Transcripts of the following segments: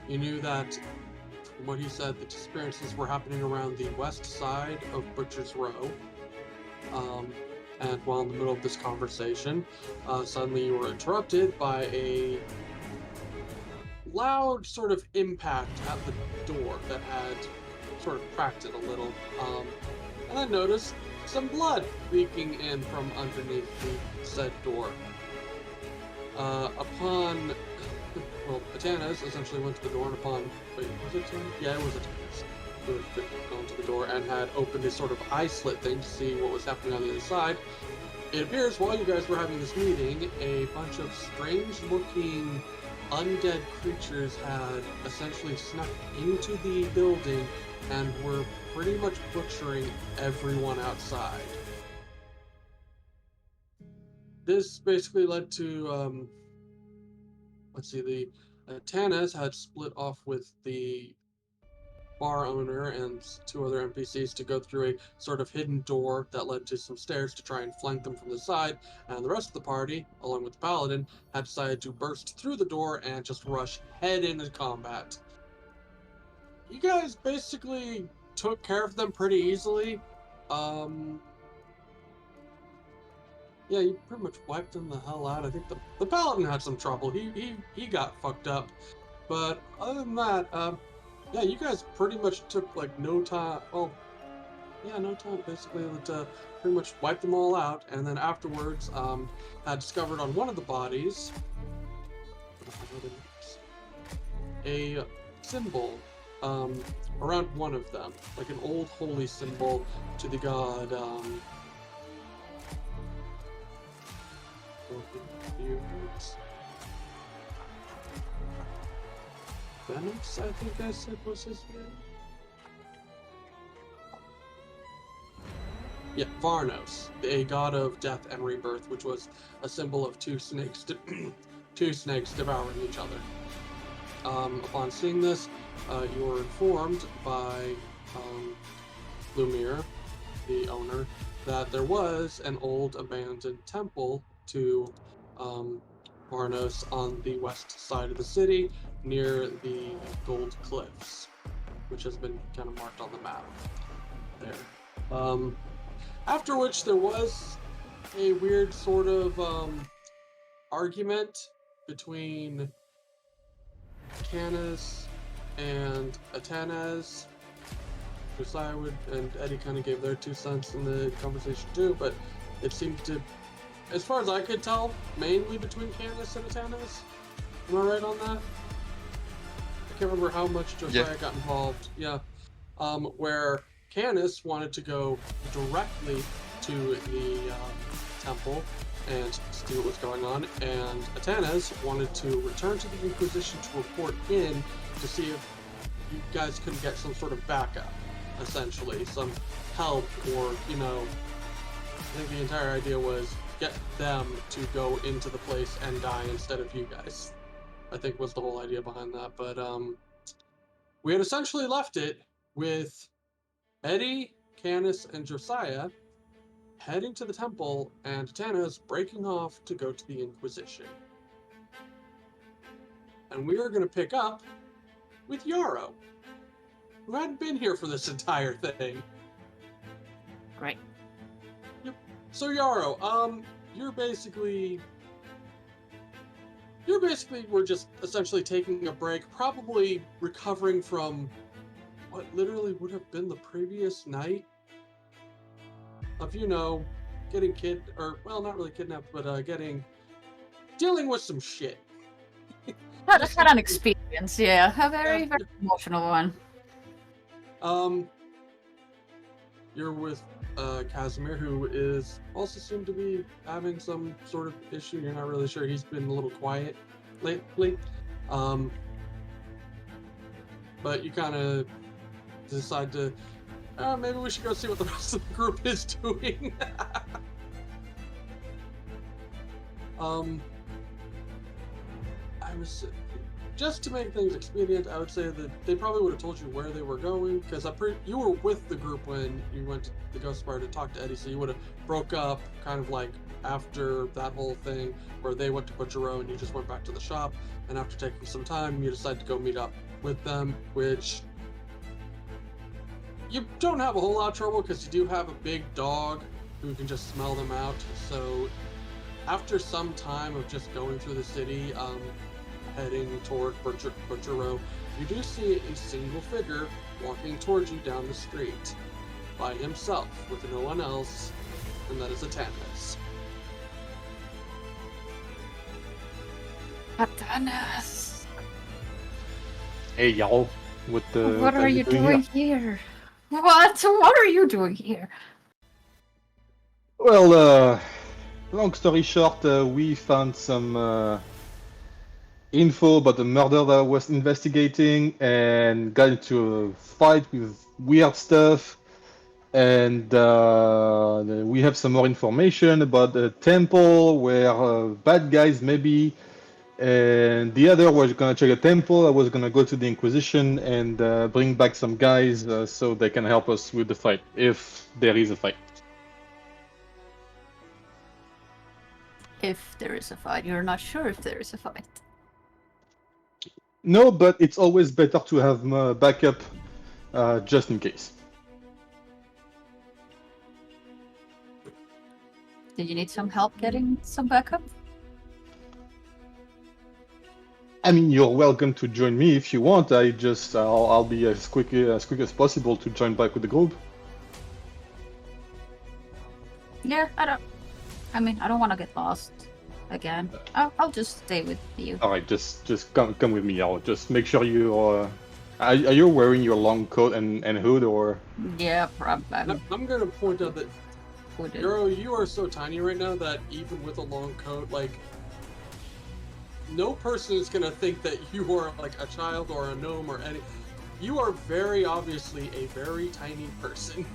You knew that, from what he said, the disappearances were happening around the west side of Butcher's Row. Um, and while in the middle of this conversation, suddenly you were interrupted by a loud sort of impact at the door that had sort of cracked it a little. And I noticed some blood leaking in from underneath the said door. Upon, well, Atanas essentially went to the door, and upon, wait, was it Atanas? Yeah, it was Atanas who had gone to the door and had opened a sort of eye slit thing to see what was happening on the other side. It appears while you guys were having this meeting, a bunch of strange-looking undead creatures had essentially snuck into the building and were pretty much butchering everyone outside. This basically led to, let's see, the Tanas had split off with the bar owner and two other NPCs to go through a sort of hidden door that led to some stairs to try and flank them from the side, and the rest of the party, along with the paladin, had decided to burst through the door and just rush head into combat. You guys basically took care of them pretty easily. Um, yeah, you pretty much wiped them the hell out. I think the paladin had some trouble. He got fucked up. But other than that, yeah, you guys pretty much took like no time. Well, yeah, no time basically to pretty much wipe them all out, and then afterwards, had discovered on one of the bodies a symbol around one of them, like an old holy symbol to the god. Venice, I think I said was his name. Yeah, Varnos, a god of death and rebirth, which was a symbol of two snakes, two snakes devouring each other. Upon seeing this, you were informed by Lumir, the owner, that there was an old abandoned temple to Varnos on the west side of the city, near the Gold Cliffs, which has been kind of marked on the map there. After which there was a weird sort of argument between Canis and Atanas. Josiah and Eddie kind of gave their 2 cents in the conversation too, but it seemed to, as far as I could tell, mainly between Canis and Atanas. Am I right on that? I can't remember how much Josiah got involved. Yeah. Where Canis wanted to go directly to the temple and see what was going on, and Atanas wanted to return to the Inquisition to report in to see if you guys could get some sort of backup, essentially, some help, or, you know, I think the entire idea was get them to go into the place and die instead of you guys, I think was the whole idea behind that. But we had essentially left it with Eddie, Canis, and Josiah heading to the temple, and Tana's breaking off to go to the Inquisition. And we are going to pick up with Yarrow, who hadn't been here for this entire thing. Great. Yep. So Yarrow, we're just essentially taking a break, probably recovering from what literally would have been the previous night of, you know, getting not really kidnapped, but dealing with some shit. That's an experience, yeah. A very, very emotional one. You're with Casimir, who is also seemed to be having some sort of issue. You're not really sure. He's been a little quiet lately. But you kind of decide to, maybe we should go see what the rest of the group is doing. just to make things expedient, I would say that they probably would have told you where they were going, because you were with the group when you went to the Ghost Bar to talk to Eddie, so you would have broke up kind of like after that whole thing where they went to Butcher Row and you just went back to the shop, and after taking some time, you decided to go meet up with them, which you don't have a whole lot of trouble because you do have a big dog who can just smell them out, so after some time of just going through the city, heading toward Butcher Row, you do see a single figure walking towards you down the street by himself with no one else, and that is Atanas. Atanas! Hey y'all, what are you doing here? What are you doing here? Well, long story short, we found some info about the murder that I was investigating and got into a fight with weird stuff. And we have some more information about the temple where bad guys maybe. And the other was gonna check a temple. I was gonna go to the Inquisition and bring back some guys so they can help us with the fight, if there is a fight. If there is a fight, you're not sure if there is a fight. No, but it's always better to have backup just in case. Did you need some help getting some backup? I mean, you're welcome to join me if you want. I'll be as quick as possible to join back with the group. Yeah, I don't want to get lost again. I'll just stay with you. All right, just come with me. I'll just make sure you are you wearing your long coat and hood or? Yeah, probably. I'm gonna point out that Euro, you are so tiny right now that even with a long coat, like, no person is gonna think that you are like a child or a gnome or any. You are very obviously a very tiny person.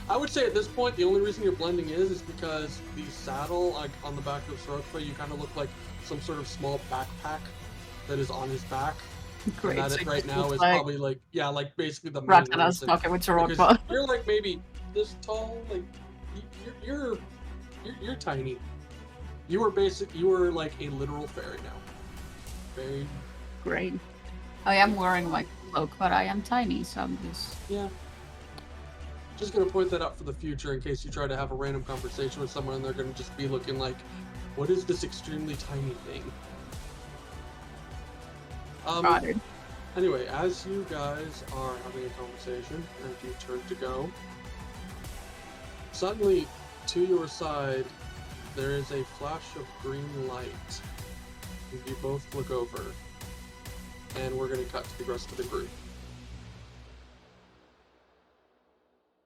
I would say at this point the only reason you're blending is because the saddle, like on the back of Sorokpa, you kind of look like some sort of small backpack that is on his back. Great. And that right now is probably like basically the main Ratana's talking with Sorokpa. You're like maybe this tall, like you're tiny. You were like a literal fairy now. Very great. I am wearing my cloak, but I am tiny, so I'm just just gonna point that out for the future in case you try to have a random conversation with someone and they're gonna just be looking like, what is this extremely tiny thing? Anyway, as you guys are having a conversation and you turn to go, suddenly to your side there is a flash of green light. You both look over, and we're gonna cut to the rest of the group.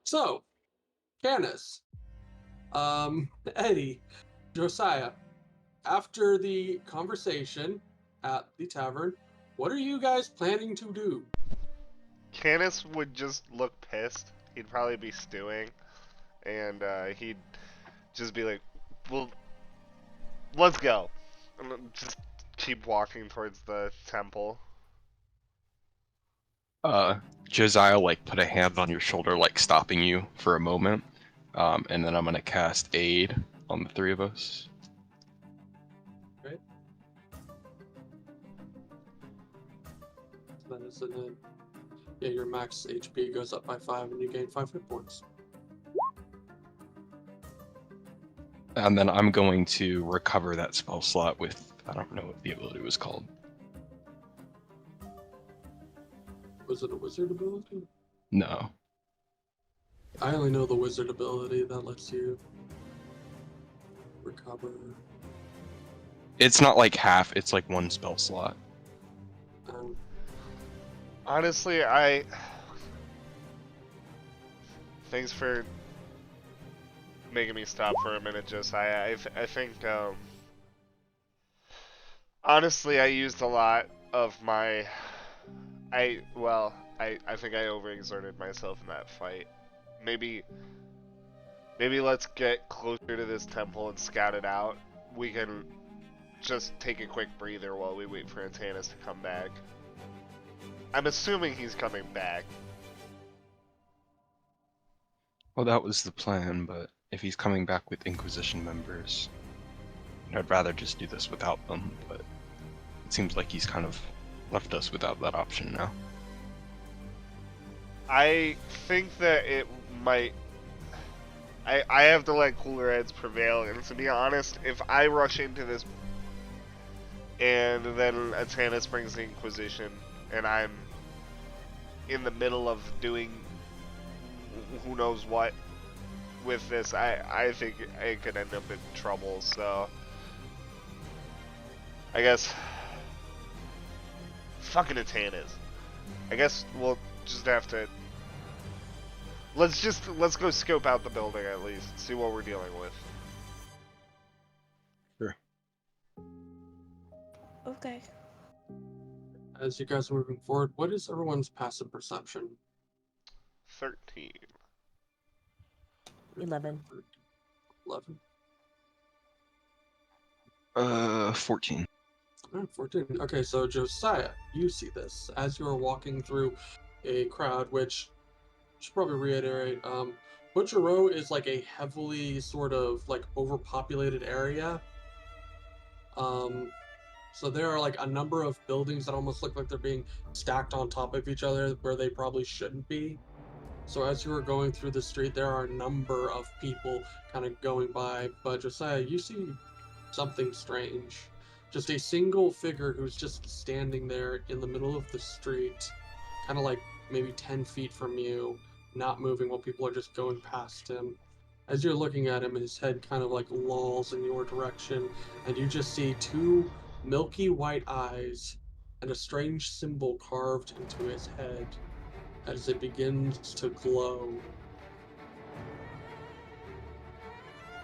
So, Canis, Eddie, Josiah, after the conversation at the tavern, what are you guys planning to do? Canis would just look pissed. He'd probably be stewing, and he'd just be like, well, let's go. And just keep walking towards the temple. Josiah put a hand on your shoulder, stopping you for a moment, and then I'm gonna cast Aid on the three of us. Right. So then, your max HP goes up by 5, and you gain 5 hit points. And then I'm going to recover that spell slot with, I don't know what the ability was called. Was it a wizard ability? No. I only know the wizard ability that lets you recover. It's not half, it's one spell slot. Honestly, thanks for making me stop for a minute, Josiah. I think, honestly, I used a lot of my, I think I overexerted myself in that fight. Maybe let's get closer to this temple and scout it out. We can just take a quick breather while we wait for Antanas to come back. I'm assuming he's coming back. Well, that was the plan, but if he's coming back with Inquisition members, I'd rather just do this without them, but it seems like he's kind of left us without that option now. I think that it might... I have to let cooler heads prevail, and to be honest, if I rush into this and then Antanas brings the Inquisition, and I'm in the middle of doing who knows what with this, I think it could end up in trouble, so... I guess... Fucking Antanas. I guess we'll just have to... Let's go scope out the building at least, see what we're dealing with. Sure. Okay. As you guys are moving forward, what is everyone's passive perception? 13. 11. 11. 14. Alright, 14. Okay, so Josiah, you see this as you are walking through a crowd, which I should probably reiterate. Butcher Row is like a heavily sort of like overpopulated area. So there are like a number of buildings that almost look like they're being stacked on top of each other where they probably shouldn't be. So as you are going through the street, there are a number of people kind of going by. But Josiah, you see something strange. Just a single figure who's just standing there in the middle of the street, kind of like maybe 10 feet from you, not moving while people are just going past him. As you're looking at him, his head kind of like lolls in your direction, and you just see two milky white eyes and a strange symbol carved into his head as it begins to glow.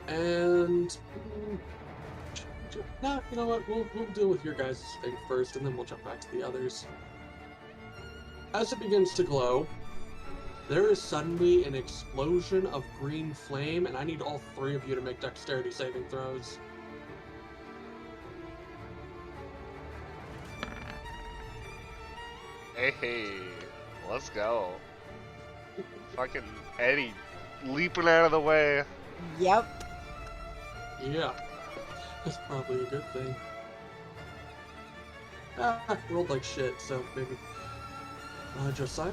And no, you know what? We'll deal with your guys' thing first, and then we'll jump back to the others. As it begins to glow, there is suddenly an explosion of green flame, and I need all three of you to make dexterity saving throws. Hey, let's go. Fucking Eddie leaping out of the way. Yep. Yeah, that's probably a good thing. Rolled like shit, so maybe. Josiah?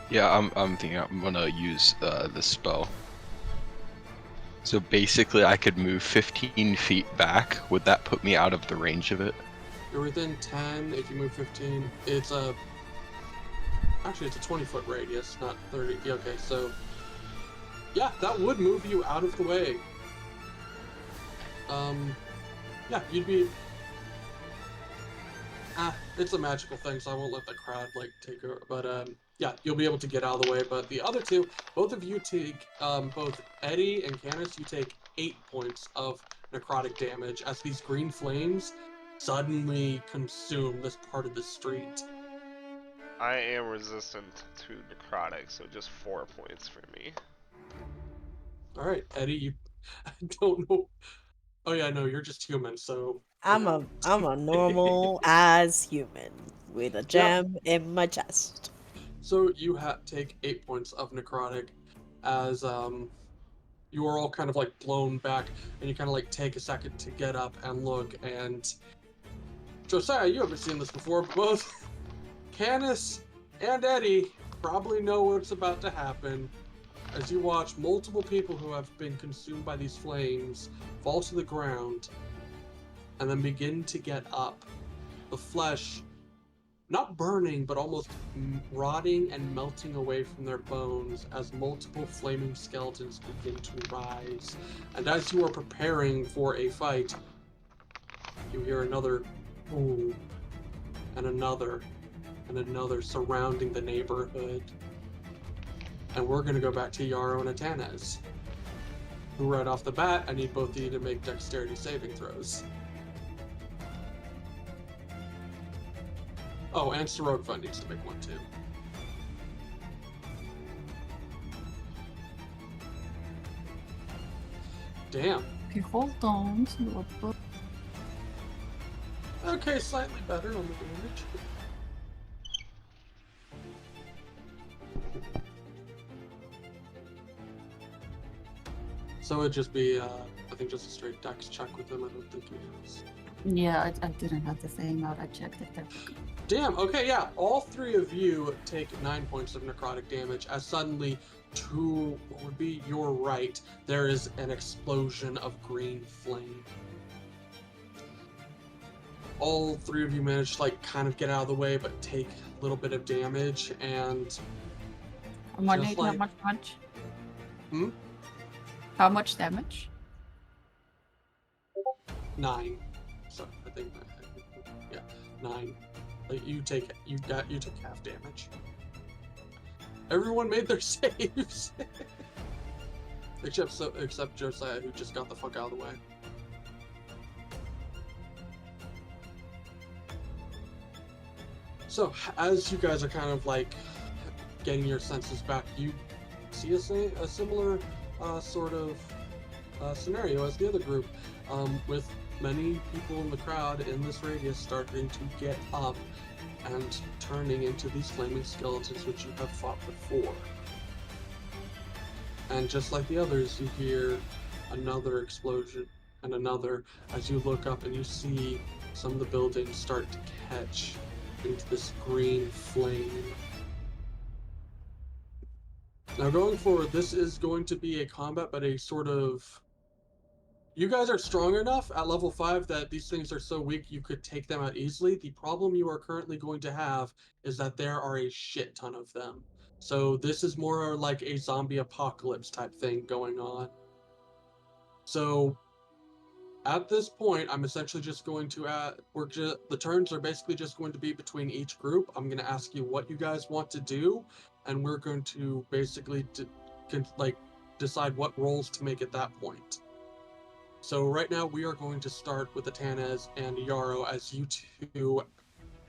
Yeah, I'm thinking I'm gonna use the spell. So basically, I could move 15 feet back. Would that put me out of the range of it? You're within 10. If you move 15, it's actually it's a 20-foot radius, not 30. Yeah, okay, so yeah, that would move you out of the way. Yeah, you'd be. It's a magical thing, so I won't let the crowd like take over. But yeah, you'll be able to get out of the way. But the other two, both of you take, both Eddie and Canis, you take 8 points of necrotic damage as these green flames suddenly consume this part of the street. I am resistant to necrotic, so just 4 points for me. All right, Eddie, you. I don't know. Oh yeah, no, you're just human, so. I'm a normal as human with a gem in my chest. So you take 8 points of necrotic as you are all kind of like blown back, and you kind of like take a second to get up and look. And Josiah, you haven't seen this before, but both Canis and Eddie probably know what's about to happen as you watch multiple people who have been consumed by these flames fall to the ground and then begin to get up. The flesh not burning, but almost rotting and melting away from their bones as multiple flaming skeletons begin to rise. And as you are preparing for a fight, you hear another boom, and another, and another surrounding the neighborhood. And we're going to go back to Yarrow and Atanez, who right off the bat, I need both of you to make dexterity saving throws. Oh, and Sorogva needs to make one too. Damn. Okay, hold on. Okay, slightly better on the damage. So it'd just be, I think just a straight dex check with him. I don't think he has. Yeah, I didn't have the thing out. I checked it there. Damn, okay, yeah. All three of you take 9 points of necrotic damage as suddenly to what would be your right, there is an explosion of green flame. All three of you manage to like kind of get out of the way but take a little bit of damage and How much? Just How like- much? Hmm? How much damage? 9. So I think yeah, 9. Like you take half damage. Everyone made their saves. except Josiah, who just got the fuck out of the way. So as you guys are kind of like getting your senses back, you see a similar sort of scenario as the other group, with many people in the crowd in this radius starting to get up and turning into these flaming skeletons which you have fought before. And just like the others, you hear another explosion and another as you look up and you see some of the buildings start to catch into this green flame. Now going forward, this is going to be a combat, but a sort of... You guys are strong enough at level 5 that these things are so weak you could take them out easily. The problem you are currently going to have is that there are a shit ton of them. So this is more like a zombie apocalypse type thing going on. So at this point, I'm essentially just going to the turns are basically just going to be between each group. I'm going to ask you what you guys want to do, and we're going to basically decide what roles to make at that point. So right now we are going to start with the Tanez and Yarrow as you two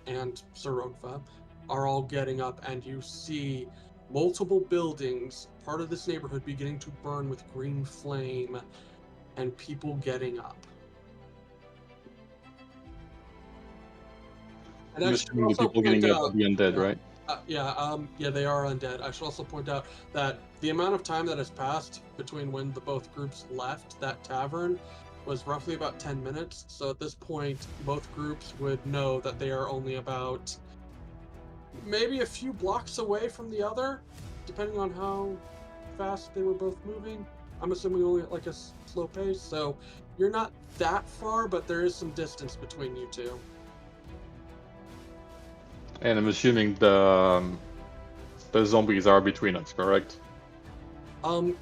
and Sorokva are all getting up, and you see multiple buildings, part of this neighborhood, beginning to burn with green flame and people getting up. And I I'm should assuming the also people point getting up out, are the undead, yeah, right? yeah, they are undead. I should also point out that the amount of time that has passed between when the both groups left that tavern was roughly about 10 minutes. So at this point, both groups would know that they are only about maybe a few blocks away from the other, depending on how fast they were both moving. I'm assuming only at like a slow pace, so you're not that far, but there is some distance between you two. And I'm assuming the zombies are between us, correct?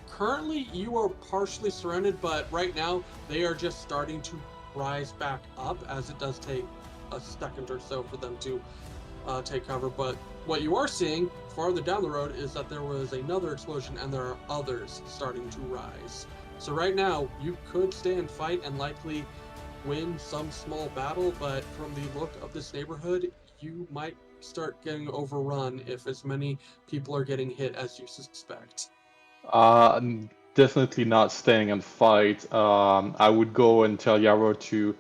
Currently you are partially surrounded, but right now they are just starting to rise back up, as it does take a second or so for them to take cover. But what you are seeing farther down the road is that there was another explosion and there are others starting to rise. So right now you could stay and fight and likely win some small battle, but from the look of this neighborhood, you might start getting overrun if as many people are getting hit as you suspect. I'm definitely not staying and fight. I would go and tell Yarrow to.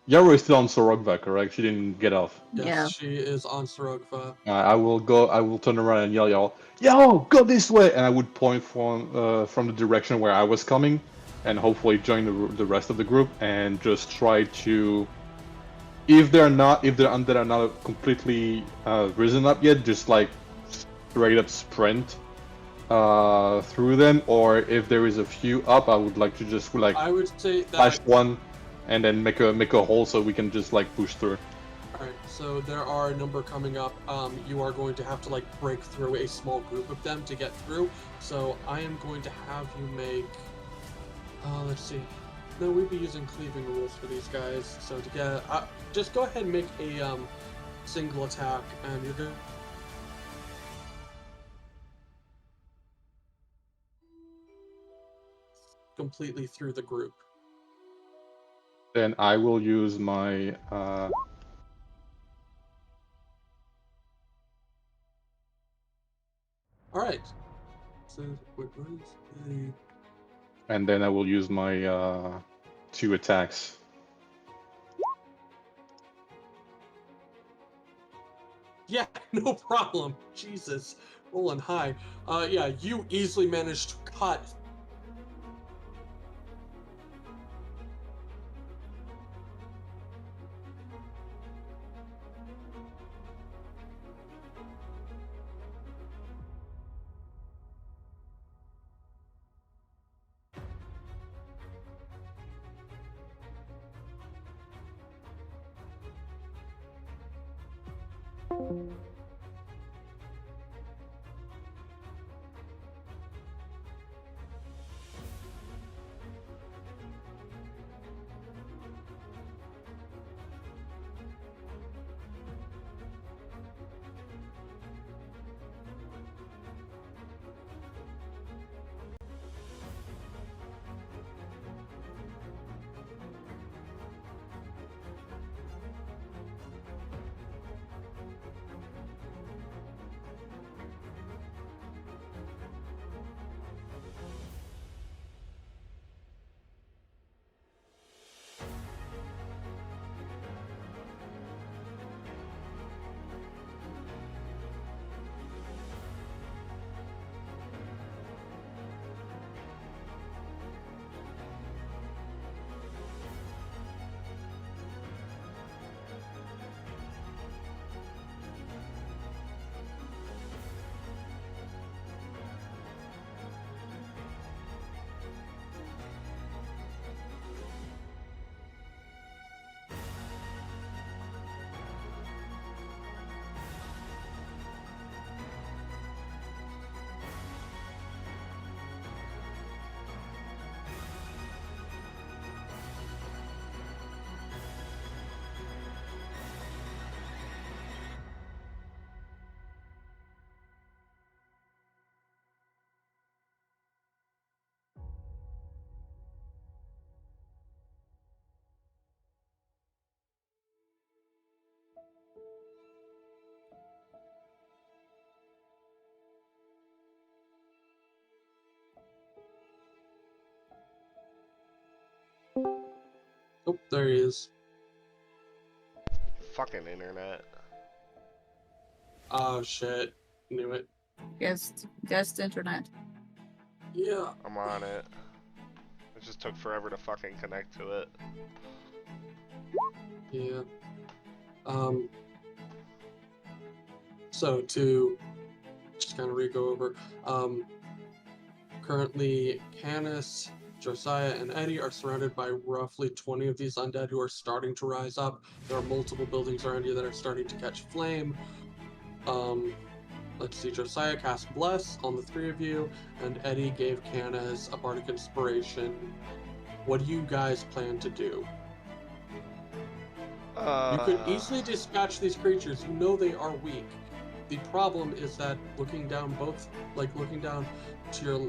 Yarrow is still on Sorokva, correct? She didn't get off. Yes, Yeah. she is on Sorokva. I will go. I will turn around and yell, "Yo, go this way!" And I would point from the direction where I was coming, and hopefully join the rest of the group and just try to. If the undead are not completely risen up yet, just like straight up sprint through them, or if there is a few up, I would like to just like I would say flash that. one, and then make a hole so we can just like push through. Alright, so there are a number coming up. You are going to have to like break through a small group of them to get through. So I am going to have you make. Let's see. No, we'd be using cleaving rules for these guys. So to get, just go ahead and make a single attack, and you're good. Completely through the group. Then I will use my All right. So wait, what is the? and then I will use my 2 attacks. Yeah, no problem. Jesus, rolling high. Yeah, you easily managed to cut. Oh, there he is. Fucking internet. Oh shit, knew it. Guest internet. Yeah. I'm on it. It just took forever to fucking connect to it. Yeah. So to just kind of re-go over, currently Canis, Josiah, and Eddie are surrounded by roughly 20 of these undead who are starting to rise up. There are multiple buildings around you that are starting to catch flame. Let's see, Josiah cast Bless on the three of you, and Eddie gave Canis a Bardic Inspiration. What do you guys plan to do? You could easily dispatch these creatures. You know they are weak. The problem is that looking down to your,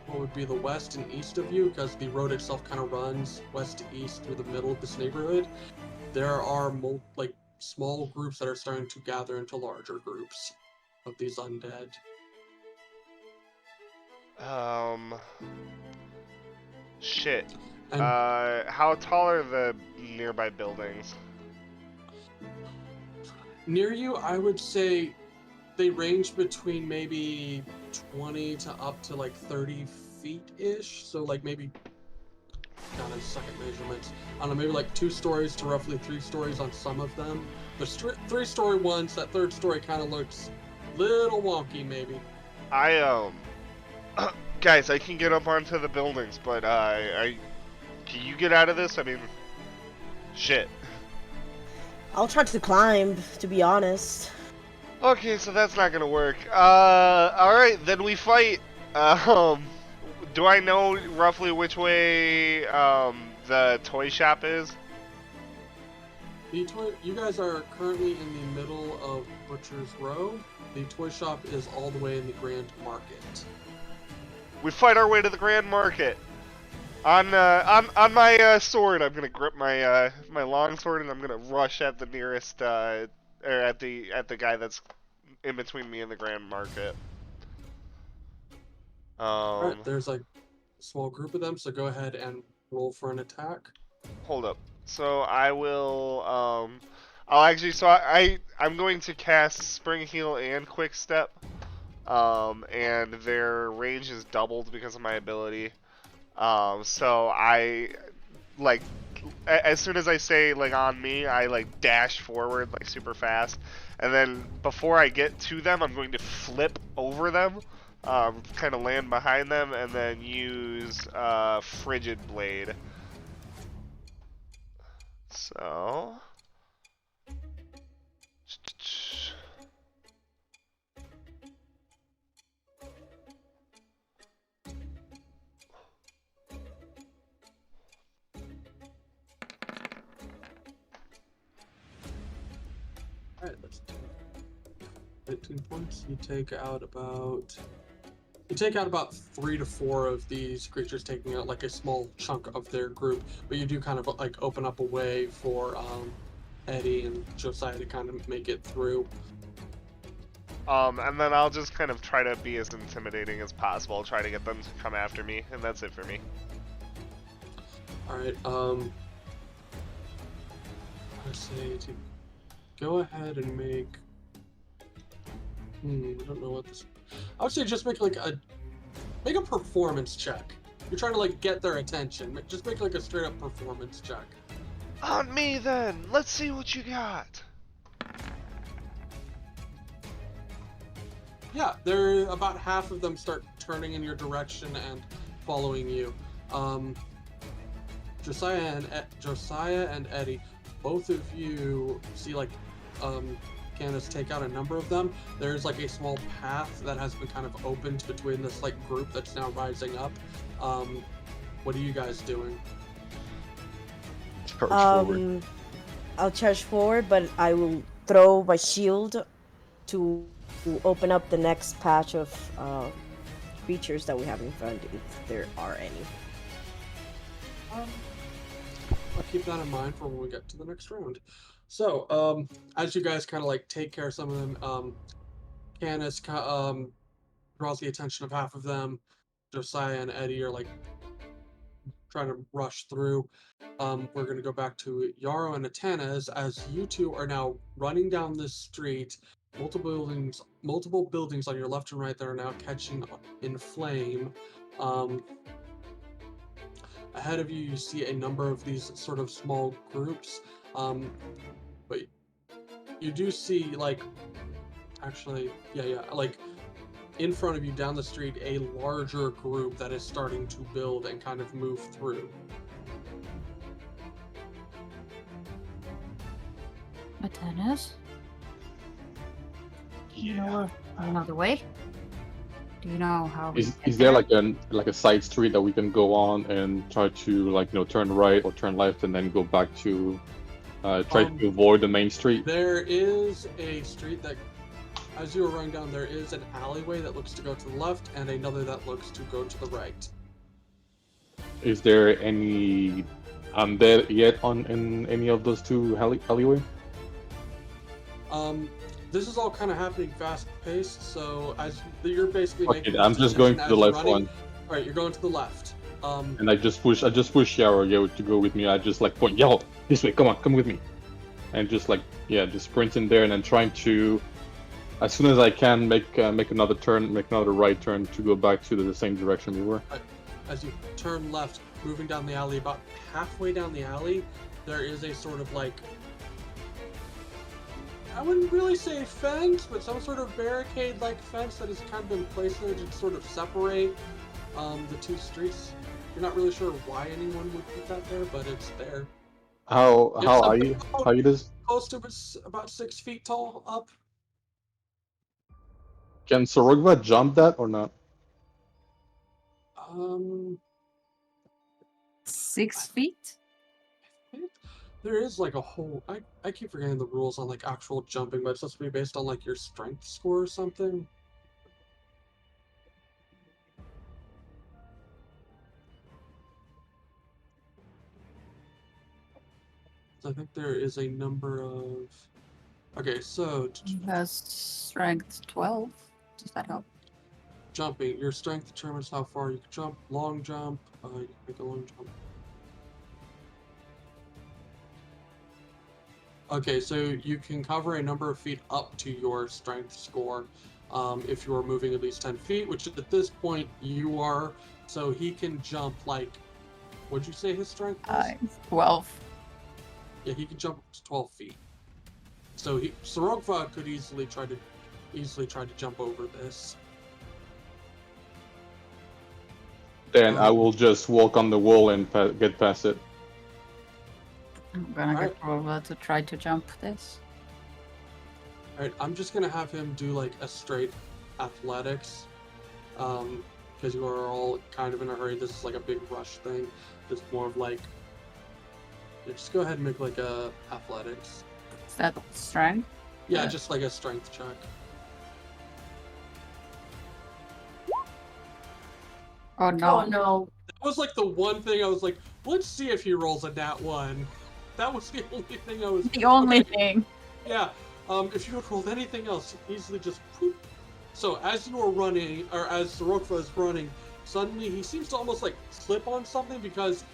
what would be the west and east of you, because the road itself kind of runs west to east through the middle of this neighborhood, there are small groups that are starting to gather into larger groups of these undead. Shit. And How tall are the nearby buildings? near you, I would say they range between maybe 20 to up to like 30 feet-ish. So like maybe, kind of suck at measurements. I don't know, maybe like 2 stories to roughly 3 stories on some of them. There's 3-story ones. That third story kind of looks little wonky, maybe. Guys, I can get up onto the buildings, but can you get out of this? I mean, shit. I'll try to climb, to be honest. Okay, so that's not gonna work. Alright, then we fight. Do I know roughly which way, the toy shop is? You guys are currently in the middle of Butcher's Row. The toy shop is all the way in the Grand Market. We fight our way to the Grand Market. On my sword, I'm gonna grip my my long sword and I'm gonna rush at the nearest or at the guy that's in between me and the Grand Market. Alright, there's like a small group of them, so go ahead and roll for an attack. Hold up. So I will Oh, actually, so I'm going to cast Spring Heal and Quick Step, and their range is doubled because of my ability. So I like as soon as I say like on me, I like dash forward like super fast, and then before I get to them, I'm going to flip over them, kind of land behind them, and then use Frigid Blade. So. Alright, let's do 15 points. You take out about 3 to 4 of these creatures, taking out like a small chunk of their group, but you do kind of like open up a way for Eddie and Josiah to kind of make it through. And then I'll just kind of try to be as intimidating as possible, try to get them to come after me, and that's it for me. Alright, let's say to go ahead and make I don't know what this I would say just make like a performance check. You're trying to like get their attention. Just make like a straight up performance check. On me then! Let's see what you got! Yeah, they're about half of them start turning in your direction and following you. Josiah and Eddie, both of you see like Candace take out a number of them. There's like a small path that has been kind of opened between this like group that's now rising up. What are you guys doing? Charge forward. I'll charge forward, but I will throw my shield to open up the next patch of creatures that we have in front, if there are any. I'll keep that in mind for when we get to the next round. So, as you guys kind of like take care of some of them, Candace draws the attention of half of them. Josiah and Eddie are like trying to rush through. We're going to go back to Yarrow and Atanas as you two are now running down this street. Multiple buildings on your left and right that are now catching in flame. Ahead of you, you see a number of these sort of small groups. But you do see like, actually, like in front of you down the street, a larger group that is starting to build and kind of move through. Atanas? Do you know another way? Do you know how we Is get there there? like a side street that we can go on and try to like turn right or turn left and then go back to try to avoid the main street? There is a street that, as you were running down, there is an alleyway that looks to go to the left and another that looks to go to the right. Is there any undead yet in any of those two alleyway? This is all kind of happening fast paced, so as you're basically Okay, making I'm this just going decision to the as you're left running. one. All right, you're going to the left. And I just push Yarrow to go with me. I just like point, Yarrow, this way, come with me. And just like, just sprint in there and then trying to, as soon as I can, make another turn, make another right turn to go back to the same direction we were. As you turn left, moving down the alley, about halfway down the alley, there is a sort of like, I wouldn't really say fence, but some sort of barricade-like fence that has kind of been placed there to sort of separate the two streets. You're not really sure why anyone would put that there, but it's there. How It's are you? about How you does? Close to about 6 feet tall up. Can Sorogva jump that or not? 6 feet? There is like a whole. I keep forgetting the rules on like actual jumping, but it's supposed to be based on like your strength score or something. I think there is a number of. Okay, so He has strength 12. Does that help? jumping. Your strength determines how far you can jump. Long jump. You can make a long jump. Okay, so you can cover a number of feet up to your strength score if you are moving at least 10 feet, which at this point you are. So he can jump like, what'd you say his strength was? 12. Yeah, he can jump up to 12 feet. So Sorogva could easily try to jump over this. Then I will just walk on the wall and get past it. I'm gonna Alright. get Rova to try to jump this. Alright, I'm just gonna have him do like a straight athletics. Because you are all kind of in a hurry. This is like a big rush thing. It's more of like, yeah, just go ahead and make like a athletics. Is that strength? Yeah, Yeah. just like a strength check. Oh no. no. That was like the one thing I was like, let's see if he rolls a nat 1. That was the only thing I was. The only Okay, thing. yeah. If you had rolled anything else, easily just poop. So as you are running, or as Sorokva is running, suddenly he seems to almost like slip on something because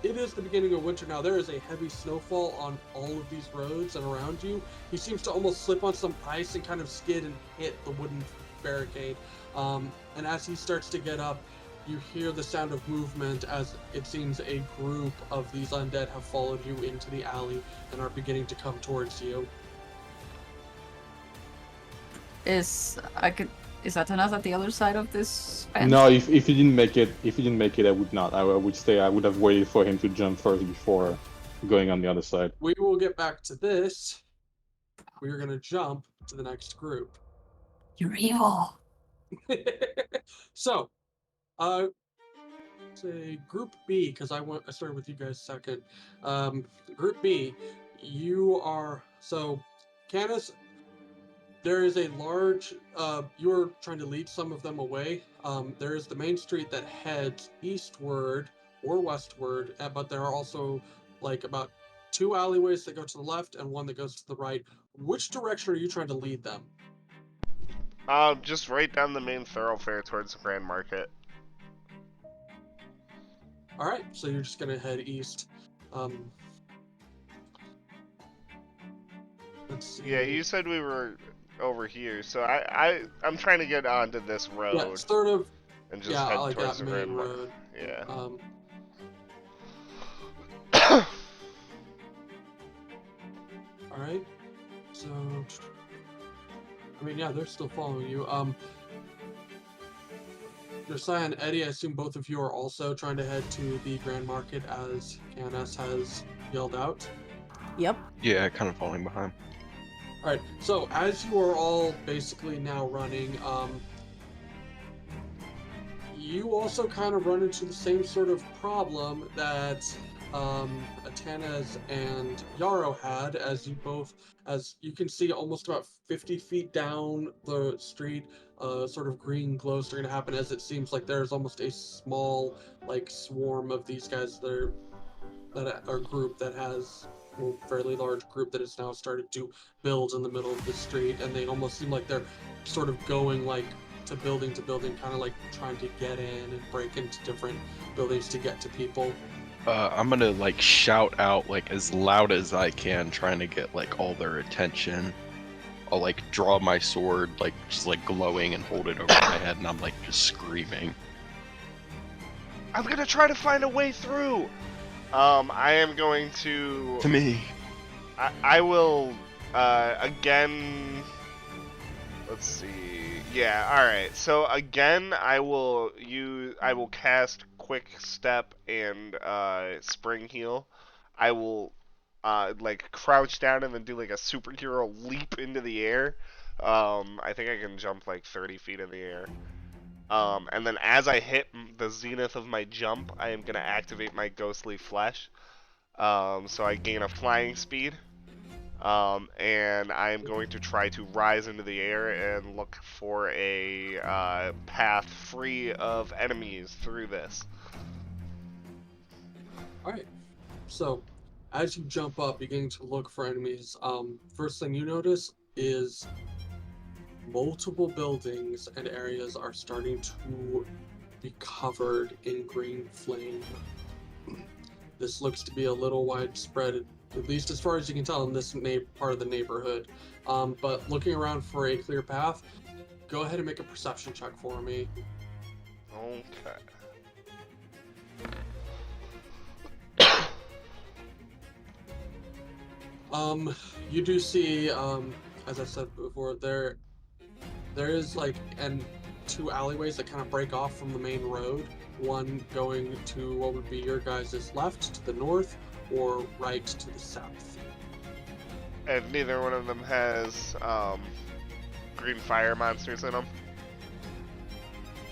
it is the beginning of winter now. There is a heavy snowfall on all of these roads and around you. He seems to almost slip on some ice and kind of skid and hit the wooden barricade. And as he starts to get up, you hear the sound of movement as it seems a group of these undead have followed you into the alley and are beginning to come towards you. Is that another at the other side of this fence? No, if he didn't make it, I would not. I would stay. I would have waited for him to jump first before going on the other side. We will get back to this. We are going to jump to the next group. You're evil. So, say Group B, because I started with you guys second. Group B, you are Canis. There is a large. You're trying to lead some of them away. There is the main street that heads eastward or westward, but there are also like about 2 alleyways that go to the left and one that goes to the right. Which direction are you trying to lead them? Just right down the main thoroughfare towards the Grand Market. All right, so you're just gonna head east. Let's see. Yeah, you said we were over here, so I'm trying to get onto this road. Yeah, sort of. And just Yeah, head like towards that the main Grand Market. road. Yeah. All right. So, I mean, yeah, they're still following you. Josiah and Eddie, I assume both of you are also trying to head to the Grand Market as Canis has yelled out. Yep. Yeah, kind of falling behind. All right. So as you are all basically now running, you also kind of run into the same sort of problem that Atanez and Yarrow had, as you can see almost about 50 feet down the street, sort of green glow starting to happen as it seems like there's almost a small like swarm of these guys that are a group that has a fairly large group that has now started to build in the middle of the street, and they almost seem like they're sort of going like to building, kind of like trying to get in and break into different buildings to get to people. I'm gonna like shout out like as loud as I can, trying to get like all their attention. I'll like draw my sword, like just like glowing, and hold it over my head, and I'm like just screaming. I'm gonna try to find a way through. I am going to. To me. I will. Again. Let's see. Yeah. All right. So again, I will cast Quick Step and Spring Heal. I will like crouch down and then do like a superhero leap into the air. I think I can jump like 30 feet in the air. And then as I hit the zenith of my jump, I am going to activate my Ghostly Flesh. So I gain a flying speed. And I am going to try to rise into the air and look for a path free of enemies through this. Alright, so as you jump up, beginning to look for enemies, first thing you notice is multiple buildings and areas are starting to be covered in green flame. This looks to be a little widespread at least as far as you can tell in this part of the neighborhood. But looking around for a clear path, go ahead and make a perception check for me. Okay. You do see, as I said before, there is like two alleyways that kind of break off from the main road. One going to what would be your guys' left to the north, or right to the south. And neither one of them has green fire monsters in them.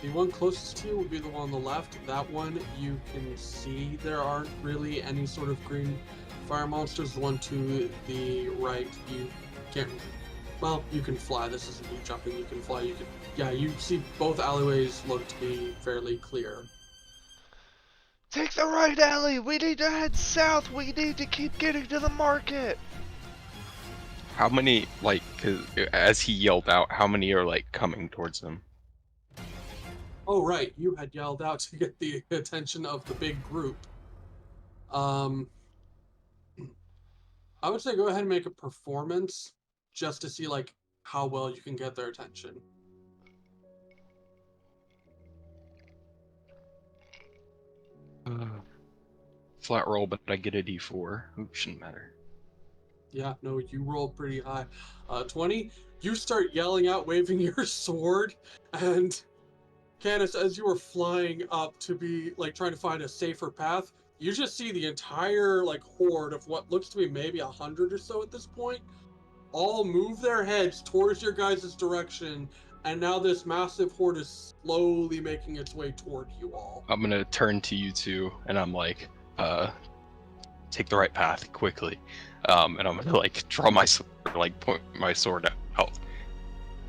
The one closest to you would be the one on the left. That one you can see there aren't really any sort of green fire monsters. The one to the right, you can't. Well, you can fly. This isn't you jumping. You can fly. Yeah, you see both alleyways look to be fairly clear. Take the right alley! We need to head south! We need to keep getting to the market! How many, like, 'cause as he yelled out, how many are, like, coming towards him? Oh, right. You had yelled out to get the attention of the big group. I would say go ahead and make a performance just to see, like, how well you can get their attention. Flat roll, but I get a D4. Ooh, shouldn't matter. Yeah, no, you rolled pretty high. 20. You start yelling out, waving your sword, and Candace, as you were flying up to be, like, trying to find a safer path, you just see the entire, like, horde of what looks to be maybe 100 or so at this point, all move their heads towards your guys' direction, and now this massive horde is slowly making its way toward you all. I'm gonna turn to you two, and I'm like, take the right path quickly. And I'm gonna, like, draw my sword, like, point my sword out.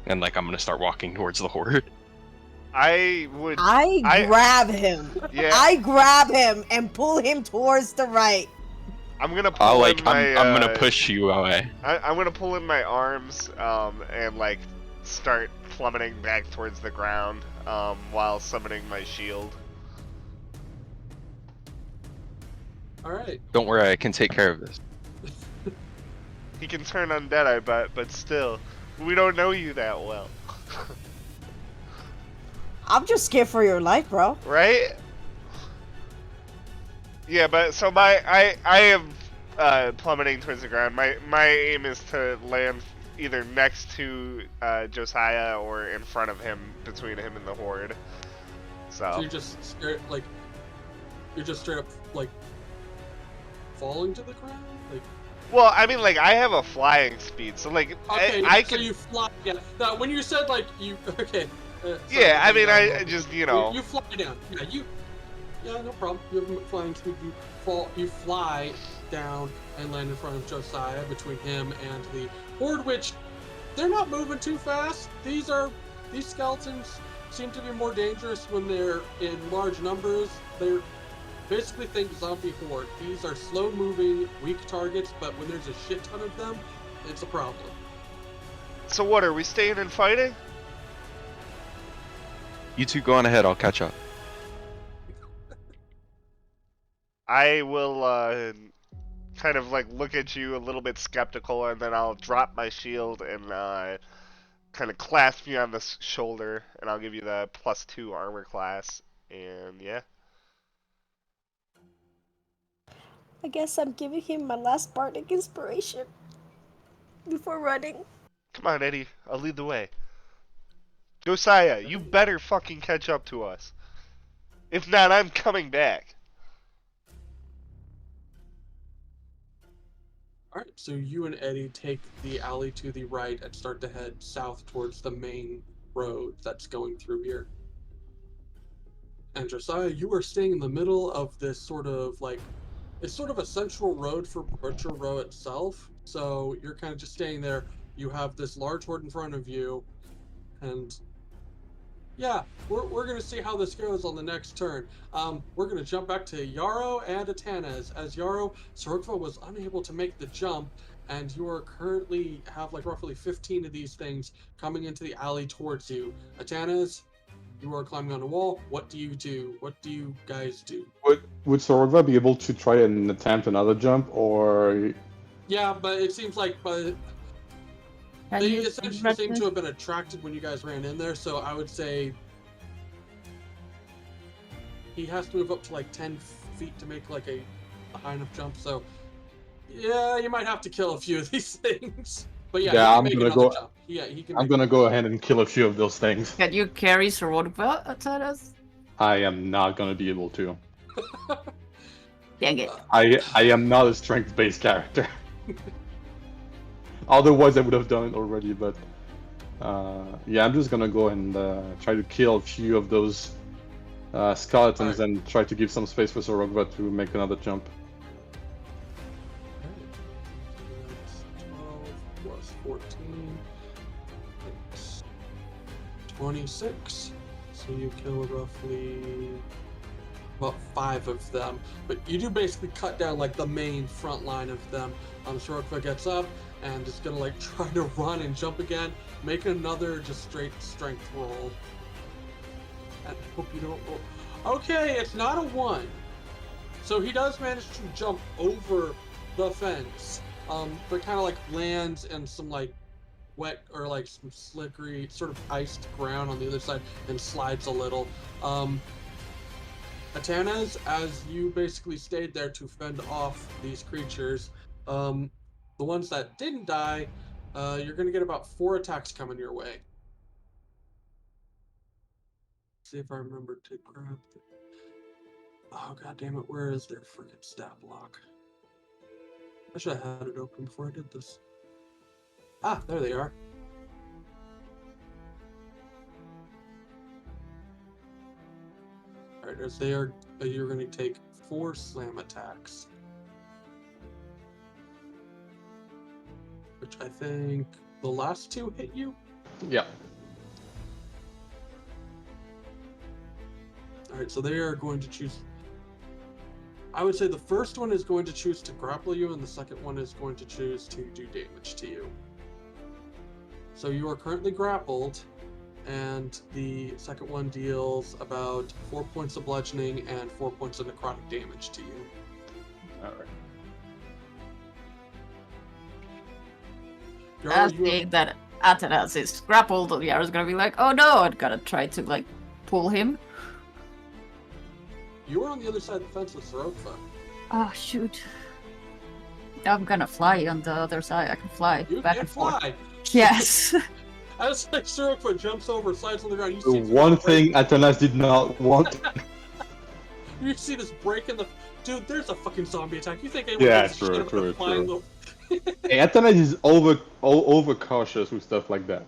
And, like, I'm gonna start walking towards the horde. I grab him. Yeah. I grab him and pull him towards the right. I'm gonna pull in my, I'm gonna push you away. I'm gonna pull in my arms, and, like, start plummeting back towards the ground, while summoning my shield. Alright. Don't worry, I can take care of this. He can turn undead, I bet, but still, we don't know you that well. I'm just scared for your life, bro. Right? Yeah, but so I am plummeting towards the ground. My aim is to land either next to Josiah or in front of him, between him and the horde. So you're just straight, like, you're just straight up, like, falling to the ground? Like, well, I mean, like, I have a flying speed, so, like, okay, I so can... you fly, yeah. Now, when you said, like, you, okay. Yeah, I mean, I just, you know... You fly down. Yeah, no problem. You have a flying speed. You fly down and land in front of Josiah, between him and the horde, which, they're not moving too fast. These skeletons seem to be more dangerous when they're in large numbers. They're basically, think zombie horde. These are slow-moving, weak targets, but when there's a shit ton of them, it's a problem. So what, are we staying and fighting? You two go on ahead, I'll catch up. I will, kind of, like, look at you a little bit skeptical, and then I'll drop my shield and, kind of clasp you on the shoulder, and I'll give you the +2 armor class, and yeah. I guess I'm giving him my last bardic inspiration before running. Come on, Eddie, I'll lead the way. Josiah, you better fucking catch up to us. If not, I'm coming back. Alright, so you and Eddie take the alley to the right and start to head south towards the main road that's going through here. And Josiah, you are staying in the middle of this sort of, like, it's sort of a central road for Butcher Row itself, so you're kind of just staying there. You have this large horde in front of you, and yeah, we're going to see how this goes on the next turn. We're going to jump back to Yarrow and Atanez. As Yarrow, Sorokva was unable to make the jump, and you are currently have like roughly 15 of these things coming into the alley towards you. Atanez, you are climbing on a wall. What do you do? What do you guys do? would Sorova be able to try and attempt another jump, or Yeah, but it seems like Can they you essentially seem to have been attracted when you guys ran in there, so I would say he has to move up to like 10 feet to make like a high enough jump, so yeah, you might have to kill a few of these things. But yeah, Yeah, he can I'm make gonna another go- jump. Yeah, he can I'm make gonna go ahead and kill a few of those things. Can you carry Sororva at us? I am not gonna be able to. Dang it. I am not a strength-based character. Otherwise, I would have done it already. But yeah, I'm just gonna go and try to kill a few of those skeletons and try to give some space for Sorogva to make another jump. That's 12 plus 14. It's 26. So you kill roughly about 5 of them. But you do basically cut down like the main front line of them. Sorokva gets up and is gonna like try to run and jump again. Make another just straight strength roll. And I hope you don't roll. Okay, it's not a 1. So he does manage to jump over the fence. But kind of like lands in some like wet or like some slickery sort of iced ground on the other side and slides a little. Atanas, as you basically stayed there to fend off these creatures, the ones that didn't die, you're gonna get about 4 attacks coming your way. See if I remember to grab the... Oh god damn it, where is their freaking stat block? I should have had it open before I did this. Ah, there they are. Alright, as they are, you're going to take 4 slam attacks. Which I think the last 2 hit you? Yeah. Alright, so they are going to choose... I would say the first one is going to choose to grapple you, and the second one is going to choose to do damage to you. So you are currently grappled, and the second one deals about 4 points of bludgeoning and 4 points of necrotic damage to you. Alright. As being that Atanas is grappled, Yara's gonna be like, oh no, I'm gonna try to like pull him. You are on the other side of the fence with Sorokva. Oh shoot. I'm gonna fly on the other side. I can fly You back can and forth. fly! Yes. As like Sorokva jumps over, slides on the ground, you The see one thing Atanas did not want. you see this break in the... Dude, there's a fucking zombie attack. You think anyone Yeah, gives a shit true, about true, a flying true. little... Hey, Atanas is over cautious with stuff like that.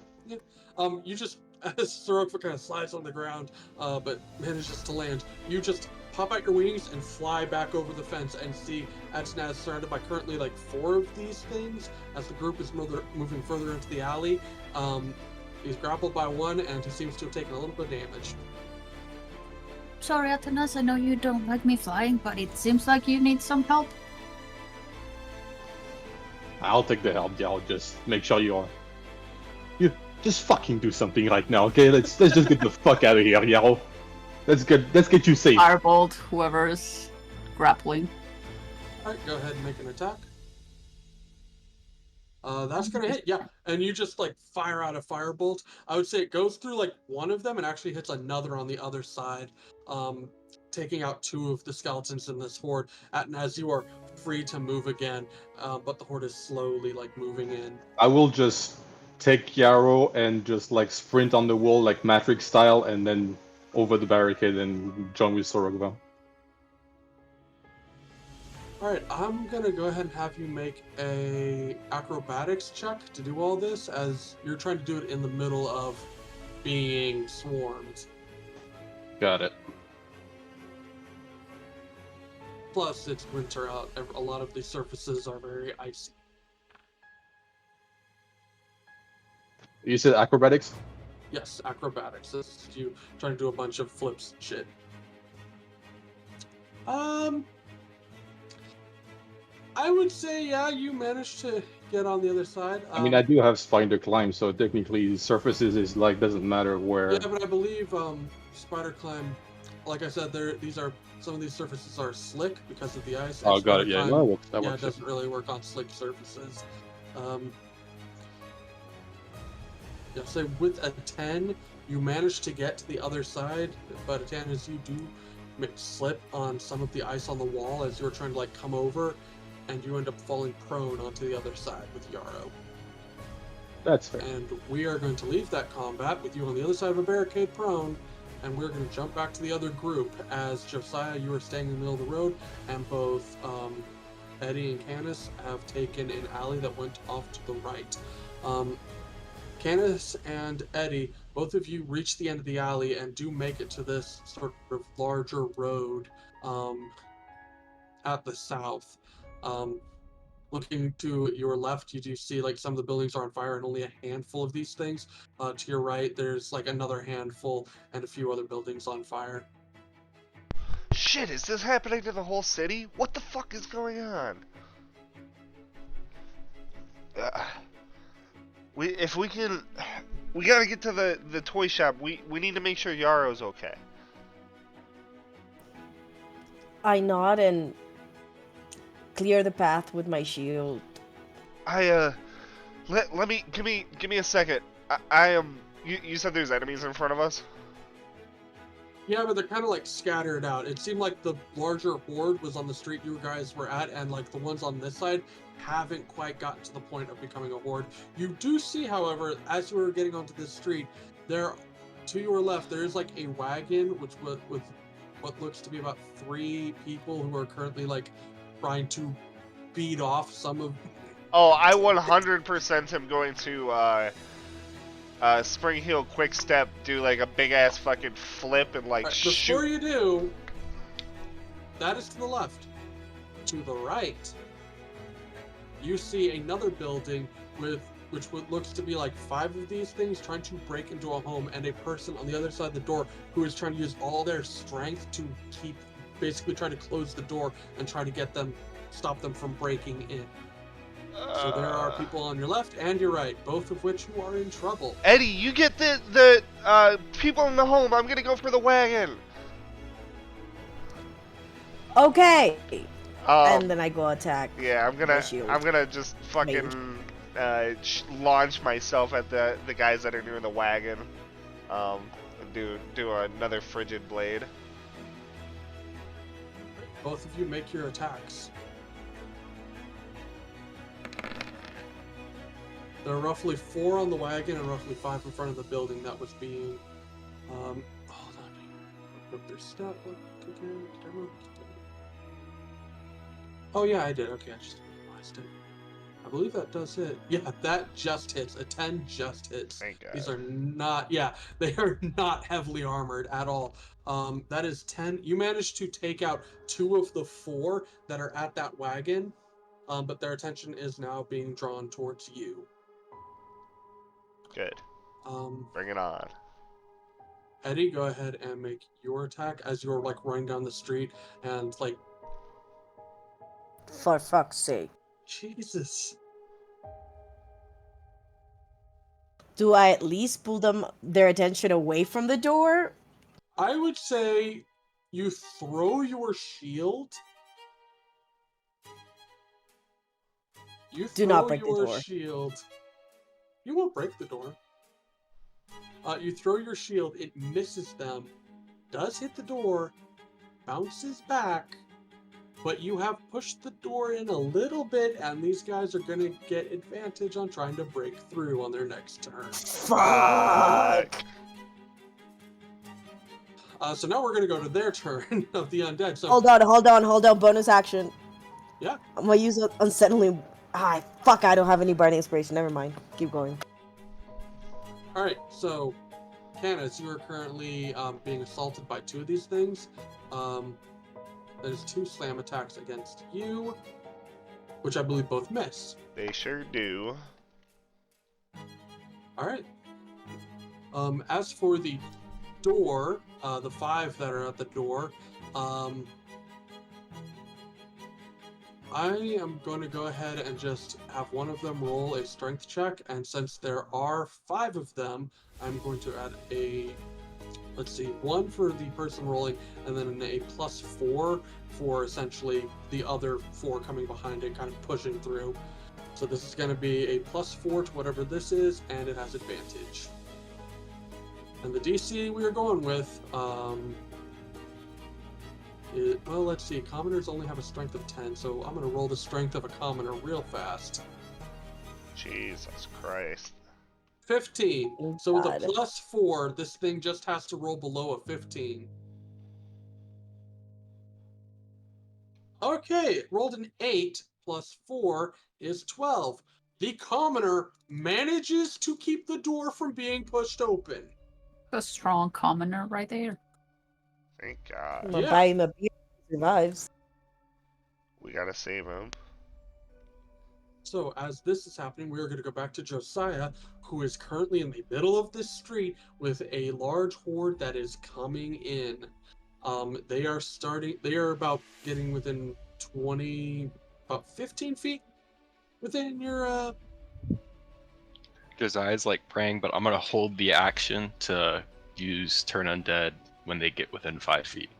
You just, as Sorokva kind of slides on the ground, but manages to land, you just pop out your wings and fly back over the fence and see Atsnaz surrounded by currently like 4 of these things as the group is moving further into the alley. He's grappled by 1 and he seems to have taken a little bit of damage. Sorry, Atanas, I know you don't like me flying, but it seems like you need some help. I'll take the help. Yeah, I'll just make sure you just fucking do something right now, okay? Let's just get the fuck out of here, Yarrow. Let's get you safe. Firebolt, whoever is grappling. Alright, go ahead and make an attack. That's gonna hit, yeah. And you just like fire out a firebolt. I would say it goes through like one of them and actually hits another on the other side, taking out 2 of the skeletons in this horde. And as you are free to move again, but the horde is slowly like moving in. I will just take Yarrow and just like sprint on the wall like Matrix style, and then over the barricade and join with Sorogva. Alright, I'm gonna go ahead and have you make a acrobatics check to do all this, as you're trying to do it in the middle of being swarmed. Got it. Plus, it's winter out. A lot of these surfaces are very icy. You said acrobatics? Yes, acrobatics. This is you trying to do a bunch of flips and shit. I would say, yeah, you managed to get on the other side. I mean, I do have spider climb, so technically surfaces is like doesn't matter where. Yeah, but I believe spider climb, like I said, these are some of these surfaces are slick because of the ice. Oh, and got it. Yeah, summertime, that works. That yeah, works. it doesn't really work on slick surfaces. Yeah, so with a 10, you manage to get to the other side, but Atanas, you do slip on some of the ice on the wall as you're trying to like come over, and you end up falling prone onto the other side with Yarrow. That's fair. And we are going to leave that combat with you on the other side of a barricade prone, and we're going to jump back to the other group as Josiah, you are staying in the middle of the road, and both Eddie and Canis have taken an alley that went off to the right. Canis and Eddie, both of you reach the end of the alley and do make it to this sort of larger road at the south. Looking to your left, you do see like some of the buildings are on fire and only a handful of these things. To your right, there's like another handful and a few other buildings on fire. Shit, is this happening to the whole city? What the fuck is going on? We gotta get to the toy shop. We need to make sure Yarrow's okay. I nod and clear the path with my shield. Let me give me a second. I am. You said there's enemies in front of us? Yeah, but they're kind of like scattered out. It seemed like the larger horde was on the street you guys were at, and like the ones on this side haven't quite gotten to the point of becoming a horde. You do see, however, as you were getting onto this street, there, to your left, there is like a wagon which with what looks to be about 3 people who are currently like trying to beat off some of. Oh, I 100% am going to Spring Heel Quick Step, do like a big ass fucking flip and like Before shoot. you do, that is to the left. To the right, you see another building with which looks to be like 5 of these things trying to break into a home, and a person on the other side of the door who is trying to use all their strength to keep, basically trying to close the door and try to stop them from breaking in. So there are people on your left and your right, both of which you are in trouble. Eddie, you get the people in the home. I'm gonna go for the wagon. Okay. And then I go attack. Yeah, I'm gonna just fucking launch myself at the guys that are near the wagon. And do another frigid blade. Both of you make your attacks. There are roughly 4 on the wagon and roughly 5 in front of the building that was being. Hold on. Look their stat book again. Oh yeah, I did. Okay, I just realized it. I believe that does hit. Yeah, that just hits. A 10 just hits. Thank God. These are not. Yeah, they are not heavily armored at all. That is 10. You managed to take out 2 of the 4 that are at that wagon, but their attention is now being drawn towards you. Good. Bring it on. Eddie, go ahead and make your attack as you're like running down the street and like. For fuck's sake. Jesus. Do I at least pull their attention away from the door? I would say you throw your shield. You Do not break the door. Shield. You won't break the door. You throw your shield, it misses them, does hit the door, bounces back, but you have pushed the door in a little bit, and these guys are going to get advantage on trying to break through on their next turn. Fuck! So now we're going to go to their turn of the undead. So Hold on. Bonus action. Yeah. I'm going to use unsettling. Fuck, I don't have any bardic inspiration. Never mind. Keep going. Alright, so, Canis, you are currently being assaulted by 2 of these things. There's 2 slam attacks against you, which I believe both miss. They sure do. Alright. As for the door, the 5 that are at the door, I am going to go ahead and just have one of them roll a strength check, and since there are 5 of them, I'm going to add a let's see, 1 for the person rolling, and then a +4 for essentially the other 4 coming behind it, kind of pushing through. So this is going to be a +4 to whatever this is, and it has advantage. And the DC we are going with, well, let's see, commoners only have a strength of 10, so I'm going to roll the strength of a commoner real fast. Jesus Christ. 15. Oh, So with a God. +4, this thing just has to roll below a 15. Okay, it rolled an 8 +4 is 12. The commoner manages to keep the door from being pushed open. A strong commoner right there. Thank I'm God. gonna Yeah. buy him a beer if he survives. We gotta save him. So as this is happening, we're going to go back to Josiah, who is currently in the middle of this street with a large horde that is coming in. They are about getting within about 15 feet within your, Josiah's like praying, but I'm gonna hold the action to use Turn Undead when they get within 5 feet.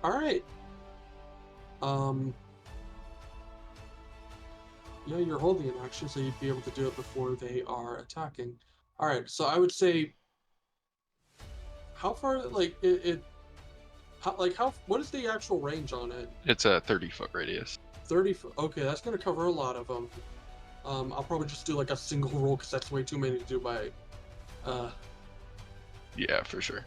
all right. Yeah, you're holding an action, so you'd be able to do it before they are attacking. All right, so I would say, how far, like, what is the actual range on it? It's a 30-foot radius. 30 foot. Okay, that's going to cover a lot of them. I'll probably just do like a single roll because that's way too many to do by. Yeah, for sure.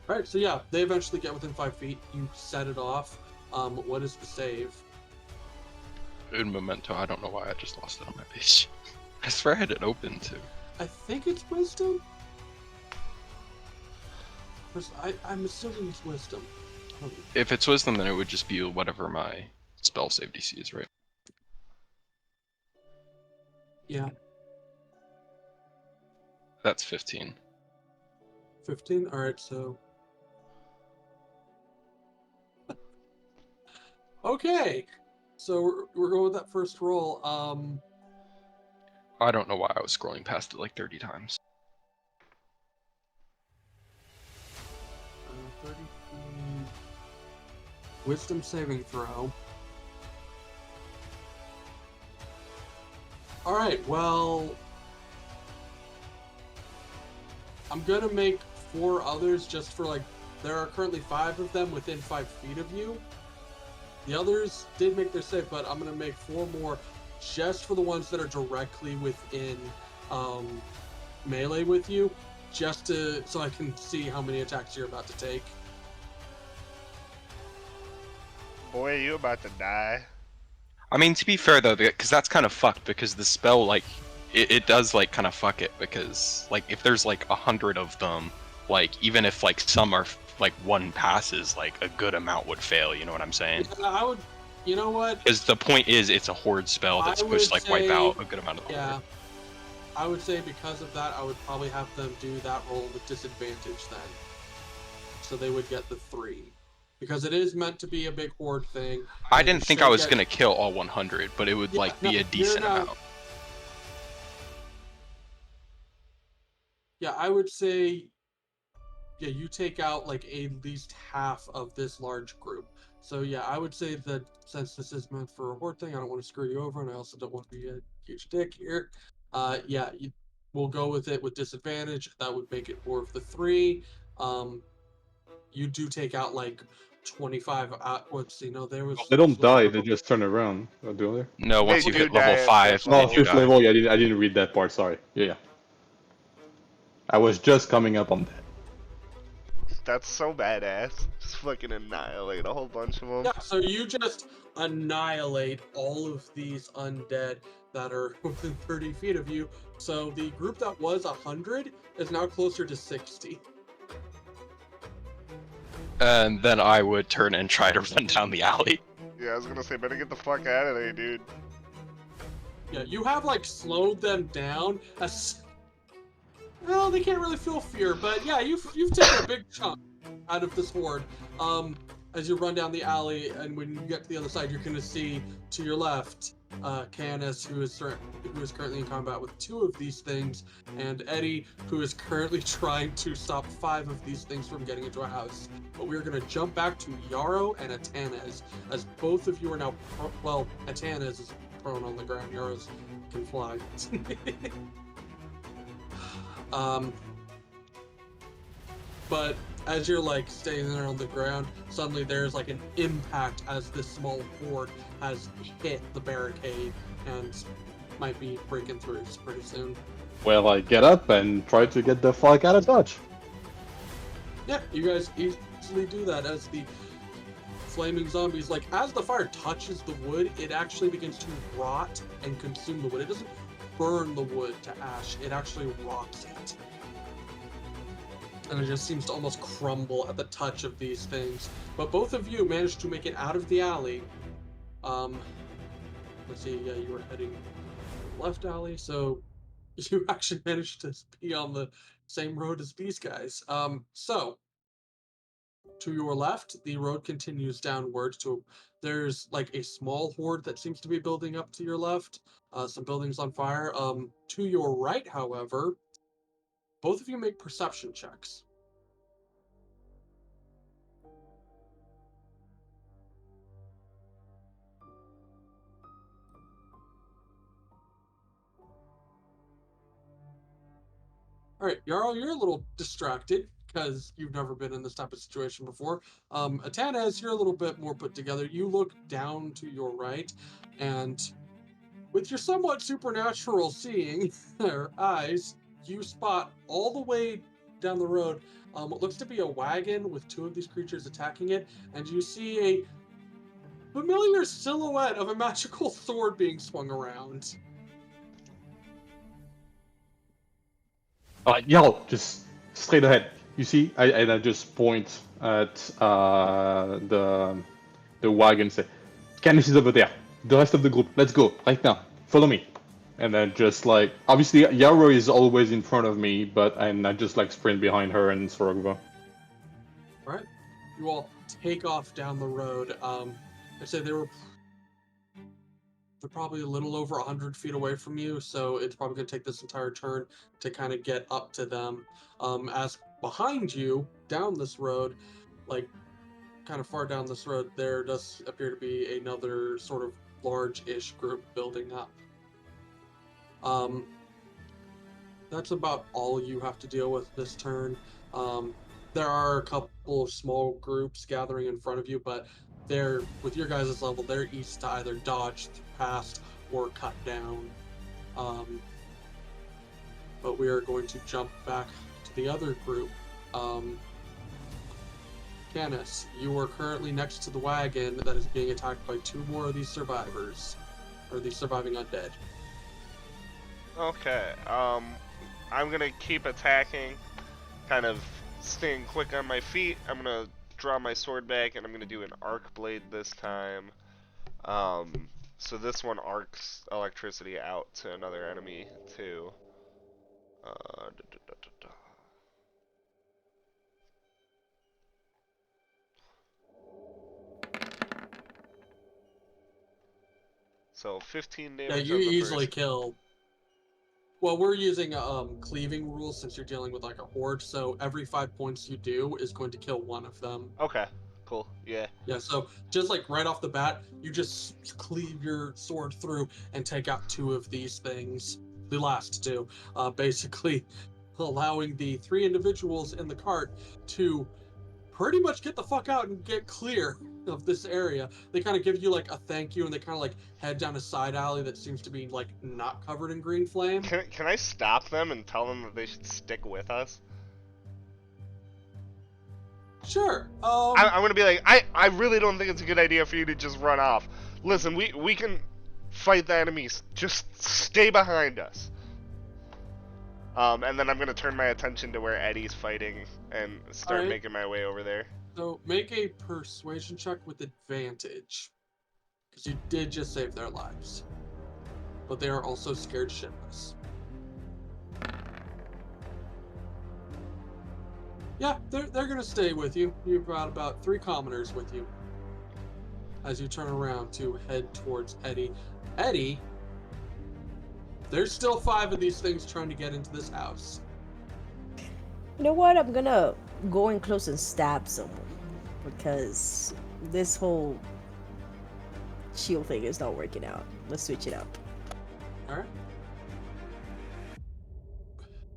All right, so yeah, they eventually get within 5 feet. You set it off. What is the save? In Memento, I don't know why I just lost it on my page. I swear I had it open too. I think it's wisdom. I'm assuming it's wisdom. If it's wisdom, then it would just be whatever my spell save DC is, right? Yeah, That's 15. 15. All right, so. Okay, so we're going with that first roll. I don't know why I was scrolling past it like 30 times. 30 feet. Wisdom saving throw. All right, well, I'm gonna make 4 others just for like, there are currently 5 of them within 5 feet of you. The others did make their save, but I'm gonna make 4 more just for the ones that are directly within melee with you, just so I can see how many attacks you're about to take. Boy, you about to die. I mean, to be fair though, because that's kind of fucked, because the spell, like, it does, like, kind of fuck it, because, like, if there's, like, 100 of them, like, even if, like, some are, like, 1 passes, like, a good amount would fail, you know what I'm saying? Yeah, I would, you know what? Because the point is, it's a horde spell that's I supposed to, would like, wipe say- out a good amount of the Yeah. horde. I would say because of that, I would probably have them do that roll with disadvantage then. So they would get the 3. Because it is meant to be a big horde thing. I and didn't you think should I was get- gonna kill all 100, but it would, Yeah, like, no, be a you're decent not- amount. Yeah, I would say, yeah, you take out like at least half of this large group. So yeah, I would say that since this is meant for a horde thing, I don't want to screw you over, and I also don't want to be a huge dick here. Yeah, we'll go with it with disadvantage. That would make it 4 of the 3. You do take out like 25. Let's see, no, there was. They don't die, they just turn around, do they? No, once They you do hit level die at 5, fifth they Oh, do 5th die. level, yeah, I didn't read that part, sorry. Yeah. I was just coming up on that. That's so badass. Just fucking annihilate a whole bunch of them. Yeah, so you just annihilate all of these undead that are within 30 feet of you. So the group that was 100 is now closer to 60. And then I would turn and try to run down the alley. Yeah, I was gonna say, better get the fuck out of there, dude. Yeah, you have like slowed them down. Well, they can't really feel fear, but yeah, you've taken a big chunk out of this horde. as you run down the alley, and when you get to the other side, you're going to see to your left Canis, who is currently in combat with 2 of these things, and Eddie, who is currently trying to stop 5 of these things from getting into a house. But we're going to jump back to Yarrow and Atanez, as both of you are now, well, Atanez is prone on the ground, Yarrow's can fly. But as you're like staying there on the ground, suddenly there's like an impact as this small horde has hit the barricade and might be breaking through pretty soon. Well, I get up and try to get the fuck out of Dodge. Yeah, you guys easily do that as the flaming zombies, like as the fire touches the wood, it actually begins to rot and consume the wood. It doesn't burn the wood to ash, it actually rots it. And it just seems to almost crumble at the touch of these things. But both of you managed to make it out of the alley. Let's see, yeah, you were heading left alley, so you actually managed to be on the same road as these guys. So to your left, the road continues downwards to, there's like a small horde that seems to be building up to your left. Some buildings on fire. To your right, however, both of you make perception checks. All right, Jarl, you're a little distracted because you've never been in this type of situation before. Atanez, you're a little bit more put together. You look down to your right, and with your somewhat supernatural seeing eyes, you spot all the way down the road what looks to be a wagon with 2 of these creatures attacking it, and you see a familiar silhouette of a magical sword being swung around. Yell, just straight ahead. You see, I just point at the wagon and say, Candice is over there. The rest of the group, let's go, right now. Follow me. And then just like, obviously Yarrow is always in front of me, and I just like sprint behind her and sort of go. Alright. You all take off down the road. I'd say they're probably a little over 100 feet away from you, so it's probably going to take this entire turn to kind of get up to them. As behind you, down this road, like kind of far down this road, there does appear to be another sort of large-ish group building up. That's about all you have to deal with this turn. There are a couple of small groups gathering in front of you, but they're, with your guys' level, they're easy to either dodge past or cut down. But we are going to jump back to the other group. Canis, you are currently next to the wagon that is being attacked by 2 more of these survivors, or these surviving undead. Okay, I'm gonna keep attacking, kind of staying quick on my feet. I'm gonna draw my sword back, and I'm gonna do an arc blade this time. So this one arcs electricity out to another enemy too. So 15 Yeah, damage you on the easily first. kill. Well, we're using cleaving rules since you're dealing with like a horde, so every 5 points you do is going to kill 1 of them. Okay, cool, yeah. Yeah, so just like right off the bat, you just cleave your sword through and take out 2 of these things. The last 2, basically allowing the 3 individuals in the cart to pretty much get the fuck out and get clear of this area. They kind of give you like a thank you, and they kind of like head down a side alley that seems to be like not covered in green flame. Can I stop them and tell them that they should stick with us? Sure. I'm gonna be like, I really don't think it's a good idea for you to just run off. Listen, we can fight the enemies. Just stay behind us. And then I'm gonna turn my attention to where Eddie's fighting and start Alright. making my way over there. So make a persuasion check with advantage, because you did just save their lives, but they are also scared shitless. Yeah, they're gonna stay with you. You've got about 3 commoners with you as you turn around to head towards Eddie. Eddie, there's still 5 of these things trying to get into this house. You know what? I'm gonna go in close and stab someone because this whole shield thing is not working out. Let's switch it up. All right.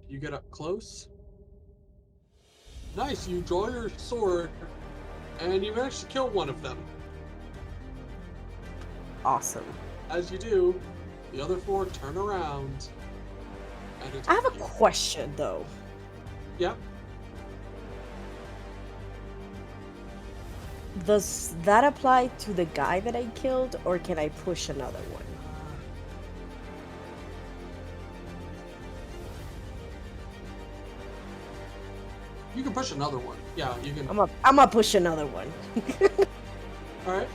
You get up close. Nice. You draw your sword, and you manage to kill one of them. Awesome. As you do, the other 4 turn around. And I have a attack you. question though. Yep. Does that apply to the guy that I killed, or can I push another one? You can push another one. Yeah, you can. I'm gonna push another one. All right.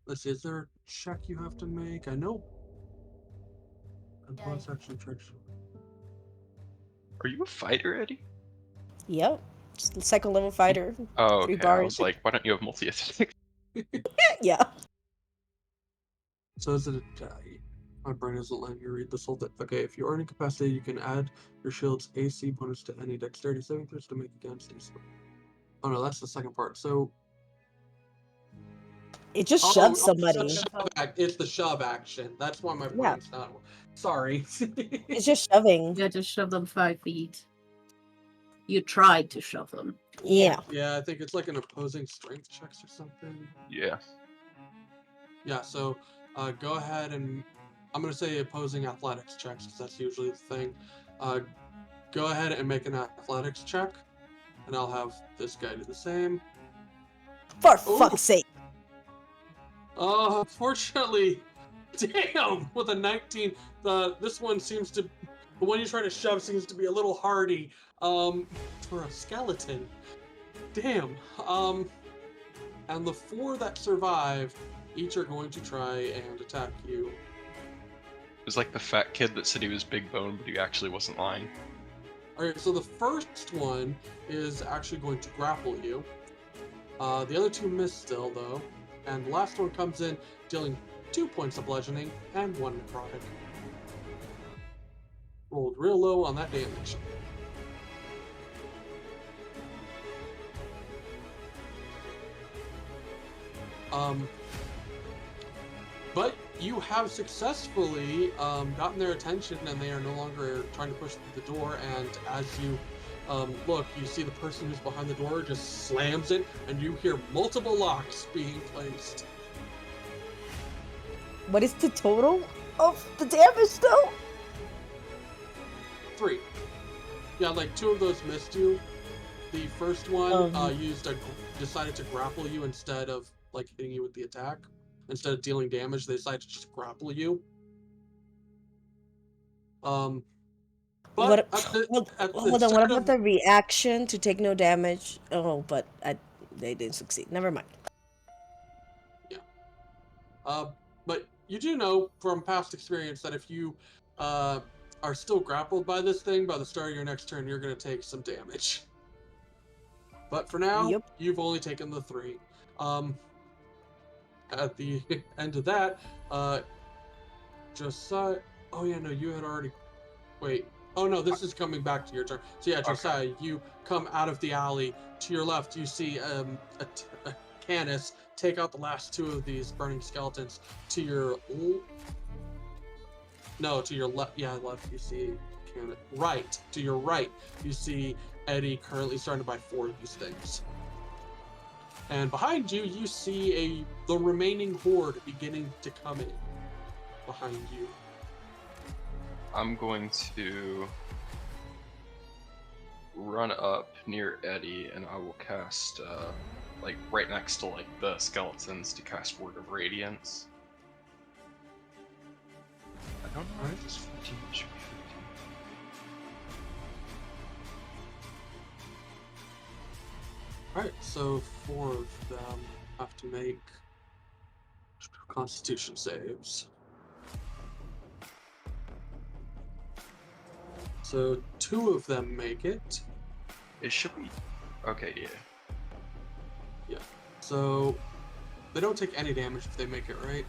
Let's see. Is there a check you have to make? I know. Bonus action tricks. Are you a fighter, Eddie? Yep. Just a second level fighter. Oh, 3 okay. I bars. was like, why don't you have multi-attack? Yeah. So is it a my brain isn't letting me read this whole thing. Okay, if you are incapacitated, you can add your shield's AC bonus to any dexterity saving throws to make against AC. Oh no, that's the second part. So It just shoves it's somebody. it's the shove action. That's why my Yeah. brain's not. Sorry. It's just shoving. Yeah, just shove them 5 feet. You tried to shove them. Yeah. Yeah, I think it's like an opposing strength checks or something. Yeah. Yeah, so go ahead and I'm going to say opposing athletics checks because that's usually the thing. Go ahead and make an athletics check, and I'll have this guy do the same. For Ooh. fuck's sake. Unfortunately, damn, with a 19, this one seems to, the one you try to shove seems to be a little hardy for a skeleton. Damn. And the 4 that survive, each are going to try and attack you. It was like the fat kid that said he was big bone, but he actually wasn't lying. Alright, so the first one is actually going to grapple you. The other 2 miss still, though. And the last one comes in, dealing 2 points of bludgeoning and 1 necrotic. Rolled real low on that damage. But you have successfully gotten their attention, and they are no longer trying to push through the door. And as you look, you see the person who's behind the door just slams it, and you hear multiple locks being placed. What is the total of the damage though? 3. Yeah, like 2 of those missed you. The first one decided to grapple you instead of like hitting you with the attack. Instead of dealing damage, they decided to just grapple you. But Hold on, start what about of, the reaction to take no damage? Oh, but they didn't succeed. Never mind. but you do know from past experience that if you are still grappled by this thing, by the start of your next turn, you're going to take some damage. But for now, Yep. you've only taken the 3. At the end of that, Josiah. Oh yeah, no, you had already. Wait. Oh no, this is coming back to your turn. So yeah, Josiah, you come out of the alley. To your left, you see a Canis take out the last 2 of these burning skeletons. To your to your left. Yeah, left. You see Canis. Right. To your right, you see Eddie currently starting to buy 4 of these things. And behind you, you see the remaining horde beginning to come in. Behind you. I'm going to run up near Eddie, and I will cast, like, right next to, like, the skeletons to cast Word of Radiance. I don't know if it's 15, it should be 15. Alright, so 4 of them have to make Constitution saves. So 2 of them make it. It should be. Okay, yeah. So they don't take any damage if they make it, right?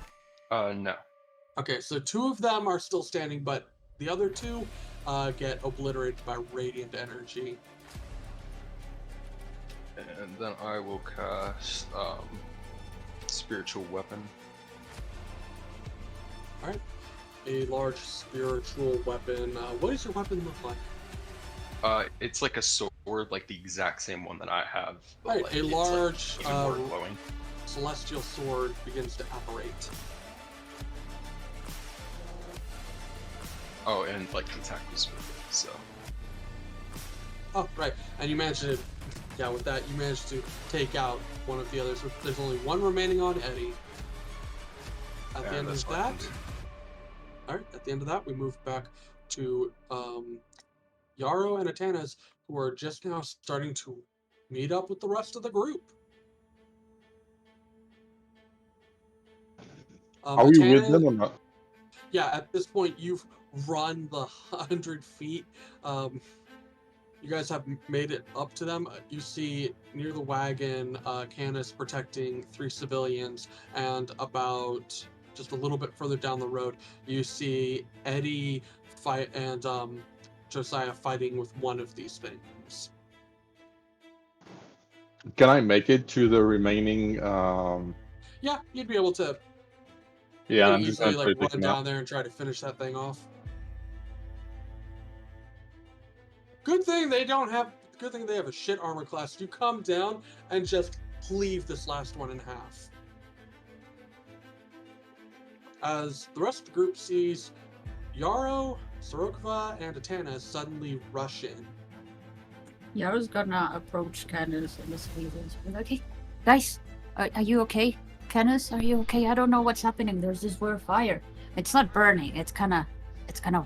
No. Okay, so 2 of them are still standing, but the other 2 get obliterated by radiant energy. And then I will cast spiritual weapon. Alright. A large spiritual weapon. What does your weapon look like? It's like a sword, like the exact same one that I have. But Alright, like, a it's, large like, even more glowing. celestial sword begins to apparate. Oh, and like the attack was with it, so. Oh, right. And you managed to, with that, you managed to take out one of the others. There's only one remaining on Eddie. At the end of that, alright, at the end of that, we move back to Yarrow and Atanas, who are just now starting to meet up with the rest of the group. Are we with Atanas- them or not? Yeah, at this point, you've run the 100 feet. You guys have made it up to them. You see near the wagon, Canis protecting 3 civilians, and about just a little bit further down the road, you see Eddie fight and Josiah fighting with one of these things. Can I make it to the remaining? Yeah, you'd be able to Yeah, I'm pretty just easily gonna try like to take run him out. down there and try to finish that thing off. Good thing they have a shit armor class. You come down and just cleave this last one in half. As the rest of the group sees Yarrow, Sorokva, and Atana suddenly rush in. Yarrow's gonna approach Candace and the civilians. Be like, hey, guys, are you okay? Candace, are you okay? I don't know what's happening. There's this weird fire. It's not burning. It's kind of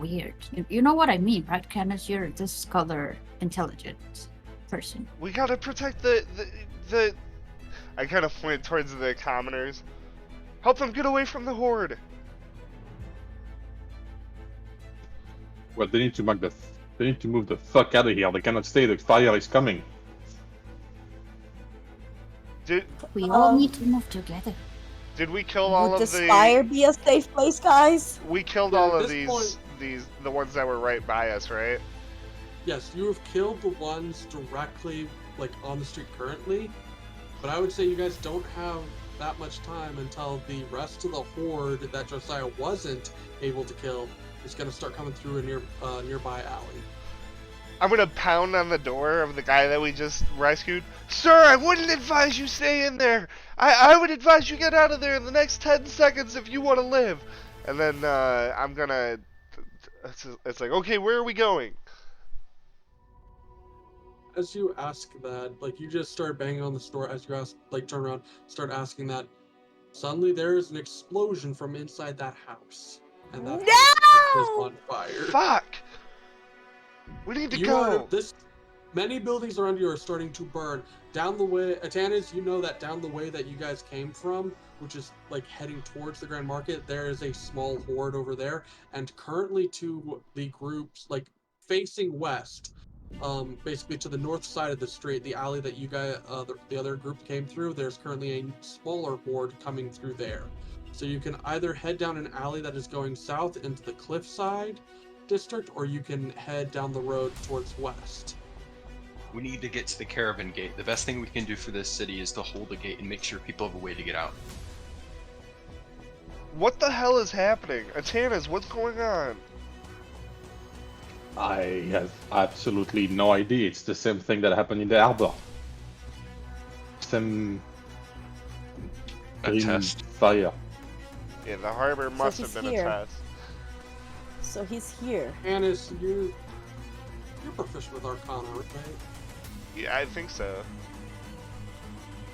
weird. You know what I mean, right, Candace? You're this color intelligent person. We gotta protect the. I kind of point towards the commoners. Help them get away from the horde. Well, they need to move the fuck out of here. They cannot stay. The fire is coming. We all need to move together. Did we kill all Would of the the? spire be a safe place, guys? We killed Yeah, all at of this the ones that were right by us, right? Yes, you have killed the ones directly, like, on the street currently, but I would say you guys don't have that much time until the rest of the horde that Josiah wasn't able to kill is going to start coming through a nearby alley. I'm gonna pound on the door of the guy that we just rescued. Sir, I wouldn't advise you stay in there. I would advise you get out of there in the next 10 seconds if you want to live. And then I'm gonna. It's like, okay, where are we going? As you ask that, like, you just start banging on the door as you ask, like, turn around, start asking that. Suddenly there is an explosion from inside that house. And that house is on fire. Fuck! We need to go. Many buildings around you are starting to burn. Down the way, Atanas, you know that down the way that you guys came from, which is like heading towards the Grand Market, there is a small horde over there. And currently to the groups, like facing west, basically to the north side of the street, the alley that you guys, the other group came through, there's currently a smaller horde coming through there. So you can either head down an alley that is going south into the cliffside district, or you can head down the road towards west. We need to get to the caravan gate. The best thing we can do for this city is to hold the gate and make sure people have a way to get out. What the hell is happening? Atanas, what's going on? I have absolutely no idea. It's the same thing that happened in the harbor. Same A green test. fire. Yeah, the harbor must he's have been here. a test. So he's here. Anis, you're proficient with Arcana, right? Yeah, I think so.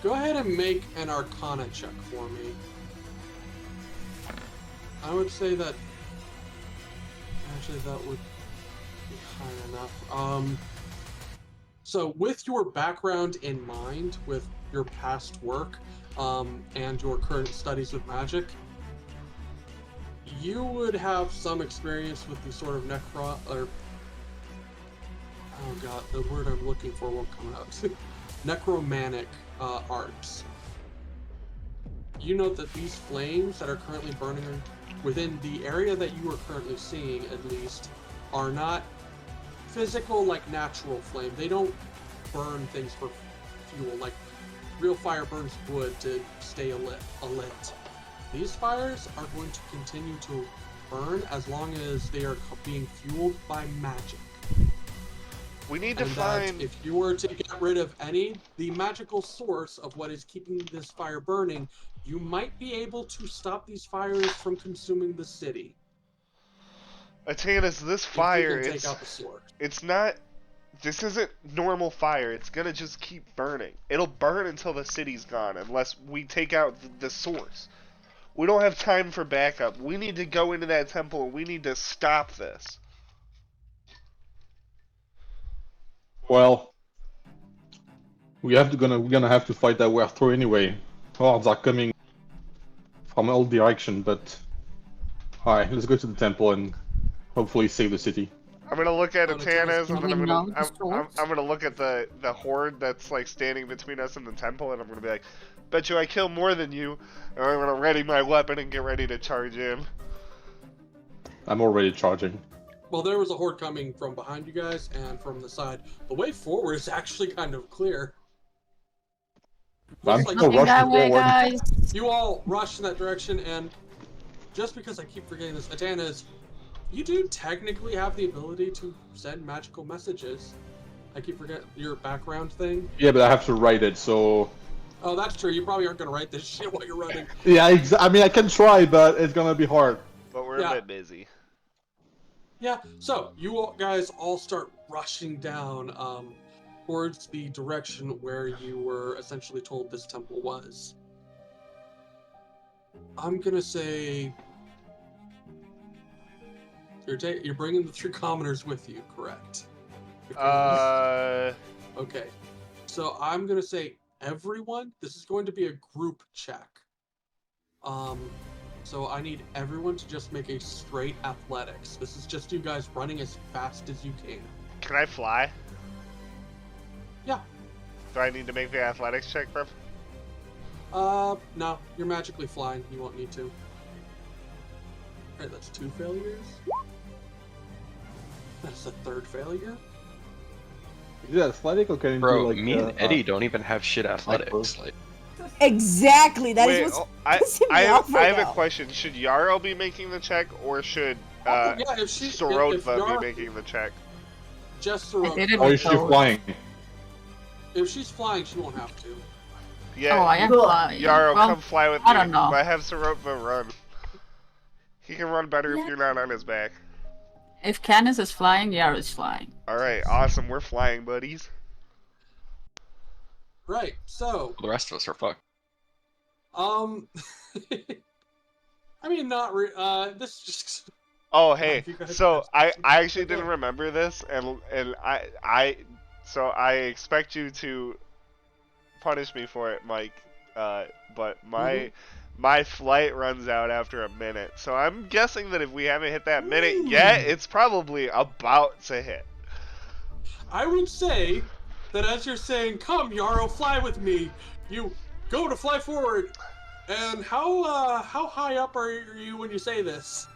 Go ahead and make an Arcana check for me. I would say that... Actually, that would be high enough. So with your background in mind, with your past work, and your current studies with magic, you would have some experience with the sort of oh god, the word I'm looking for won't come out. Necromantic arts. You note that these flames that are currently burning within the area that you are currently seeing, at least, are not physical like natural flame. They don't burn things for fuel like real fire burns wood to stay lit. These fires are going to continue to burn as long as they are being fueled by magic. We need to And find. that if you were to get rid of the magical source of what is keeping this fire burning, you might be able to stop these fires from consuming the city. Atanas, this If you fire, can take out the source. it's not. This isn't normal fire. It's gonna just keep burning. It'll burn until the city's gone, unless we take out the source. We don't have time for backup. We need to go into that temple and we need to stop this. Well, we're gonna have to fight that way through anyway. Hordes are coming from all direction, but alright, let's go to the temple and hopefully save the city. I'm gonna look at Oh, the Atanas and Do then we know the I'm source? gonna look at the horde that's like standing between us and the temple, and I'm gonna be like, bet you I kill more than you. And I'm gonna ready my weapon and get ready to charge in. I'm already charging. Well, there was a horde coming from behind you guys and from the side. The way forward is actually kind of clear. I'm Looks like still Nothing that rushing way, forward. guys. you all rush in that direction, and just because I keep forgetting this, Atanas, you do technically have the ability to send magical messages. I keep forgetting your background thing. Yeah, but I have to write it, so Oh, that's true. You probably aren't going to write this shit while you're running. yeah, I mean I can try, but it's gonna be hard. But we're Yeah. a bit busy. Yeah, so you all guys all start rushing down towards the direction where you were essentially told this temple was. I'm gonna say you're bringing the 3 commoners with you, correct? Okay, so I'm gonna say everyone. This is going to be a group check. So I need everyone to just make a straight athletics. This is just you guys running as fast as you can. Can I fly? Yeah. Do I need to make the athletics check, bro? No, you're magically flying. You won't need to. Alright, that's 2 failures. That's the 3rd failure. Is it athletic or can you Bro, do like me and Eddie don't even have shit athletics. Like, Exactly. That is Wait, what's I, pissing me I, off I right have a now. question. Should Yarrow be making the check, or should Yeah, if she- if Sorotva Yarrow- be making the check? Just I Sorok. did it Or with is she those. flying? If she's flying, she won't have to. Yeah, Oh, I am Cool. flying. Yarrow, Well, come fly with I me. don't know. I have Sorotva run. He can run better if Yeah. you're not on his back. if Candace is flying, Yara is flying. Alright, awesome. We're flying, buddies. Right. So, the rest of us are fucked. I mean, not this is just. Oh, hey. If you guys So have I questions, actually go didn't ahead. remember this, and so I expect you to punish me for it, Mike. But my flight runs out after a minute, so I'm guessing that if we haven't hit that minute yet, it's probably about to hit. I would say that as you're saying, "Come, Yarrow, fly with me," you go to fly forward. And how high up are you when you say this?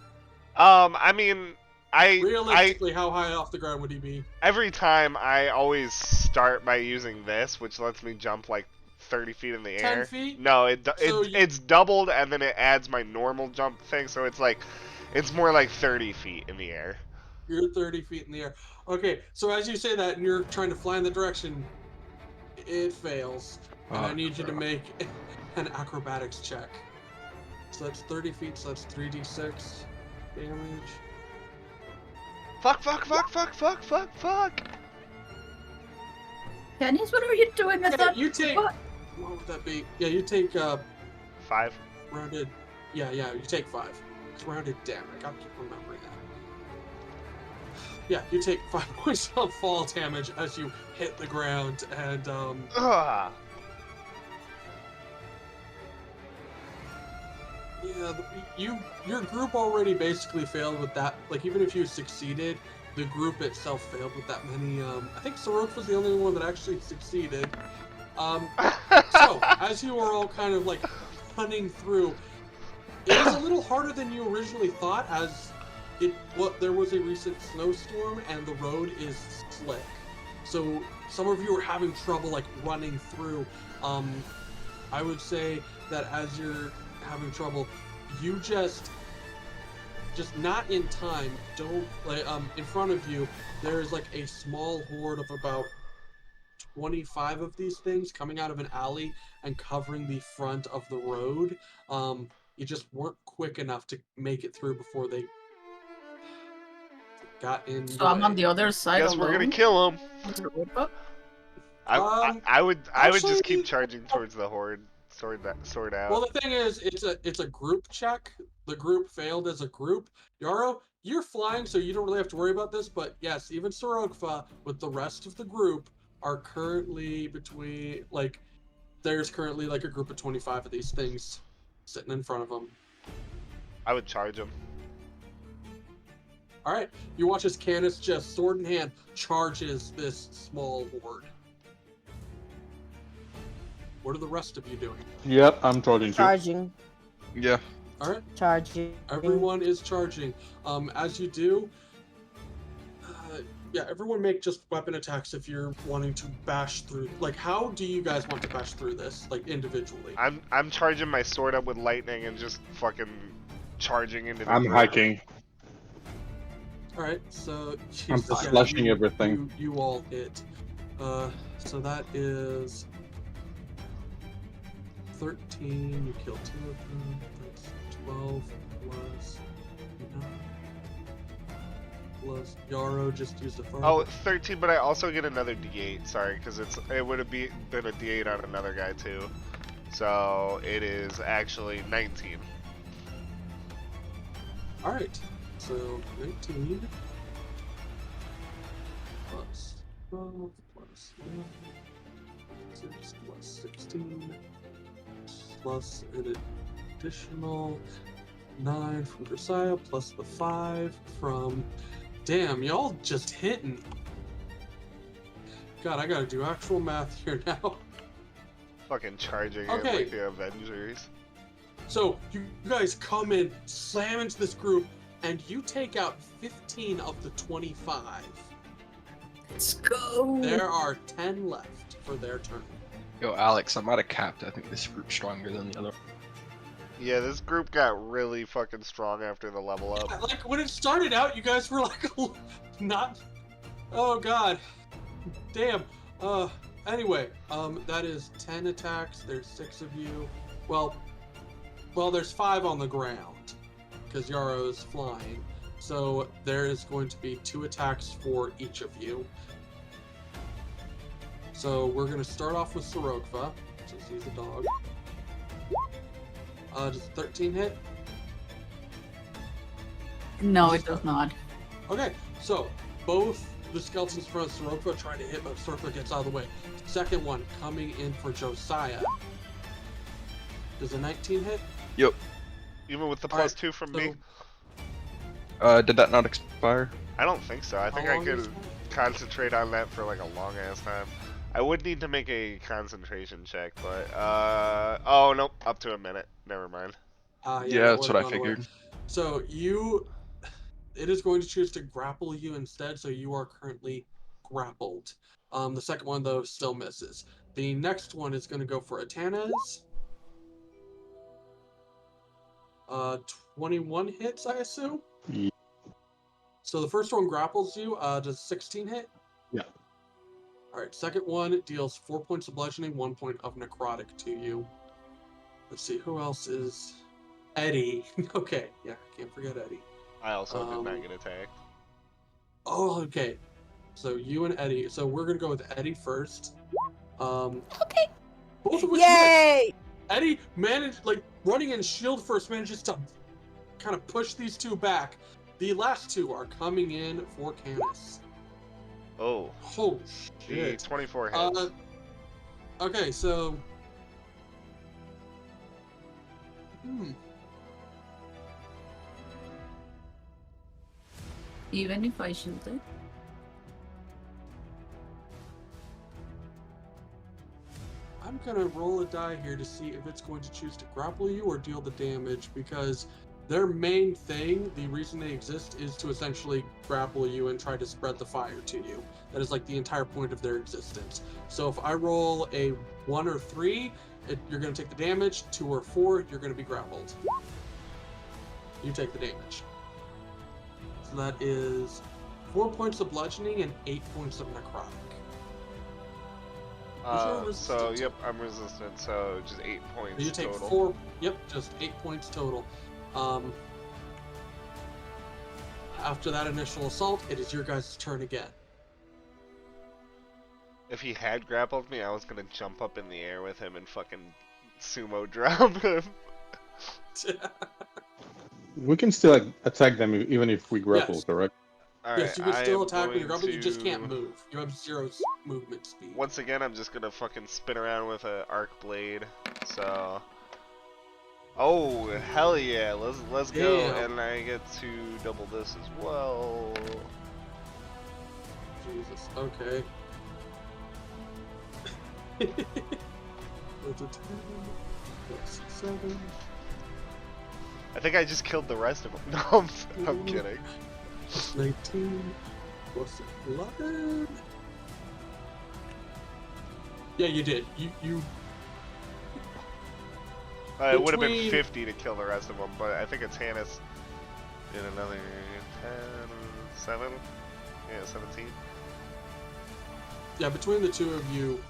I mean, I Realistically, how high off the ground would he be? every time I always start by using this, which lets me jump like 30 feet in the 10 air. feet? No, So you- it's doubled, and then it adds my normal jump thing, so it's more like 30 feet in the air. You're 30 feet in the air. Okay, so as you say that and you're trying to fly in the direction, it fails. And I Oh, need you to bro. make an acrobatics check. So that's 30 feet, so that's 3d6 damage. Fuck. Candace, what are you doing with Okay, that? you take. What? What would that be? Yeah, you take 5. rounded. Yeah, you take 5. It's rounded down. I gotta keep remembering that. Yeah, you take 5 points of fall damage as you hit the ground, and Ugh. yeah, your group already basically failed with that. Like, even if you succeeded, the group itself failed with that many. I think Sorok was the only one that actually succeeded. So, as you are all kind of like running through, it is a little harder than you originally thought, as there was a recent snowstorm and the road is slick. So some of you are having trouble like running through. I would say that as you're having trouble, you just not in time. Don't like in front of you. There's like a small horde of about 25 of these things coming out of an alley and covering the front of the road. You just weren't quick enough to make it through before they got in. So I'm on the other side Guess alone. we're gonna kill him. With the rope? I would actually, just keep charging towards the horde, sort out. Well, the thing is, it's a group check. The group failed as a group. Yaro, you're flying, so you don't really have to worry about this. But yes, even Sorokva with the rest of the group are currently between like. There's currently like a group of 25 of these things sitting in front of them. I would charge him. All right, you watch as Canis just sword in hand charges this small horde. What are the rest of you doing? Yep, I'm charging too. Charging. Yeah. All right, Charging. everyone is charging. As you do, yeah, everyone make just weapon attacks if you're wanting to bash through. Like, how do you guys want to bash through this, like individually? I'm charging my sword up with lightning and just fucking charging into the I'm group. hiking. All right, so I'm slashing everything. You all hit. So that is 13. You kill 2 of them. That's 12 plus 9 plus Yarrow just used a 5. Oh, 13, but I also get another D8. Sorry, because it would have been a D8 on another guy too. So it is actually 19. All right. So 19 plus 12 plus 9, 6 plus 16 plus an additional 9 from Josiah plus the 5 from. Damn, y'all just hitting. God, I gotta do actual math here now. Fucking charging Okay. it like the Avengers. So you guys come in, slam into this group, and you take out 15 of the 25. Let's go. There are 10 left for their turn. Yo, Alex, I'm out of capped. I think this group's stronger than the other. Yeah, this group got really fucking strong after the level up. Yeah, like when it started out, you guys were like, not. Oh god, damn. Anyway, that is 10 attacks. There's 6 of you. Well, there's 5 on the ground because Yarrow is flying. So there is going to be 2 attacks for each of you. So we're gonna start off with Sorokva, since he's a dog. Does 13 hit? No, it does not. Okay, so both the skeletons from Sorokva try to hit, but Sorokva gets out of the way. Second one coming in for Josiah. Does a 19 hit? Yep. Even with the All right, +2 from me? Did that not expire? I don't think so. I think I long is could concentrate on that for like a long ass time. I would need to make a concentration check, but oh nope, up to a minute. Never mind. Yeah, that that's what I would've gone away. figured. So it is going to choose to grapple you instead, so you are currently grappled. The second one, though, still misses. The next one is going to go for Atanez. 21 hits, I assume? Yeah. So the first one grapples you. Does 16 hit? Yeah. Alright, second one deals 4 points of bludgeoning, 1 point of necrotic to you. Let's see, who else is... Eddie. Okay, yeah, can't forget Eddie. I also did not get attacked. Oh, okay. So you and Eddie. So we're gonna go with Eddie first. Okay. Both of which Yay! missed. Eddie managed, like, running in shield first, manages to kind of push these 2 back. The last 2 are coming in for Canis. Oh, Oh the shit. 24 hits. Okay, so. Even if I shoot it? I'm gonna roll a die here to see if it's going to choose to grapple you or deal the damage, because their main thing, the reason they exist, is to essentially grapple you and try to spread the fire to you. That is like the entire point of their existence. So if I roll a 1 or 3, you're gonna take the damage. 2 or 4, you're gonna be grappled. You take the damage. So that is 4 points of bludgeoning and 8 points of necrotic. So yep, I'm resistant. So just 8 points You take total. 4. Yep, just 8 points total. After that initial assault, it is your guys' turn again. If he had grappled me, I was gonna jump up in the air with him and fucking sumo drop him. We can still attack them even if we grapple, Yes. correct? All Yes, right, you can I still am attack when going you're grappling. You just can't to- move. You have 0 movement speed. Once again, I'm just gonna fucking spin around with an arc blade. So, oh hell yeah, let's go, Damn. and I get to double this as well. Jesus. Okay. That's a 10, that's a 7. I think I just killed the rest of them. No, I'm kidding. Plus 19. Plus 11. Yeah, you did. You It would have been Between- 50 to kill the rest of them, but I think it's Hannes in another 10, 7, yeah, 17. Yeah, between the two of you,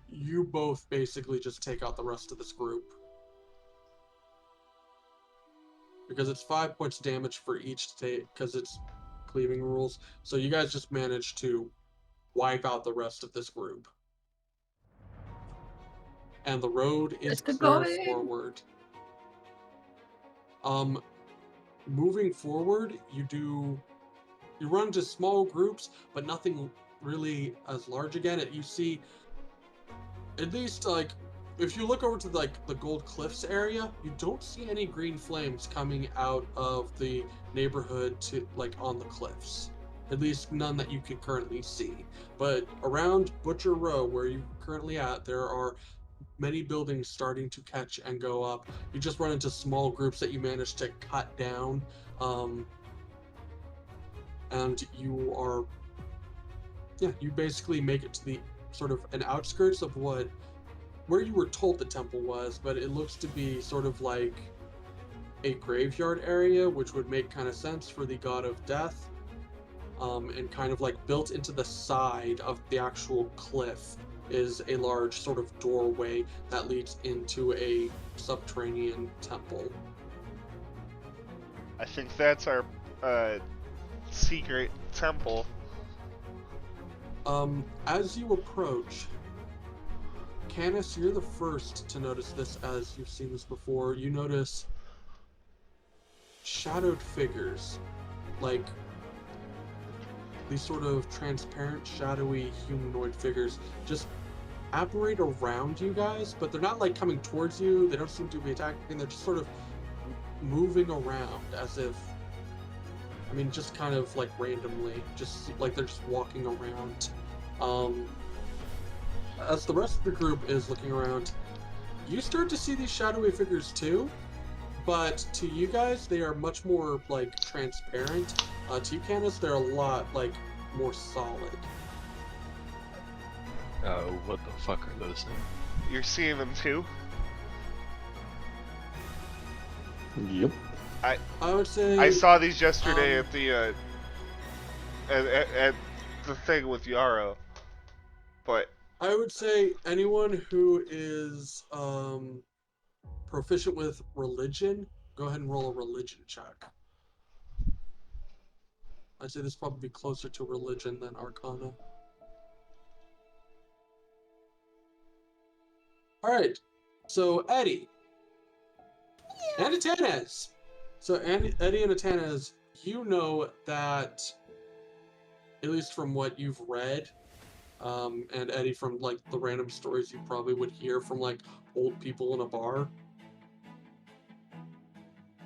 you both basically just take out the rest of this group. Because it's 5 points damage for each to take, because it's cleaving rules. So you guys just managed to wipe out the rest of this group. And the road is Let's get clear going. forward. Moving forward, you run into small groups, but nothing really as large again. You see, at least like, if you look over to like the Gold Cliffs area, you don't see any green flames coming out of the neighborhood to like on the cliffs. At least none that you can currently see. But around Butcher Row, where you're currently at, there are many buildings starting to catch and go up. You just run into small groups that you manage to cut down. And you basically make it to the sort of an outskirts of where you were told the temple was, but it looks to be sort of like a graveyard area, which would make kind of sense for the god of death. And kind of like built into the side of the actual cliff is a large sort of doorway that leads into a subterranean temple. I think that's our secret temple. As you approach, Canis, you're the first to notice this, as you've seen this before. You notice shadowed figures, like these sort of transparent, shadowy humanoid figures just apparate around you guys, but they're not like coming towards you. They don't seem to be attacking. They're just sort of moving around as if, I mean, just kind of like randomly, just like they're just walking around. As the rest of the group is looking around, you start to see these shadowy figures too, but to you guys, they are much more like transparent. To you, Candace, they're a lot like more solid. What the fuck are those things? You're seeing them too? Yep. I would say I saw these yesterday at the at the thing with Yarrow, but I would say anyone who is proficient with religion, go ahead and roll a religion check. I'd say this probably be closer to religion than Arcana. All right, so Eddie and Atanez. So Eddie and Atanez, you know that, at least from what you've read, and Eddie from like the random stories you probably would hear from like old people in a bar,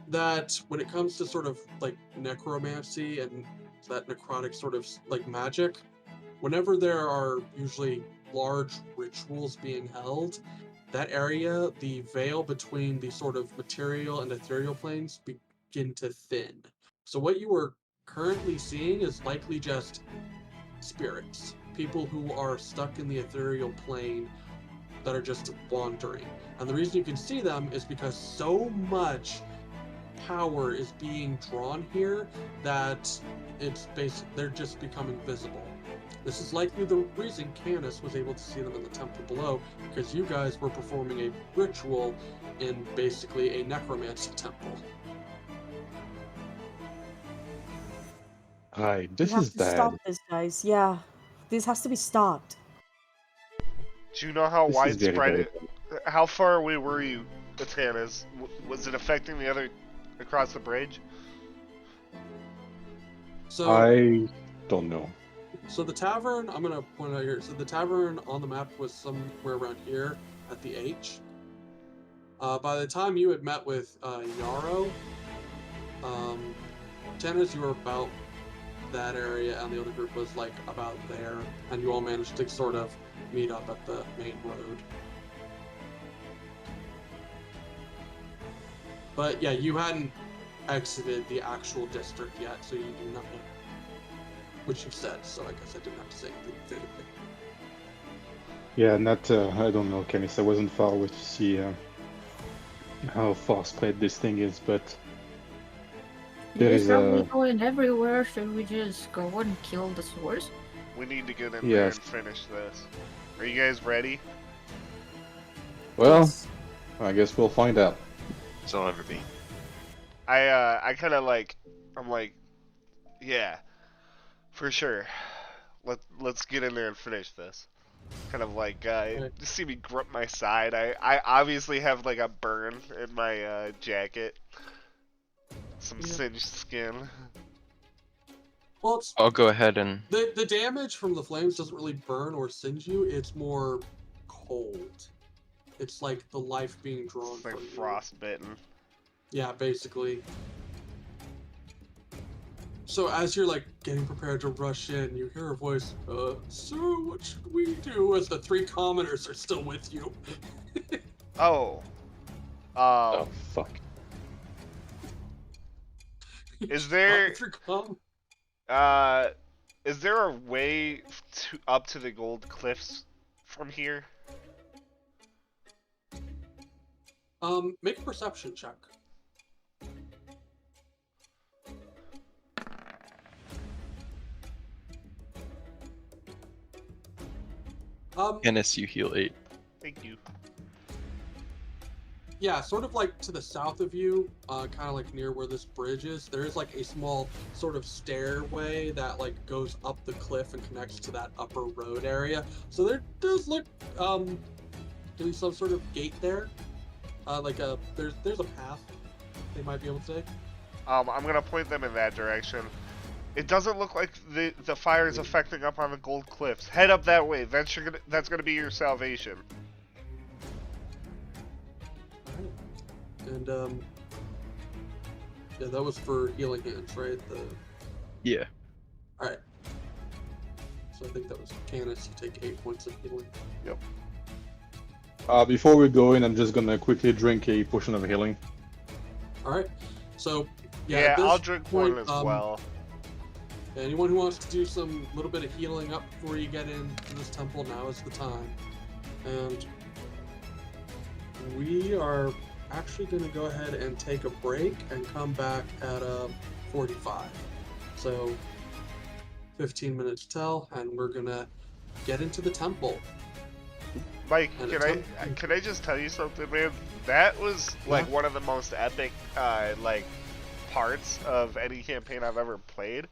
that when it comes to sort of like necromancy and that necrotic sort of like magic, whenever there are usually large rituals being held, that area, the veil between the sort of material and ethereal planes begin to thin. So what you are currently seeing is likely just spirits, people who are stuck in the ethereal plane that are just wandering. And the reason you can see them is because so much power is being drawn here that they're just becoming visible. This is likely the reason Canis was able to see them in the temple below, because you guys were performing a ritual in basically a necromancy temple. Right, We this have is to stop bad. this, guys. Yeah, this has to be stopped. Do you know how This is very, widespread very it? bad. How far away were you, Atanas? Was it affecting the other across the bridge? So I don't know. So the tavern, I'm gonna point out here. So the tavern on the map was somewhere around here at the H. By the time you had met with Yarrow, Tennis, you were about that area, and the other group was like about there, and you all managed to sort of meet up at the main road. But yeah, you hadn't exited the actual district yet, so you do not know what you said. So I guess I didn't have to say anything definitively. Yeah, not. I don't know, Canis. I wasn't far away to see how far spread this thing is, but there Is is probably a. going everywhere. Should we just go and kill the source? We need to get in there Yes. and finish this. Are you guys ready? Well, Yes. I guess we'll find out. So I'll ever be. I kind of like, I'm like, yeah, for sure. Let's get in there and finish this. Kind of like, just see me grip my side. I obviously have like a burn in my jacket. Some singed skin. Well, it's I'll go ahead and the damage from the flames doesn't really burn or singe you. It's more cold. It's like the life being drawn It's like from you. frostbitten. Yeah, basically. So as you're like getting prepared to rush in, you hear a voice, so what should we do? As the three commoners are still with you. Oh. Oh fuck. Is there Three com- is there a way up to the gold cliffs from here? Make a perception check. Ennis, you heal 8. Thank you. Yeah, sort of like to the south of you, kind of like near where this bridge is, there is like a small sort of stairway that like goes up the cliff and connects to that upper road area. So there does look to be some sort of gate there. There's a path they might be able to take. I'm gonna point them in that direction. It doesn't look like the fire is affecting up on the gold cliffs. Head up that way. That's gonna be your salvation. And yeah, that was for healing hands, right? Yeah. All right. So I think that was Canis. You take 8 points of healing. Before we go in, I'm just gonna quickly drink a potion of healing. All right. So Yeah, at this I'll drink point, one as well. Anyone who wants to do some little bit of healing up before you get into this temple, now is the time. And we are actually going to go ahead and take a break and come back at 45. So 15 minutes till, and we're going to get into the temple. Mike, And can I just tell you something, man? That was like Yeah. one of the most epic like parts of any campaign I've ever played.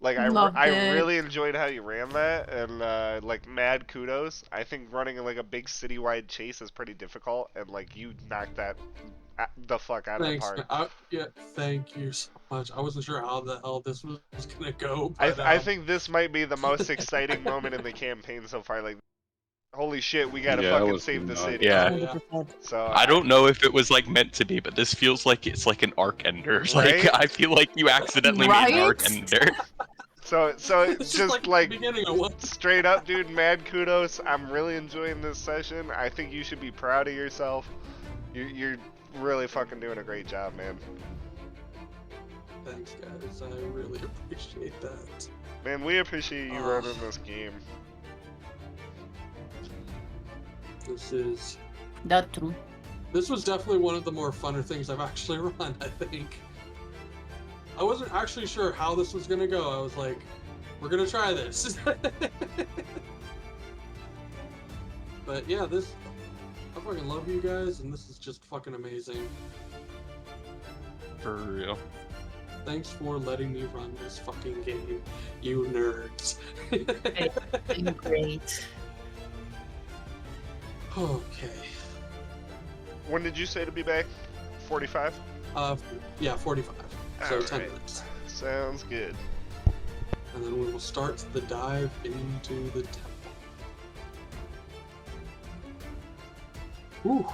Like Loved I it. really enjoyed how you ran that, and like mad kudos. I think running like a big citywide chase is pretty difficult, and like you knocked that the fuck out Thanks. of the park. Yeah, thank you so much. I wasn't sure how the hell this was going to go, I but I think this might be the most exciting moment in the campaign so far. Like holy shit, we gotta Yeah, that fucking was save the nuts. city. Yeah. 100%. So I don't know if it was like meant to be, but this feels like it's like an arc ender. Right? Like I feel like you accidentally made an arc Right? ender. So It's just the like beginning of one. straight up, dude, mad kudos. I'm really enjoying this session. I think you should be proud of yourself. You're really fucking doing a great job, man. Thanks, guys. I really appreciate that. Man, we appreciate you Oh. running this game. That's true. This was definitely one of the more funner things I've actually run, I think. I wasn't actually sure how this was gonna go. I was like, we're gonna try this. But yeah, I fucking love you guys, and this is just fucking amazing. For real. Thanks for letting me run this fucking game, you nerds. Doing great. Okay. When did you say to be back? 45? Yeah, 45. So 10 Alright. minutes. Sounds good. And then we will start the dive into the temple. Whew.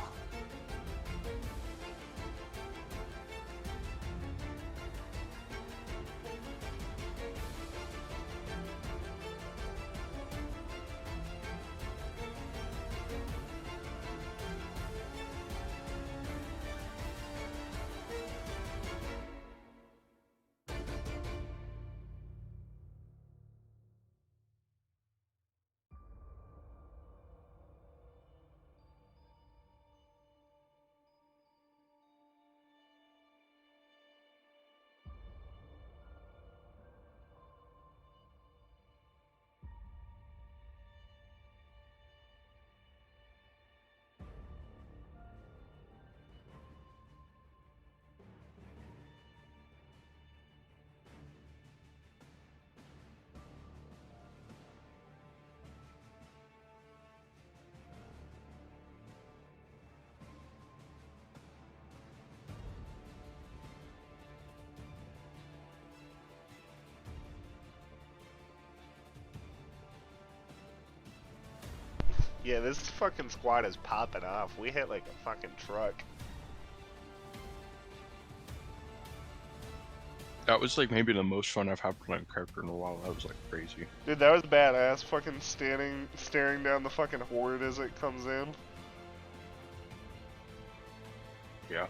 Yeah, this fucking squad is popping off. We hit like a fucking truck. That was like maybe the most fun I've had playing a character in a while. That was like crazy. Dude, that was badass. Fucking staring down the fucking horde as it comes in. Yeah.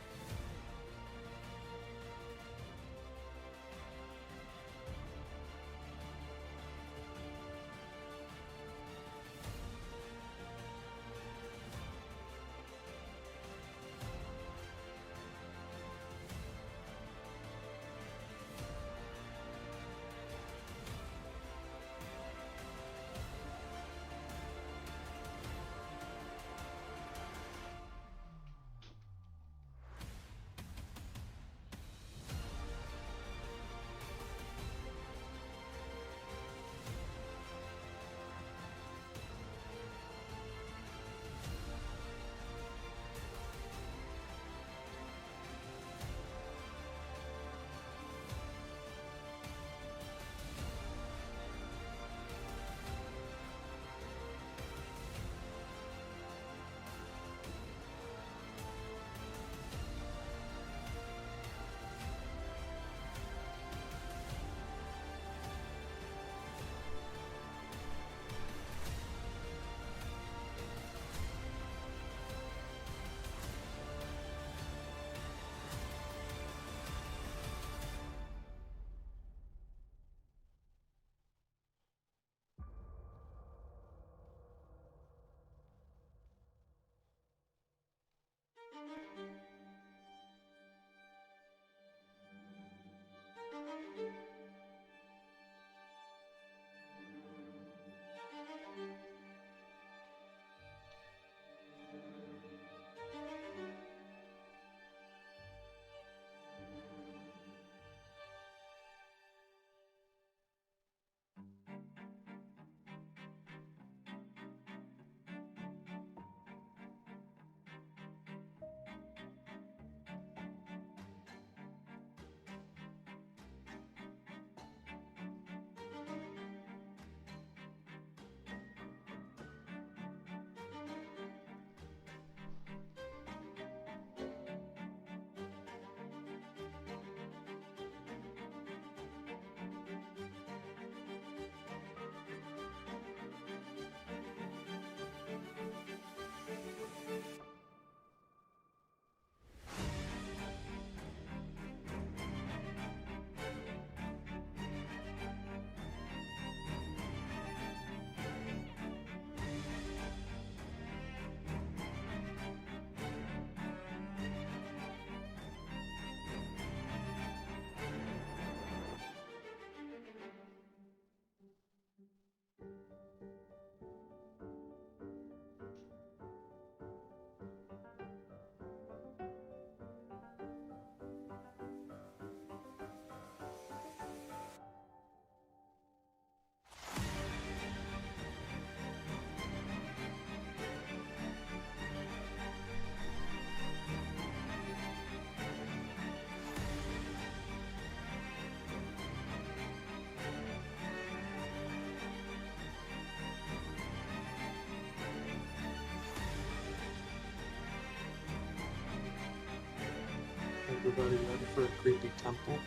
everybody ready for a creepy temple?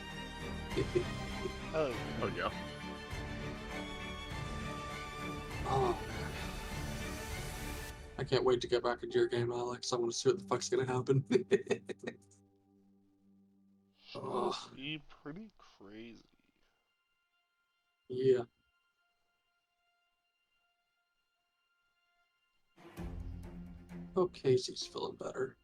Oh, Oh yeah. Oh, man. I can't wait to get back into your game, Alex. I want to see what the fuck's gonna happen. Oh, be pretty crazy. yeah. Oh, Casey's feeling better.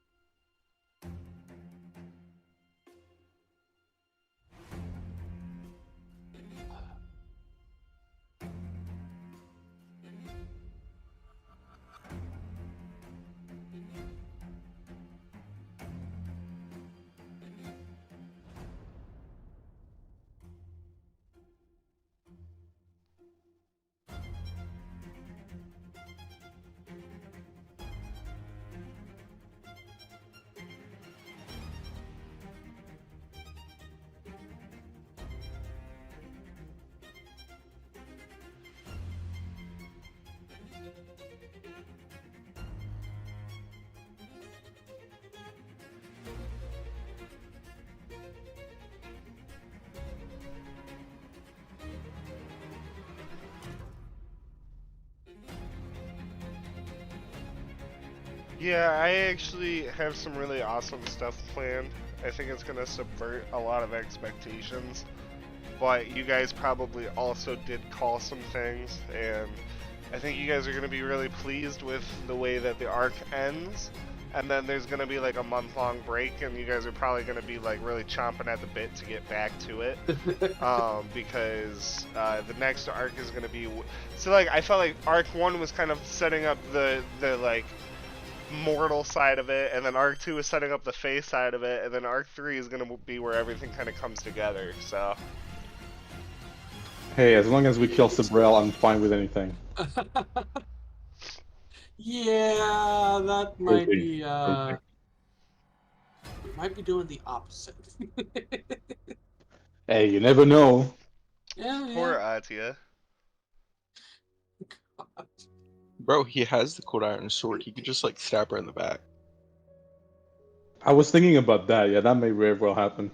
Yeah, I actually have some really awesome stuff planned. I think it's gonna subvert a lot of expectations. But you guys probably also did call some things, and I think you guys are gonna be really pleased with the way that the arc ends. And then there's gonna be like a month-long break, and you guys are probably gonna be like really chomping at the bit to get back to it. Because the next arc is gonna be so like I felt like arc 1 was kind of setting up the like mortal side of it, and then arc 2 is setting up the face side of it, and then arc 3 is gonna be where everything kind of comes together. So Hey, as long as we kill Sabrel, I'm fine with anything. Yeah, that might Really, be, really. we might be doing the opposite. Hey, you never know. Yeah, poor yeah. Atia. Bro, he has the cold iron sword. He could just like stab her in the back. I was thinking about that. Yeah, that may very well happen.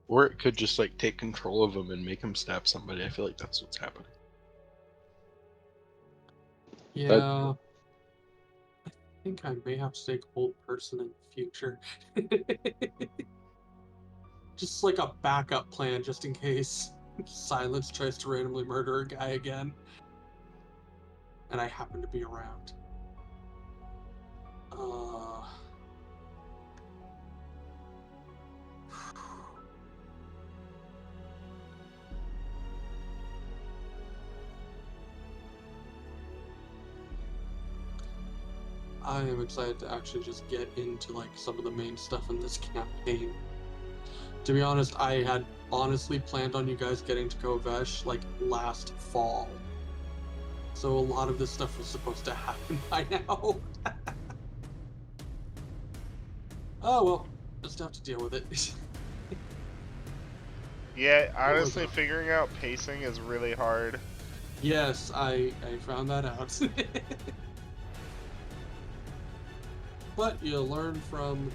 Or it could just like take control of him and make him stab somebody. I feel like that's what's happening. Yeah. I think I may have to take old person in the future. Just like a backup plan, just in case Silence tries to randomly murder a guy again. And I happen to be around. I am excited to actually just get into like some of the main stuff in this campaign. To be honest, I had honestly planned on you guys getting to Kovesh like last fall. So a lot of this stuff was supposed to happen by now. Oh well, just have to deal with it. Yeah, honestly, that? figuring out pacing is really hard. Yes, I found that out. But you learn from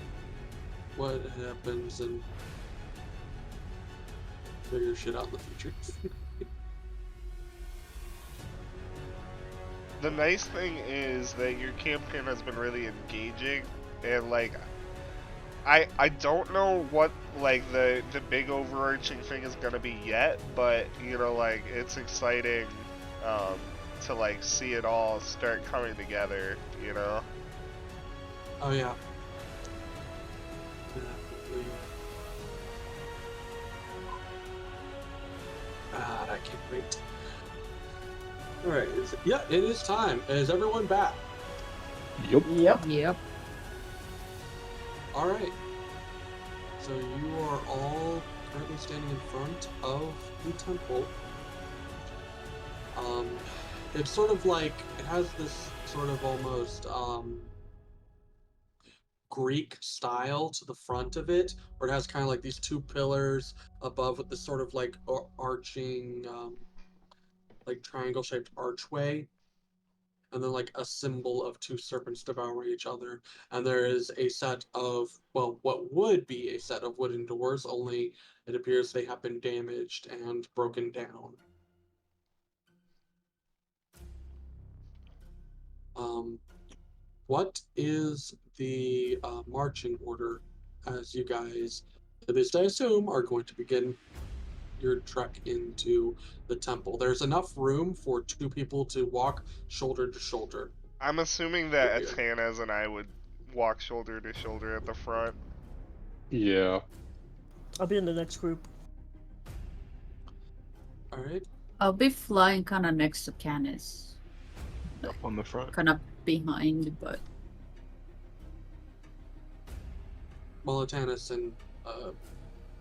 what happens and figure shit out in the future. The nice thing is that your campaign has been really engaging, and like I don't know what like the big overarching thing is gonna be yet, but you know, like it's exciting to like see it all start coming together, you know. Oh yeah. Definitely. Ah, I can't wait. Alright, yeah, it is time. Is everyone back? Yup. Yep. Yep. Alright. So you are all currently standing in front of the temple. It's sort of like, it has this sort of almost, Greek style to the front of it, where it has kind of like these two pillars above with this sort of like arching, like triangle shaped archway. and then like a symbol of two serpents devouring each other. And there is a set of, well, what would be a set of wooden doors, only it appears they have been damaged and broken down. Um, what is the marching order as you guys, at least I assume, are going to begin your trek into the temple? There's enough room for two people to walk shoulder to shoulder. I'm assuming that Atanas and I would walk shoulder to shoulder at the front. Yeah. I'll be in the next group. All right. I'll be flying kind of next to Canis. Up on the front. Kind of behind, but Molitanis and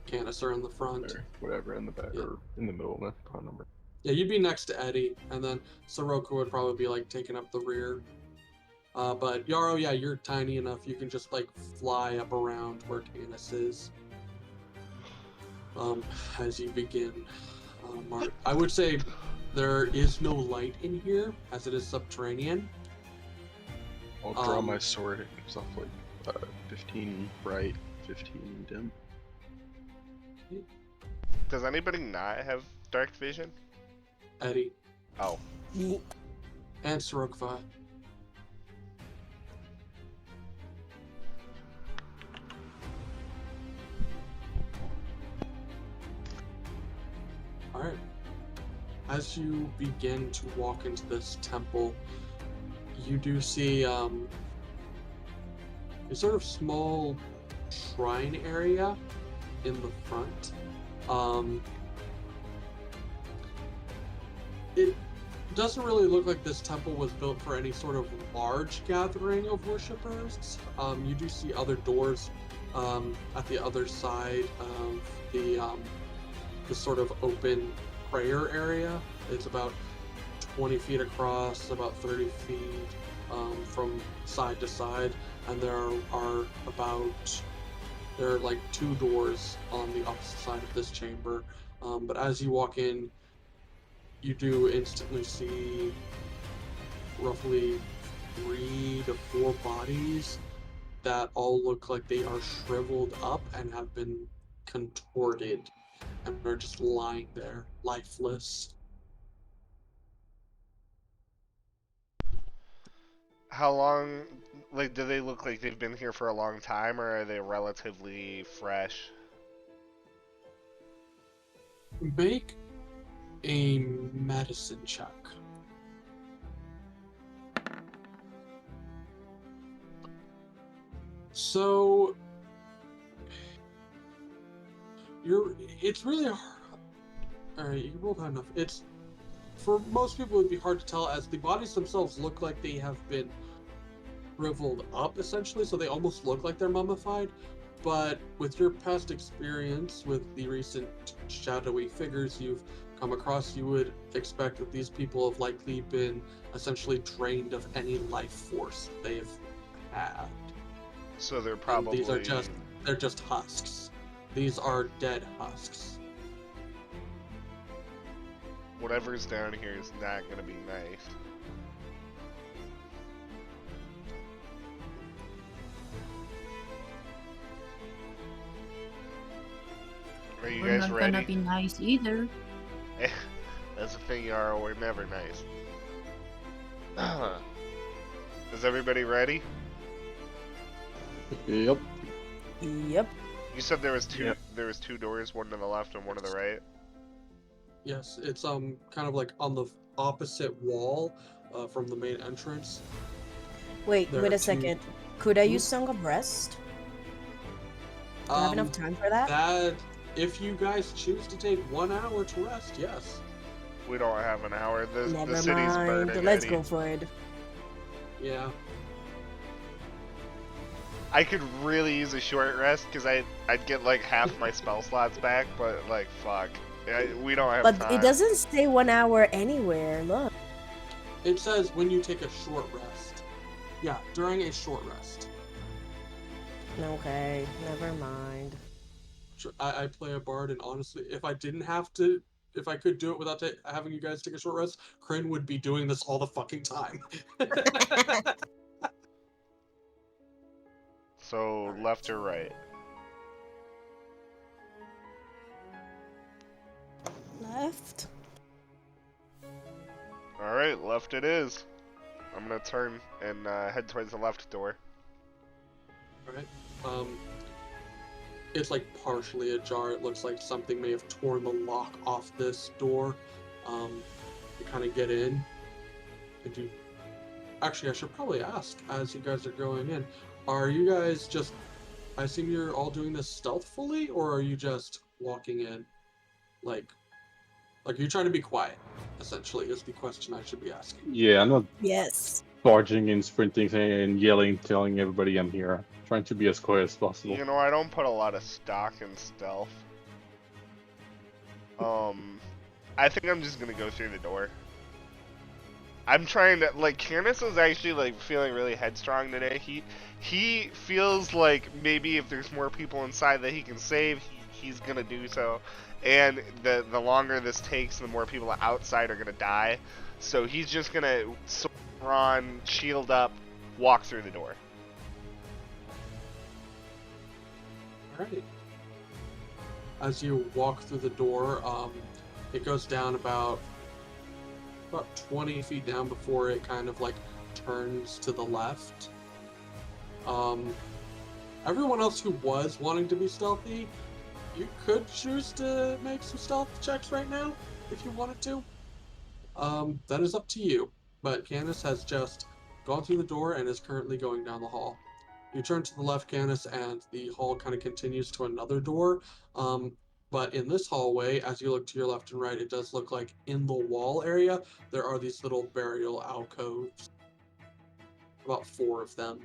Canis are in the front. Or whatever in the back, Yeah. or in the middle of the number. Yeah, you'd be next to Eddie, and then Soroka would probably be like taking up the rear. But Yarrow, yeah, you're tiny enough you can just like fly up around where Canis is. As you begin, Mark, I would say there is no light in here as it is subterranean. I'll draw my sword. It gives off like 15 bright, 15 dim. Does anybody not have dark vision? Eddie Oh. and Sorokva. Alright. As you begin to walk into this temple, you do see a sort of small shrine area in the front. It doesn't really look like this temple was built for any sort of large gathering of worshippers. You do see other doors at the other side of the sort of open prayer area. It's about 20 feet across, about 30 feet from side to side, and there are like two doors on the opposite side of this chamber. But as you walk in, you do instantly see roughly 3 to 4 bodies that all look like they are shriveled up and have been contorted and are just lying there, lifeless. How long, like, do they look like they've been here for a long time, or are they relatively fresh? Make a medicine check. So it's really hard. Alright, you rolled high enough. It's, for most people it would be hard to tell, as the bodies themselves look like they have been shriveled up essentially, so they almost look like they're mummified. But with your past experience with the recent shadowy figures you've come across, you would expect that these people have likely been essentially drained of any life force they've had. So they're And probably... they're just husks. These are dead husks. Whatever's down here is not gonna be nice. Are you we're guys not ready? gonna be nice either. That's the thing, Yara, we're never nice. Is everybody ready? Yep. Yep. You said there was two. Yep. There was 2 doors, one to the left and one to the right. Yes, it's kind of like on the opposite wall from the main entrance. Wait, There wait are a two- second. Could I Hmm? use Song of Rest? Do I have enough time for that? That, if you guys choose to take 1 hour to rest, yes. We don't have an hour. The Never city's mind. burning. Let's Eddie. go for it. Yeah. I could really use a short rest because I'd get like half my spell slots back, but like fuck, we don't have But time. it doesn't say 1 hour anywhere. Look. It says when you take a short rest. Yeah, during a short rest. Okay, never mind. I play a bard, and honestly, if I didn't have to if I could do it without having you guys take a short rest, Kryn would be doing this all the fucking time. So left or right? Left. All right, left it is. I'm gonna turn and head towards the left door. Alright. It's like partially ajar. It looks like something may have torn the lock off this door. You kind of get in, and you. Actually, I should probably ask as you guys are going in. Are you guys just? I assume you're all doing this stealthfully, or are you just walking in, like you're trying to be quiet? Essentially, is the question I should be asking. Yeah, I'm not Yes. barging in, sprinting, and yelling, telling everybody I'm here. Trying to be as quiet as possible. You know, I don't put a lot of stock in stealth. I think I'm just gonna go through the door. I'm trying to, like, Canis is actually, like, feeling really headstrong today. He feels like maybe if there's more people inside that he can save, he's gonna do so. And the longer this takes, the more people outside are gonna die. So he's just gonna run, shield up, walk through the door. Alright. As you walk through the door, it goes down about 20 feet down before it kind of like turns to the left. Everyone else who was wanting to be stealthy, you could choose to make some stealth checks right now if you wanted to. That is up to you. But Canis has just gone through the door and is currently going down the hall. You turn to the left, Canis, and the hall kind of continues to another door. But in this hallway, as you look to your left and right, it does look like in the wall area, there are these little burial alcoves. About 4 of them.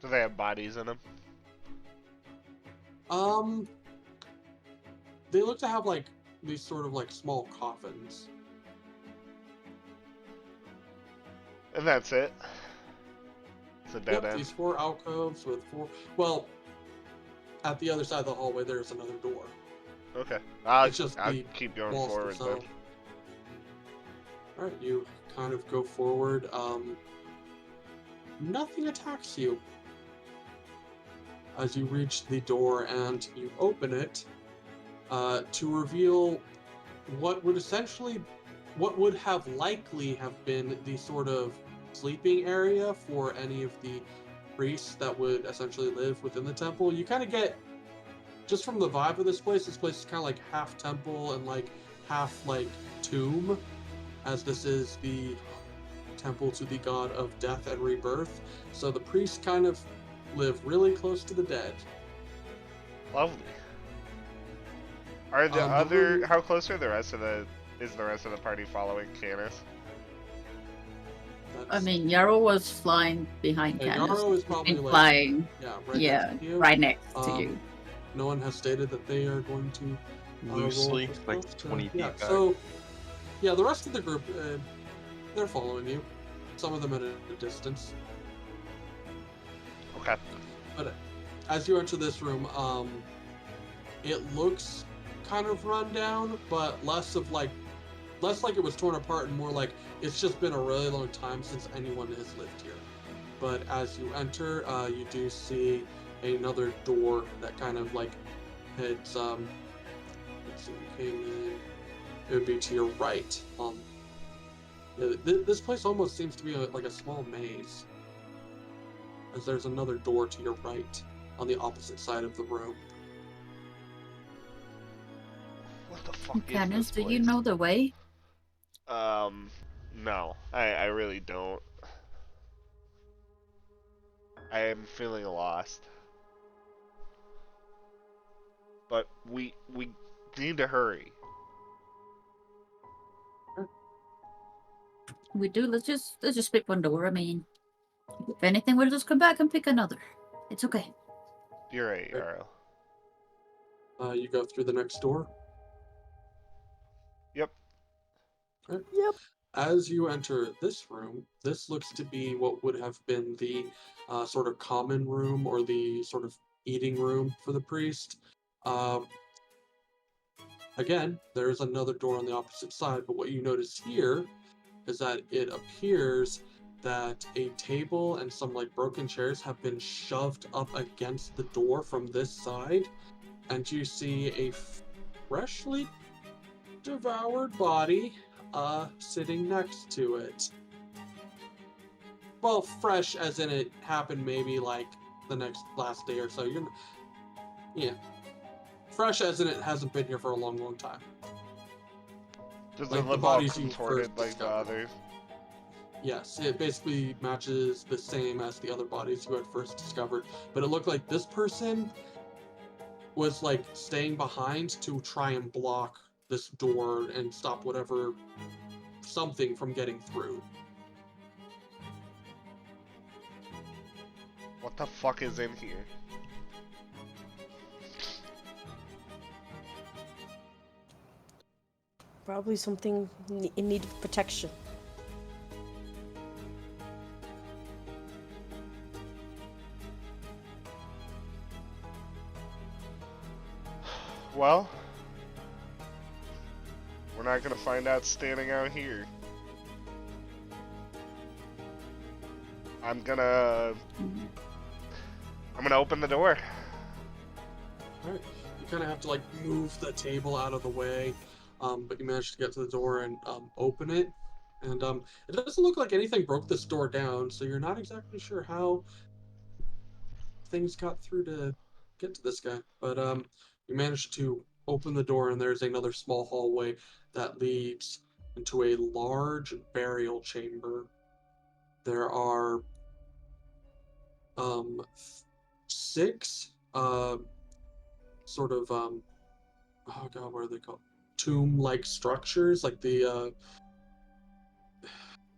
Do they have bodies in them? They look to have like these sort of like small coffins. And that's it. It's a dead Yep, end. these 4 alcoves with 4. Well, at the other side of the hallway, there's another door. Okay. I'll It's just I'll the keep going walls forward then. themselves. Alright, you kind of go forward. Nothing attacks you. As you reach the door and you open it, to reveal what would have likely have been the sort of sleeping area for any of the priests that would essentially live within the temple. You kind of get, just from the vibe of this place is kind of like half temple and like half like tomb, as this is the temple to the god of death and rebirth. So the priests kind of live really close to the dead. Lovely. Are the the other? room- How close are the rest of the? Is the rest of the party following Canis? I mean, Yarrow was flying behind Yeah, Candace. Yarrow is probably and like flying, right yeah, next to you. right next to Um, you. No one has stated that they are going to roll Loosely, for like stealth, 20 feet yeah. back. So, yeah, the rest of the group, they're following you. Some of them at a distance. Okay. But as you enter this room, it looks kind of run down, but less like it was torn apart and more like it's just been a really long time since anyone has lived here. But as you enter, you do see another door that kind of like heads, let's see, you came in, it would be to your right. This place almost seems to be like a small maze, as there's another door to your right on the opposite side of the room. What the fuck Candace, is do this you place? know the way? No, I really don't. I am feeling lost. But we need to hurry. We do. Let's just pick one door. I mean, if anything, we'll just come back and pick another. It's okay. You're right, Yarrow. You go through the next door. Yep. Okay. Yep. As you enter this room, this looks to be what would have been the sort of common room or the sort of eating room for the priest. again, there's another door on the opposite side, but what you notice here is that it appears that a table and some like broken chairs have been shoved up against the door from this side, and you see a freshly devoured body sitting next to it. Well, fresh as in it happened maybe like the last day or so. Yeah. Fresh as in it hasn't been here for a long time. Does Like it the look all bodies you contorted first like the discovered. others? Yes, it basically matches the same as the other bodies you had first discovered. But it looked like this person was like staying behind to try and block this door and stop something from getting through. What the fuck is in here? Probably something in need of protection. Well, we're not gonna find out standing out here. I'm gonna open the door. Alright, you kind of have to like move the table out of the way, but you managed to get to the door and open it. And it doesn't look like anything broke this door down, so you're not exactly sure how things got through to get to this guy. But you managed to open the door, and there's another small hallway that leads into a large burial chamber. There are six sort of oh god, what are they called? Tomb-like structures, like the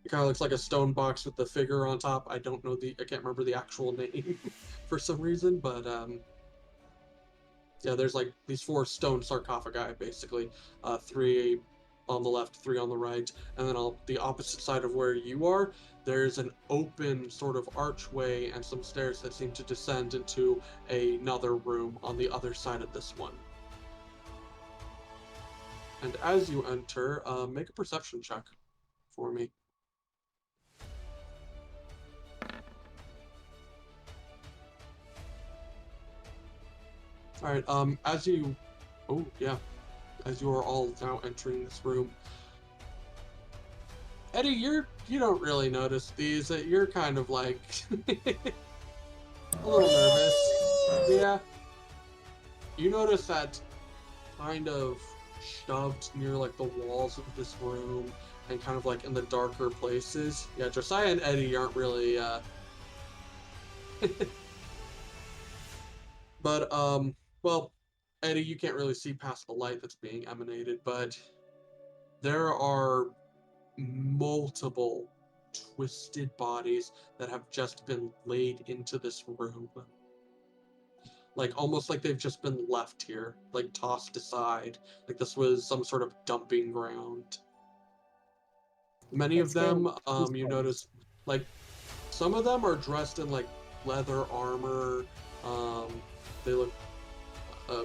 it kind of looks like a stone box with the figure on top. I can't remember the actual name for some reason, but yeah, there's like these 4 stone sarcophagi, basically, 3 on the left, 3 on the right, and then on the opposite side of where you are, there's an open sort of archway and some stairs that seem to descend into another room on the other side of this one. And as you enter, make a perception check for me. All right. As you are all now entering this room, Eddie, you don't really notice these. You're kind of like a little nervous. Yeah. You notice that kind of shoved near like the walls of this room and kind of like in the darker places. Yeah, Josiah and Eddie aren't really but well, Eddie, you can't really see past the light that's being emanated, but there are multiple twisted bodies that have just been laid into this room. Like almost like they've just been left here, like tossed aside. Like this was some sort of dumping ground. Many of them, you notice, like some of them are dressed in like leather armor. They look a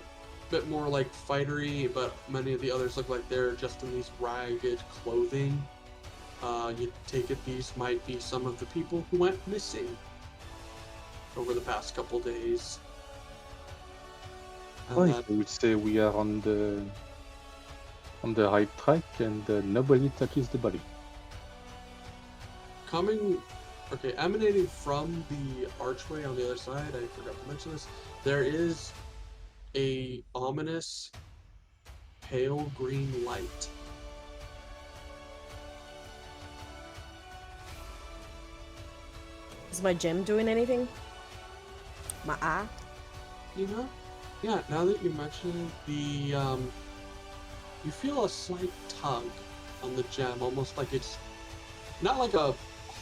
bit more like fightery, but many of the others look like they're just in these ragged clothing. You take it these might be some of the people who went missing over the past couple days. And I would say we are on the right track, and nobody touches the body. Emanating from the archway on the other side, I forgot to mention this, there is a ominous pale green light. Is my gem doing anything? My eye? You know? Yeah, now that you mention it, you feel a slight tug on the gem, almost like it's not like a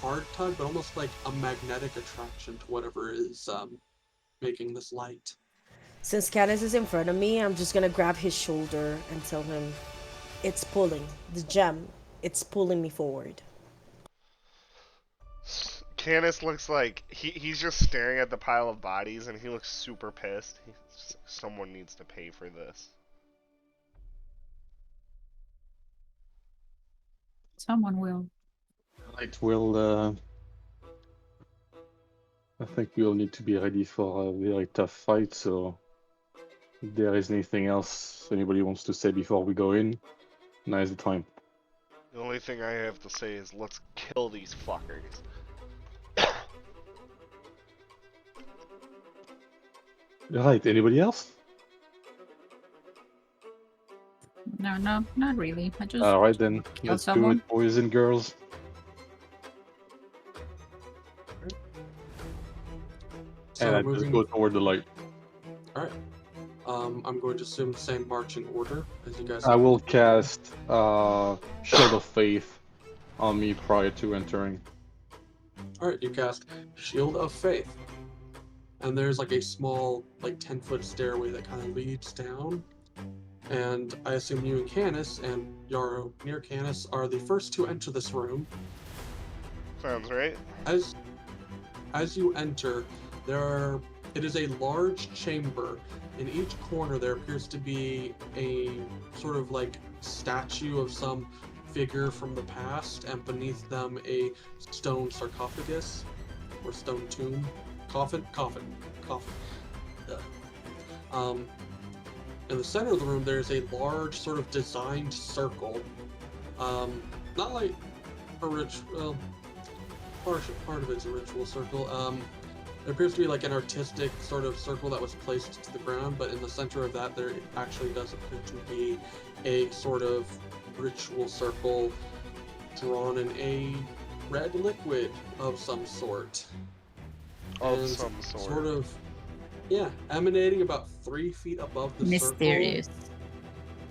hard tug, but almost like a magnetic attraction to whatever is making this light. Since Canis is in front of me, I'm just gonna grab his shoulder and tell him, it's pulling. The gem, it's pulling me forward. Canis looks like he's just staring at the pile of bodies, and he looks super pissed. Someone needs to pay for this. Someone will. Right, I think we'll need to be ready for a very tough fight, so if there is anything else anybody wants to say before we go in, now is the time. The only thing I have to say is let's kill these fuckers. Right, anybody else? No, not really. I just Alright then, kill let's do someone. it, boys and girls. So And I just moving. go toward the light. All right. I'm going to assume the same marching order as you guys. I will cast Shield of Faith on me prior to entering. All right, you cast Shield of Faith, and there's like a small, like 10-foot stairway that kind of leads down. And I assume you and Canis and Yarrow near Canis are the first to enter this room. Sounds right. As you enter, it is a large chamber. In each corner there appears to be a sort of like statue of some figure from the past, and beneath them a stone sarcophagus or stone tomb. Coffin. In the center of the room there's a large sort of designed circle. Not like a ritual. Part of it's a ritual circle. There appears to be like an artistic sort of circle that was placed to the ground, but in the center of that there actually does appear to be a sort of ritual circle drawn in a red liquid of some sort. Of And some sort. Sort of, yeah, emanating about 3 feet above the Mysterious. circle.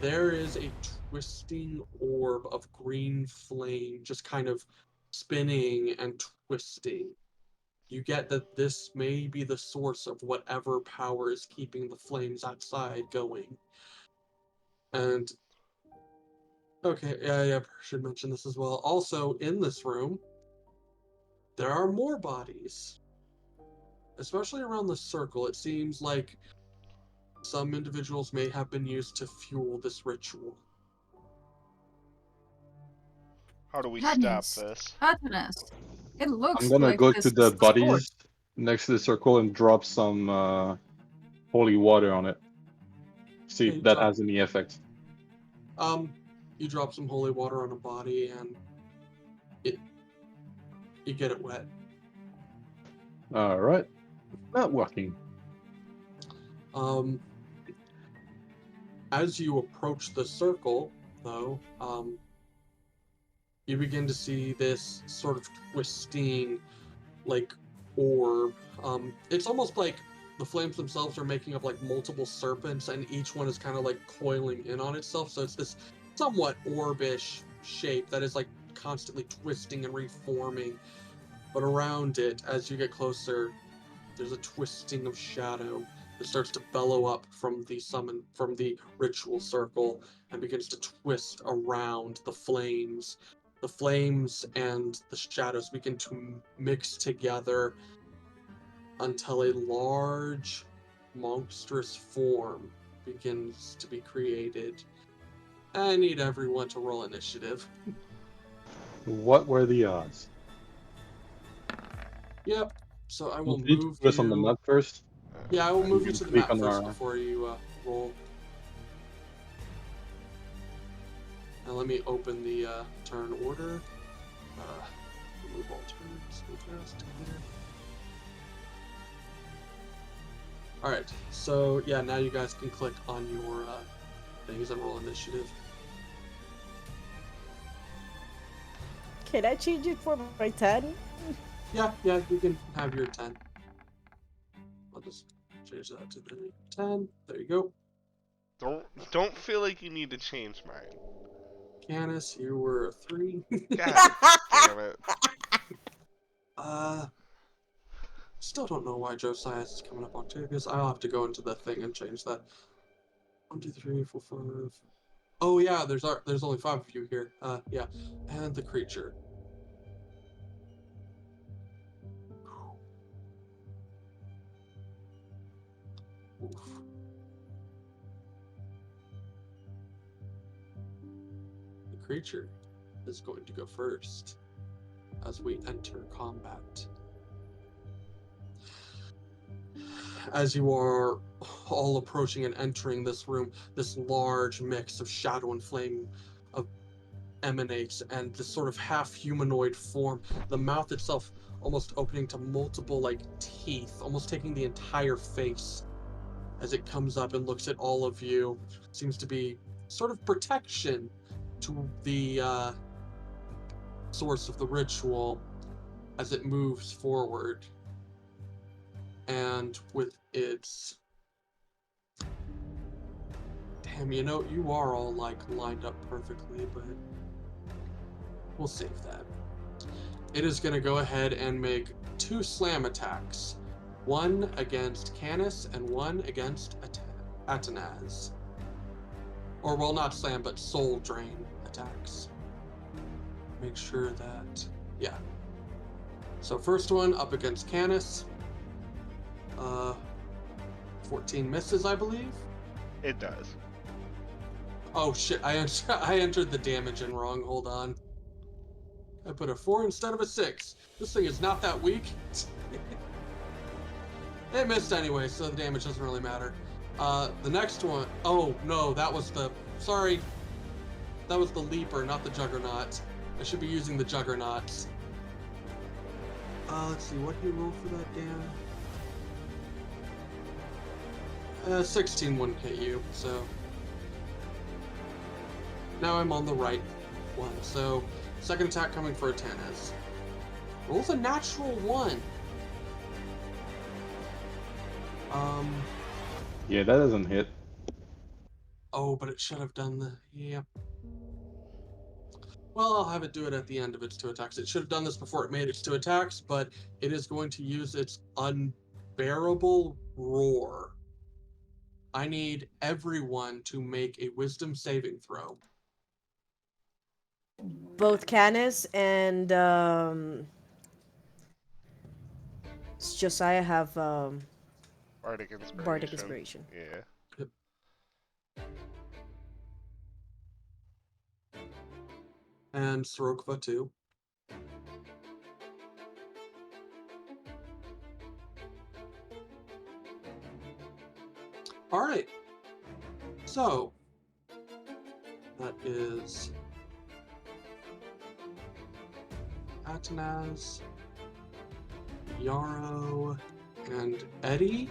There is a twisting orb of green flame just kind of spinning and twisting. You get that this may be the source of whatever power is keeping the flames outside going. And okay, yeah, I should mention this as well. Also, in this room, there are more bodies. Especially around the circle, it seems like some individuals may have been used to fuel this ritual. How do we Goodness. stop this? Goodness. It looks I'm gonna like go this to is the the bodies sport. next to the circle and drop some holy water on it. See Okay, if that drop- has any effect. You drop some holy water on a body and you get it wet. Alright. Not working. As you approach the circle, though, you begin to see this sort of twisting, like, orb. It's almost like the flames themselves are making up like multiple serpents, and each one is kind of like coiling in on itself. So it's this somewhat orbish shape that is like constantly twisting and reforming. But around it, as you get closer, there's a twisting of shadow that starts to bellow up from the ritual circle and begins to twist around the flames. The flames and the shadows begin to mix together until a large, monstrous form begins to be created. I need everyone to roll initiative. What were the odds? Yep. So I will You need to move put us on the you. map first. Yeah, I will move you can to the click map on first our- before you roll. Now let me open the turn order. Remove all turns. Fast. All right. So yeah, now you guys can click on your things and roll initiative. Can I change it for my 10? Yeah, you can have your 10. I'll just change that to the 10. There you go. Don't feel like you need to change mine. Canis, you were a 3. God damn it. Still don't know why Josiah's is coming up on 2, because I'll have to go into the thing and change that. 1, 2, 3, 4, 5. Oh yeah, there's only 5 of you here. Yeah, and the creature. Oof. The creature is going to go first as we enter combat. As you are all approaching and entering this room, this large mix of shadow and flame emanates, and this sort of half humanoid form, the mouth itself almost opening to multiple like teeth, almost taking the entire face as it comes up and looks at all of you. Seems to be sort of protection to the source of the ritual as it moves forward. And with its... Damn, you know, you are all like lined up perfectly, but we'll save that. It is going to go ahead and make 2 slam attacks. One against Canis and one against Atanaz. Or, well, not slam, but soul drain attacks. Make sure that... Yeah. So first one up against Canis. 14 misses, I believe. It does. Oh shit, I entered the damage in wrong. Hold on. I put a 4 instead of a 6. This thing is not that weak. It missed anyway, so the damage doesn't really matter. The next one... Oh, no, that was the... Sorry. That was the Leaper, not the Juggernaut. I should be using the Juggernauts. Let's see, what did he roll for that damn? 16 wouldn't hit you, so... Now I'm on the right one, so... Second attack coming for Atanaz. Rolls a natural 1. Yeah, that doesn't hit. Oh, but it should have done the... Yep. Well, I'll have it do it at the end of its 2 attacks. It should have done this before it made its 2 attacks, but it is going to use its unbearable roar. I need everyone to make a wisdom saving throw. Both Canis and Josiah have Bardic Inspiration. Bardic Inspiration. Yeah. Yep. And Sorokva too. All right. So that is Atanaz, Yarrow, and Eddie.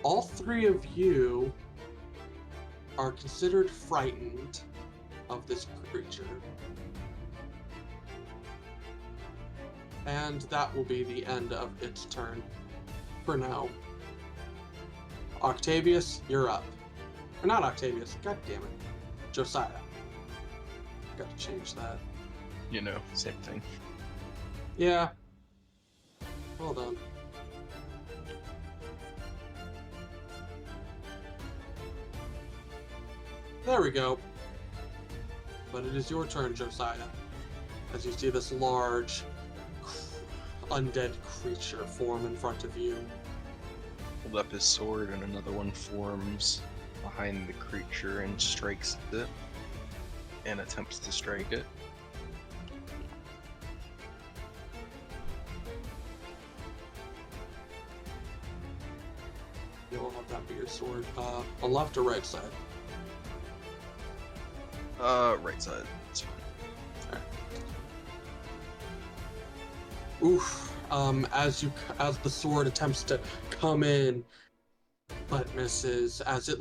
All 3 of you are considered frightened of this creature. And that will be the end of its turn for now. Octavius, you're up. Or not Octavius, god damn it. Josiah. Got to change that. You know, same thing. Yeah. Hold on. There we go. But it is your turn, Josiah. As you see this large, undead creature form in front of you. Hold up his sword and another one forms behind the creature and strikes it. And attempts to strike it. You'll have that be your sword. On left or right side? Right side. That's fine. Oof. As the sword attempts to come in, but misses. As it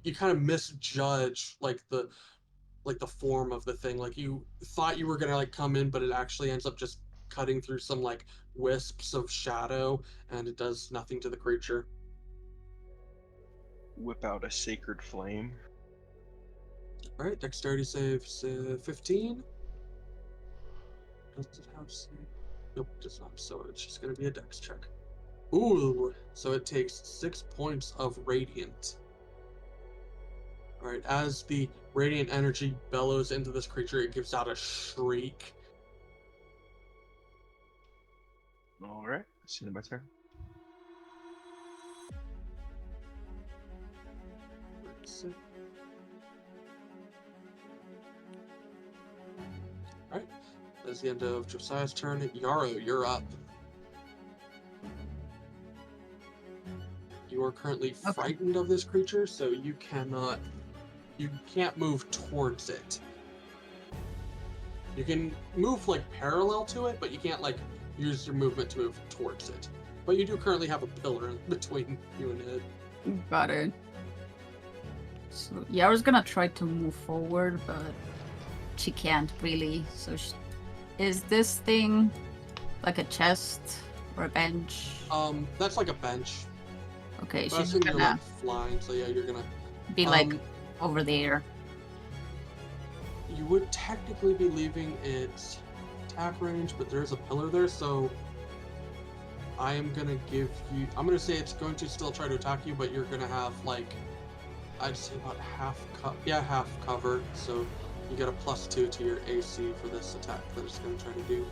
you kind of misjudge the form of the thing. Like you thought you were gonna come in, but it actually ends up just cutting through some wisps of shadow, and it does nothing to the creature. Whip out a sacred flame. All right, dexterity save 15. Does it have save? Nope, it does not. So it's just gonna be a dex check. Ooh, so it takes 6 points of radiant. All right, as the radiant energy bellows into this creature, it gives out a shriek. Alright, see you my turn. is the end of Josiah's turn. Yarrow, you're up. You are currently Okay. frightened of this creature, so you can't move towards it. You can move like parallel to it, but you can't like use your movement to move towards it. But you do currently have a pillar between you and it. Got it. So yeah, I was gonna try to move forward, but she can't really. So is this thing like a chest or a bench? That's like a bench. Okay, But I she's assume you're gonna like flying, so yeah, you're gonna be like over there. You would technically be leaving its attack range, but there's a pillar there, so I am gonna give you. I'm gonna say it's going to still try to attack you, but you're gonna have like, I'd say about half cover. So you get a +2 to your AC for this attack that it's gonna try to do.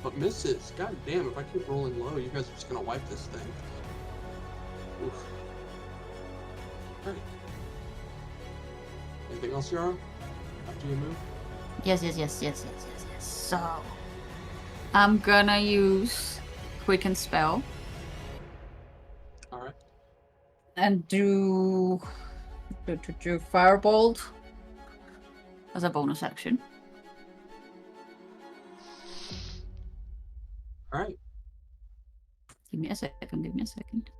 But misses. God damn! If I keep rolling low, you guys are just gonna wipe this thing. Oof. Alright. Anything else, Yara? After you move? Yes. So I'm gonna use Quicken Spell Alright. and do Firebolt as a bonus action. Alright. Give me a second.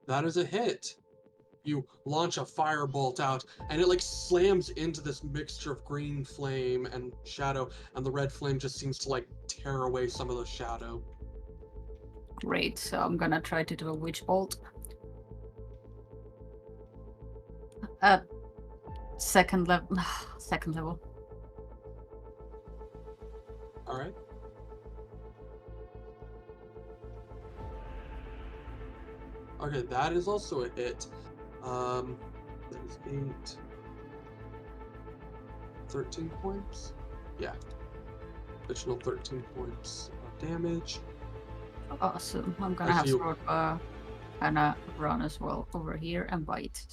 That is a hit. You launch a firebolt out, and it like slams into this mixture of green flame and shadow, and the red flame just seems to like tear away some of the shadow. Great, so I'm gonna try to do a Witch Bolt. Second level. Alright. Okay, that is also a hit. That is 8. 13 points? Yeah. Additional 13 points of damage. Awesome. I'm gonna have Sorokva kinda run as well over here and bite.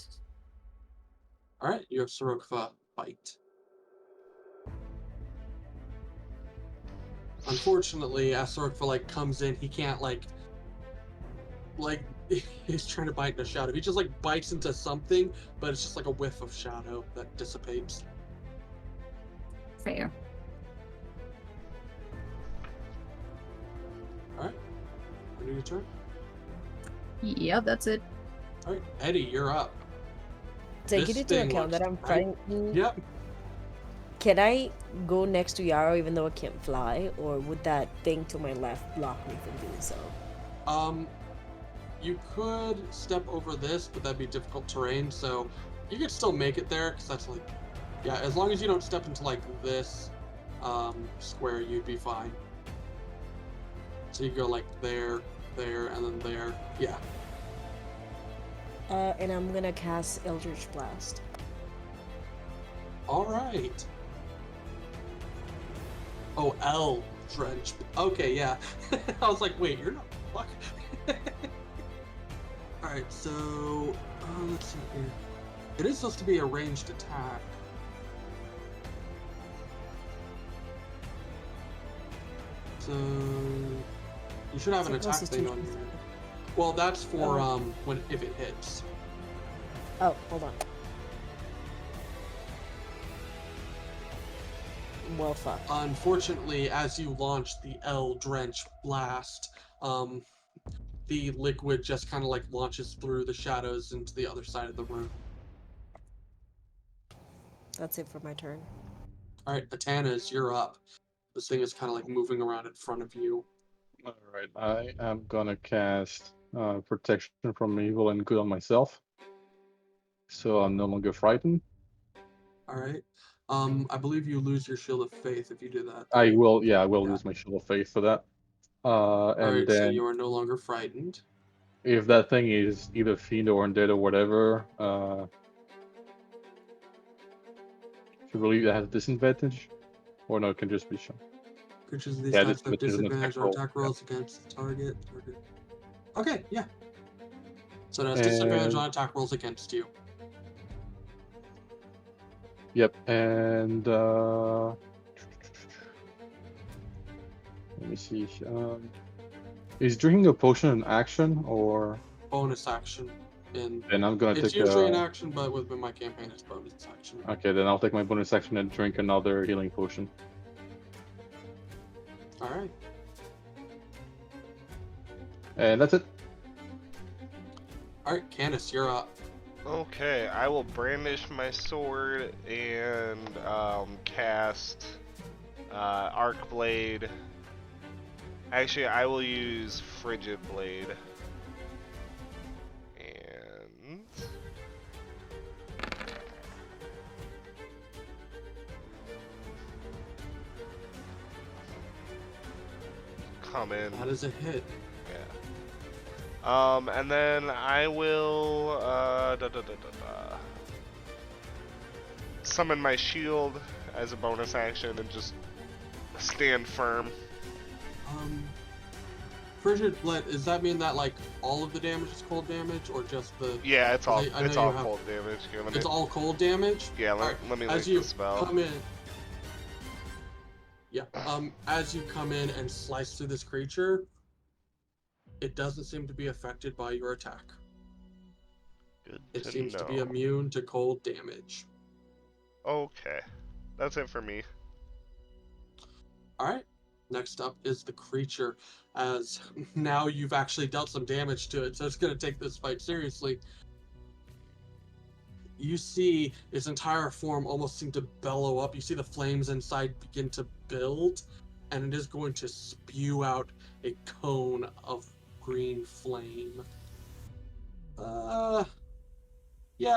Alright, you have Sorokva bite. Unfortunately, as Sorokva like comes in, he can't like he's trying to bite in a shadow. He just like bites into something, but it's just like a whiff of shadow that dissipates. Fair. Alright. End of your turn. Yeah, that's it. Alright, Eddie, you're up. Take This it into thing account that looks I'm right- frightened. Yep. Can I go next to Yarrow even though I can't fly, or would that thing to my left block me from doing so? You could step over this, but that'd be difficult terrain, so you could still make it there, because that's like, yeah, as long as you don't step into like this square, you'd be fine. So you go like there, and then there. Yeah. And I'm gonna cast Eldritch Blast. Alright. Oh, L Drench. Okay, yeah. I was like, wait, you're not fuck. Alright, so let's see here. It is supposed to be a ranged attack. So you should have an So attack close thing to on two. your. Well, that's for Oh. if it hits. Oh, hold on. Well, fuck. Unfortunately, as you launch the L Drench Blast, the liquid just kind of like launches through the shadows into the other side of the room. That's it for my turn. All right, Atanas, you're up. This thing is kind of like moving around in front of you. Alright, I am gonna cast Protection from Evil and Good on myself. So I'm no longer frightened. All right. I believe you lose your Shield of Faith if you do that. I will Yeah. lose my Shield of Faith for that. All And right, so then you are no longer frightened. if that thing is either fiend or undead or whatever, if you believe that has disadvantage, or no, it can just be shown. Creatures of these Yeah, types have disadvantage is an disadvantage attack on roll. attack rolls against the target. Okay, yeah. So it has disadvantage And- on attack rolls against you. Yep, and let me see. Is drinking a potion an action, or Bonus action. And then I'm gonna it's take usually an a. action, but within my campaign, it's bonus action. Okay, then I'll take my bonus action and drink another healing potion. All right. And that's it. All right, Candace, you're up. Okay, I will brandish my sword and cast Arc Blade. Actually, I will use Frigid Blade. And come in. That is a hit. Yeah. And then I will summon my shield as a bonus action and just stand firm. Frigid Blade, does that mean that like all of the damage is cold damage, or just the? Yeah, it's all I know it's you all have- cold damage. Here, let me, It's all cold damage. yeah, Alright, let me as link you the spell. come in. Yeah. As you come in and slice through this creature, it doesn't seem to be affected by your attack. Good It to seems know. to be immune to cold damage. Okay, that's it for me. All right. Next up is the creature, as now you've actually dealt some damage to it, so it's going to take this fight seriously. You see its entire form almost seem to bellow up. You see the flames inside begin to build, and it is going to spew out a cone of green flame. Yeah,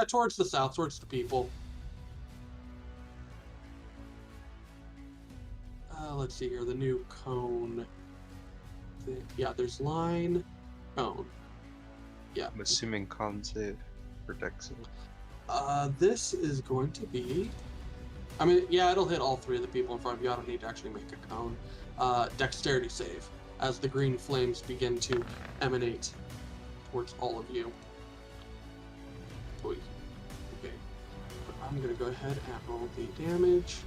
towards the south, towards the people. Let's see here, the new cone. Yeah, there's line, cone. Yeah. I'm assuming con save for dex save. This is going to be. I mean, yeah, it'll hit all three of the people in front of you. I don't need to actually make a cone. Dexterity save as the green flames begin to emanate towards all of you. Oy. Okay. But I'm gonna go ahead and roll the damage.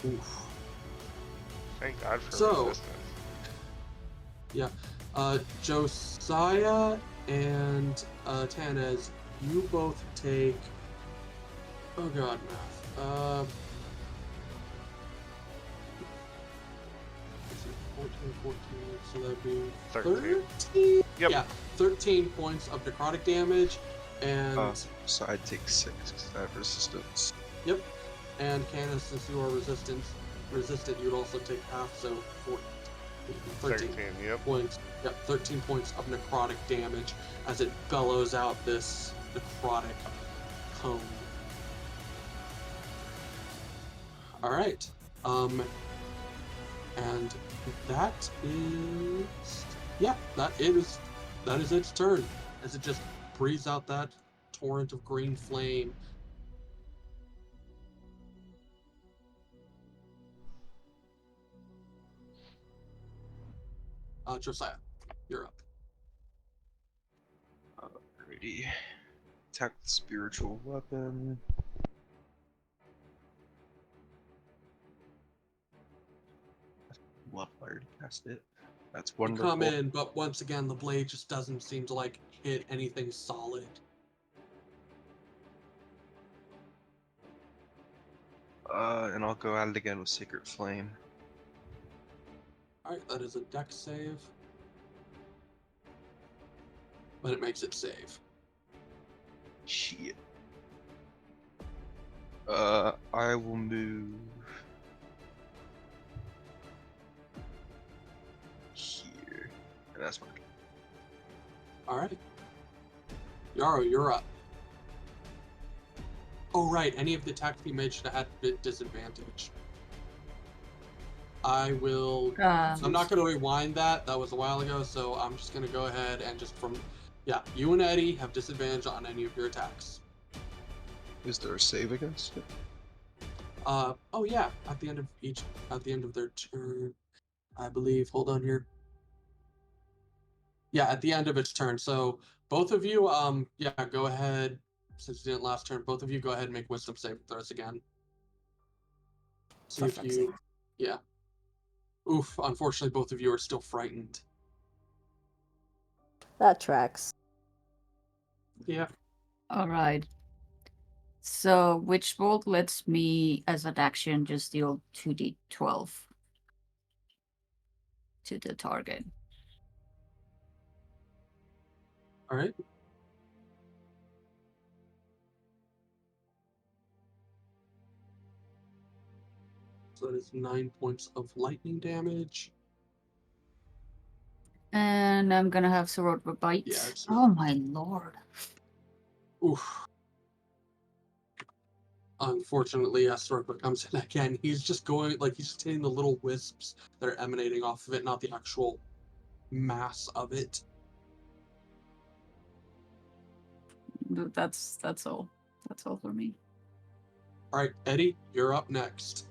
Oof. Thank God for So- resistance. Yeah. Josiah and Tanez, you both take. Oh god, math. Is it 14, so that'd be 13? Yep. Yeah, 13 points of necrotic damage, and So I'd take 6 because I have resistance. yep. And Candace, since you are resistant, you'd also take half, so 13 Yep. points. Yep, 13 points of necrotic damage as it bellows out this necrotic cone. All right. And that is that is its turn as it just breathes out that torrent of green flame. Josiah, you're up. Alrighty. Attack with spiritual weapon. Love fire to cast it. That's You wonderful. come in, but once again, the blade just doesn't seem to like hit anything solid. And I'll go at it again with Sacred Flame. Alright, that is a dex save. But it makes it save. Shit. I will move here, and that's my turn. Alright. Yarrow, you're up. Oh, right. Any of the attacks you made should have had bit disadvantage. I will. I'm not going to rewind that. That was a while ago, so I'm just going to go ahead and just from. Yeah, you and Eddie have disadvantage on any of your attacks. Is there a save against it? Oh yeah, at the end of their turn, I believe. Hold on here. Yeah, at the end of its turn. So both of you, yeah, go ahead. Since you didn't last turn, both of you go ahead and make wisdom saving throws again. See For if fuck's you, yeah. Oof, unfortunately, both of you are still frightened. That tracks. Yeah. All right. So Witchbolt lets me, as an action, just deal 2d12 to the target. All right. So that is 9 points of lightning damage. And I'm gonna have Sorotva bite. Yeah, it's Oh my lord. oof. Unfortunately, as Sorokba comes in again, he's just going, like, he's just hitting the little wisps that are emanating off of it, not the actual mass of it. That's all. That's all for me. All right, Eddie, you're up next.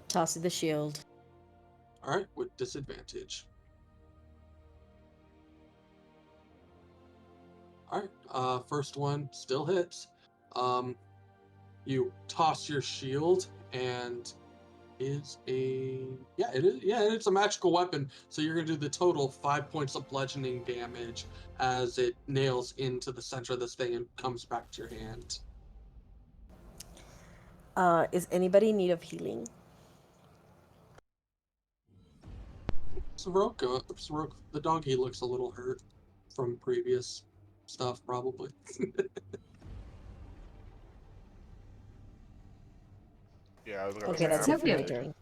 Toss the shield. All right, with disadvantage. All right, first one still hits. You toss your shield and is a it's a magical weapon. So you're gonna do the total 5 points of bludgeoning damage as it nails into the center of this thing and comes back to your hand. Is anybody in need of healing? Soroka, the doggy looks a little hurt from previous stuff, probably. Yeah, I was gonna Okay, say. that's I'm it for my okay. turn.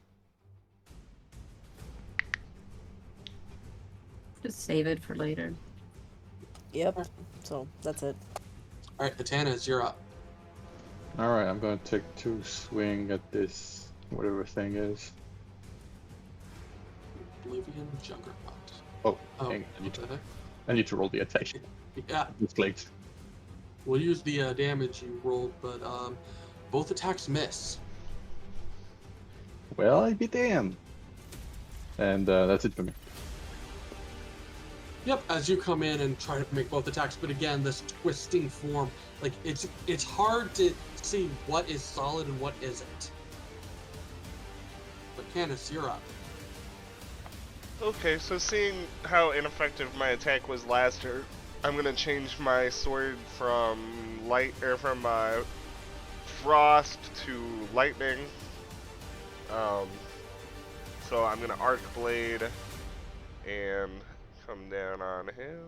Just save it for later. Yep. So that's it. All right, Atanas, you're up. Alright, I'm gonna take 2 swing at this, whatever thing is. Oblivion Juggernaut. Oh, Oh, hang on, what the heck? I need to roll the attack. Yeah, It's late. we'll use the damage you rolled, but both attacks miss. Well, I be damned. And that's it for me. Yep, as you come in and try to make both attacks, but again, this twisting form, like it's hard to see what is solid and what isn't. But Canis, you're up. Okay, so seeing how ineffective my attack was last turn, I'm gonna change my sword from frost to lightning. So I'm gonna arc blade and come down on him.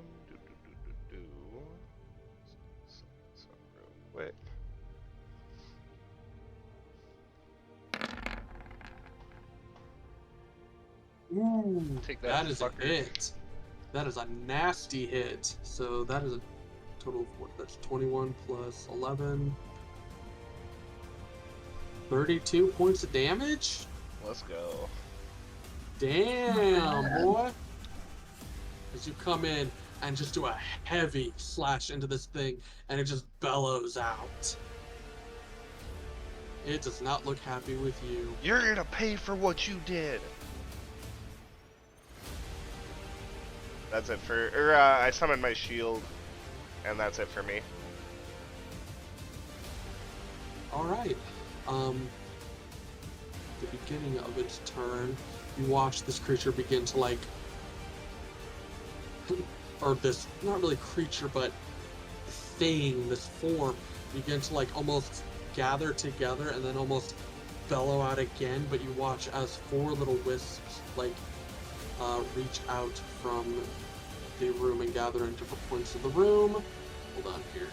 So real quick. Ooh, Take that, that is fucker. a hit. That is a nasty hit. So that is a total of what? That's 21 plus 11. 32 points of damage? Let's go. Damn, boy. As you come in and just do a heavy slash into this thing, and it just bellows out. It does not look happy with you. You're gonna pay for what you did. That's it for. I summoned my shield, and that's it for me. All right. The beginning of its turn, you watch this creature begin to like, or this not really creature, but thing, this form, begin to like almost gather together and then almost bellow out again. But you watch as 4 little wisps like reach out from the room and gather in different points of the room. Hold on here.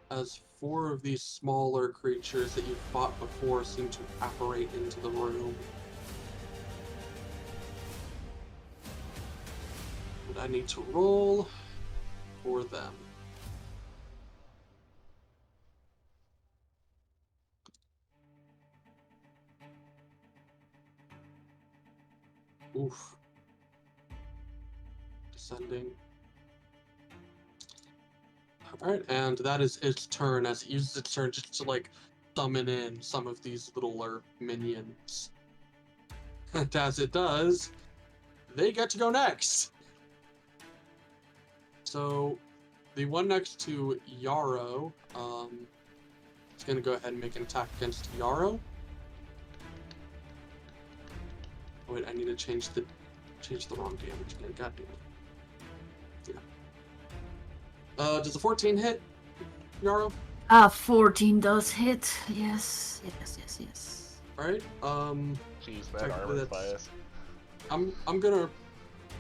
As 4 of these smaller creatures that you fought before seem to apparate into the room. And I need to roll for them. Oof. Descending. Alright, and that is its turn as it uses its turn just to like summon in some of these littler minions. And as it does, they get to go next. So the one next to Yarrow is going to go ahead and make an attack against Yarrow. Oh, wait, I need to change the wrong damage again. God damn it. Yeah. Does a 14 hit, Yarrow? 14 does hit. Yes. Alright. Jeez, that Technically armor that's- class. I'm gonna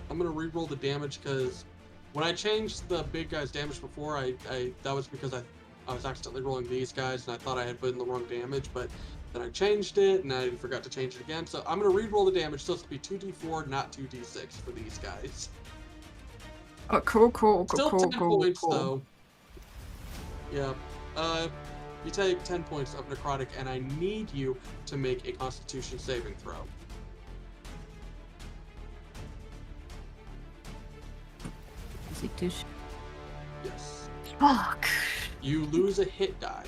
re-roll the damage because when I changed the big guy's damage before, I that was because I was accidentally rolling these guys and I thought I had put in the wrong damage, but then I changed it and I forgot to change it again. So I'm gonna re-roll the damage, so it's to be 2d4, not 2d6 for these guys. Oh, cool. Still 10 points though. Yeah. You take 10 points of necrotic, and I need you to make a Constitution saving throw. Constitution. Yes. Fuck. You lose a hit die.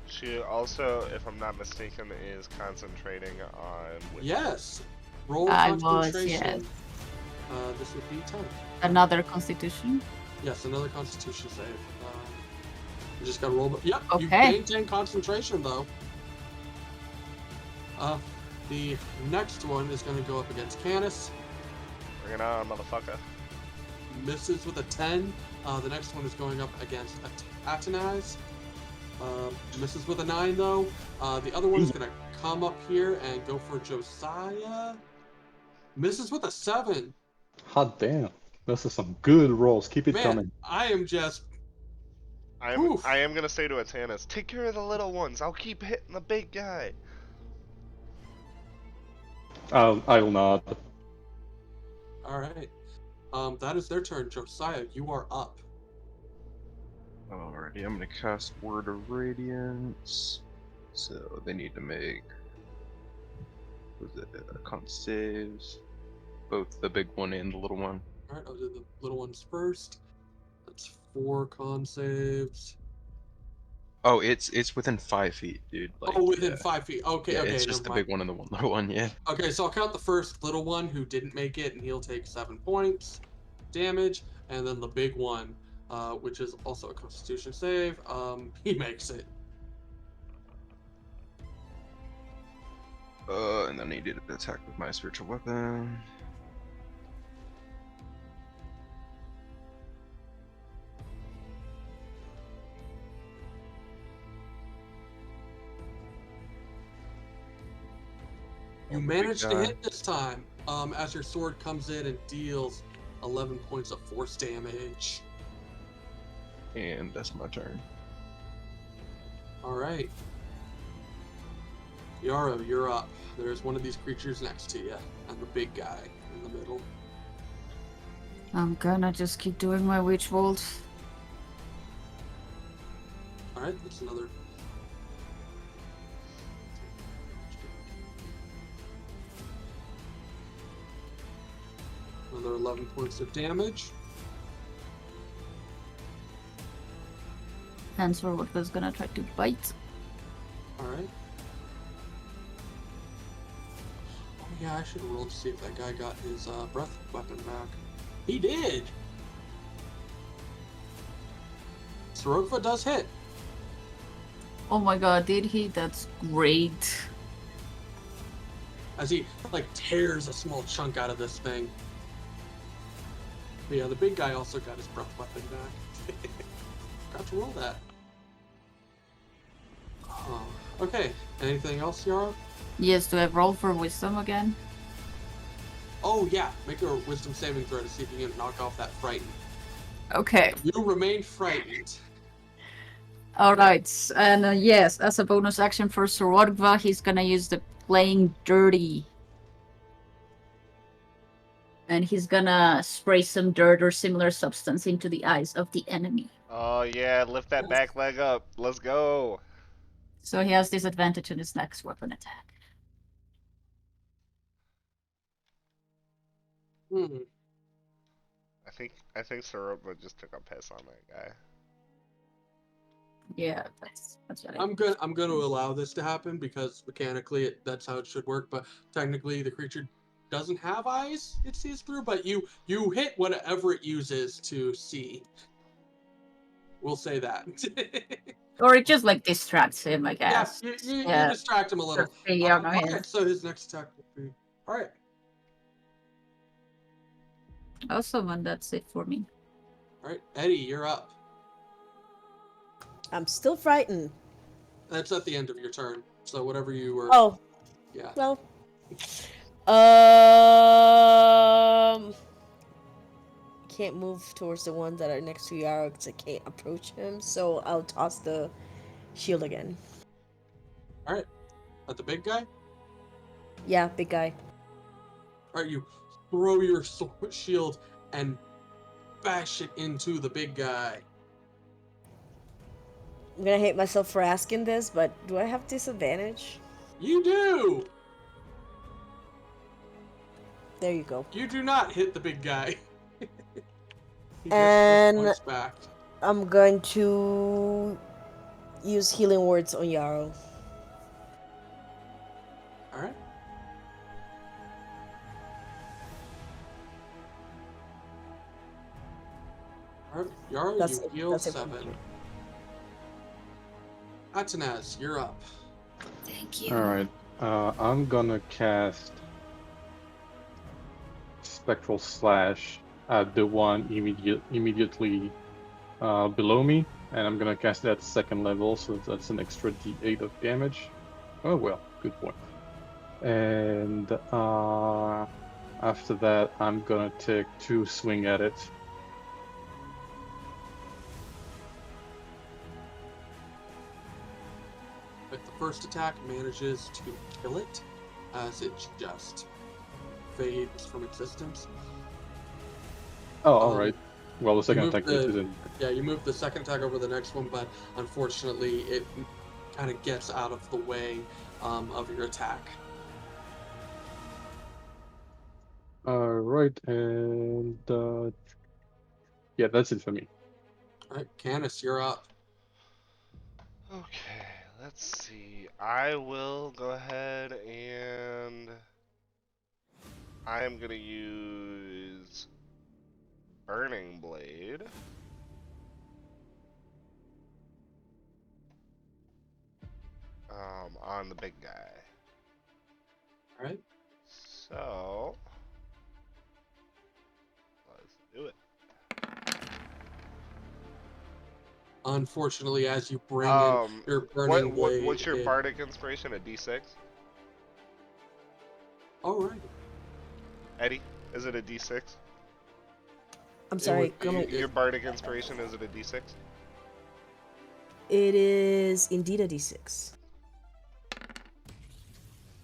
She also, if I'm not mistaken, is concentrating on. Yes. Roll I was, concentration. yes. This would be 10. Another Constitution. Yes, another Constitution save. You just gotta roll. Yep. You Okay. maintain concentration though. The next one is gonna go up against Canis. Bring it on, motherfucker. Misses with a 10. The next one is going up against Atanaz. Misses with a 9 though. The other one is gonna come up here and go for Josiah. Misses with a 7. Hot damn. Those are some good rolls. Keep it Man, coming. I am just. I Oof. am gonna say to Atanas, take care of the little ones. I'll keep hitting the big guy. I will not. All right. That is their turn. Josiah, you are up. Alrighty, I'm gonna cast Word of Radiance. So they need to make. Was it con saves? Both the big one and the little one. All right, I'll do the little ones first. That's 4 con saves. Oh, it's within 5 feet, dude. Like, Oh, within yeah. 5 feet. Okay, Yeah, okay, it's never just the mind. big one and the one little one. Yeah. Okay, so I'll count the first little one who didn't make it, and he'll take 7 points damage, and then the big one, which is also a Constitution save, he makes it. And then I needed to attack with my spiritual weapon. You And the big managed to guy. hit this time, as your sword comes in and deals 11 points of force damage. And that's my turn. All right. Yarrow, you're up. There's one of these creatures next to you, and the big guy in the middle. I'm gonna just keep doing my witch bolt. All right, that's another. Another 11 points of damage. And Sword was gonna try to bite. All right. Oh yeah, I should have rolled to see if that guy got his breath weapon back. He did. Sorokva does hit. Oh my god, did he? That's great. As he like tears a small chunk out of this thing. But yeah, the big guy also got his breath weapon back. Got to roll that. Oh, okay. Anything else, Yara? Yes, do I roll for wisdom again? Oh yeah, make a wisdom saving throw to see if you can knock off that frighten. Okay. You remain frightened. Alright, and yes, as a bonus action for Sororgva, he's gonna use the playing dirty. And he's gonna spray some dirt or similar substance into the eyes of the enemy. Oh yeah, lift that back leg up. Let's go. So he has disadvantage on his next weapon attack. Hmm. I think Sarupa just took a piss on that guy. Yeah, that's what I'm going to allow this to happen because mechanically that's how it should work. But technically, the creature doesn't have eyes; it sees through. But you hit whatever it uses to see. We'll say that. Or it just like distracts him, I Yeah, guess. you Yeah. distract him a little. Yeah, no, All right, so his next attack will be. All right, awesome, and that's it for me. all right, Eddie, you're up. I'm still frightened. That's at the end of your turn. So whatever you were. Oh, Yeah. well. Can't move towards the ones that are next to Yara because I can't approach him. So I'll toss the shield again. All right, at the big guy. Yeah, big guy. All right, you throw your shield and bash it into the big guy. I'm gonna hate myself for asking this, but do I have disadvantage? You do. There you go. You do not hit the big guy. He gets And points back. I'm going to use healing words on Yarrow. All right. All right, Yarrow, That's you it. heal That's it for 7. me. Atanaz, you're up. Thank you. Alright, I'm gonna cast Spectral Slash at the one immediately below me, and I'm gonna cast that second level, so that's an extra d8 of damage. Oh well, good point. And after that, I'm gonna take 2 swing at it. But the first attack manages to kill it as it just fades from existence. Oh, alright. Well, the second move attack the- isn't. Yeah, you move the second attack over the next one, but unfortunately it kind of gets out of the way of your attack. Alright, and yeah, that's it for me. All right, Canis, you're up. Okay, let's see. I will go ahead and I am gonna use Burning Blade. On the big guy. All right. So let's do it. Unfortunately, as you bring in your burning blade, what's your bardic inspiration? A D6? All right. Eddie, is it a D6? I'm sorry. would be- Come Your bardic inspiration, is it a D6? It is indeed a d6.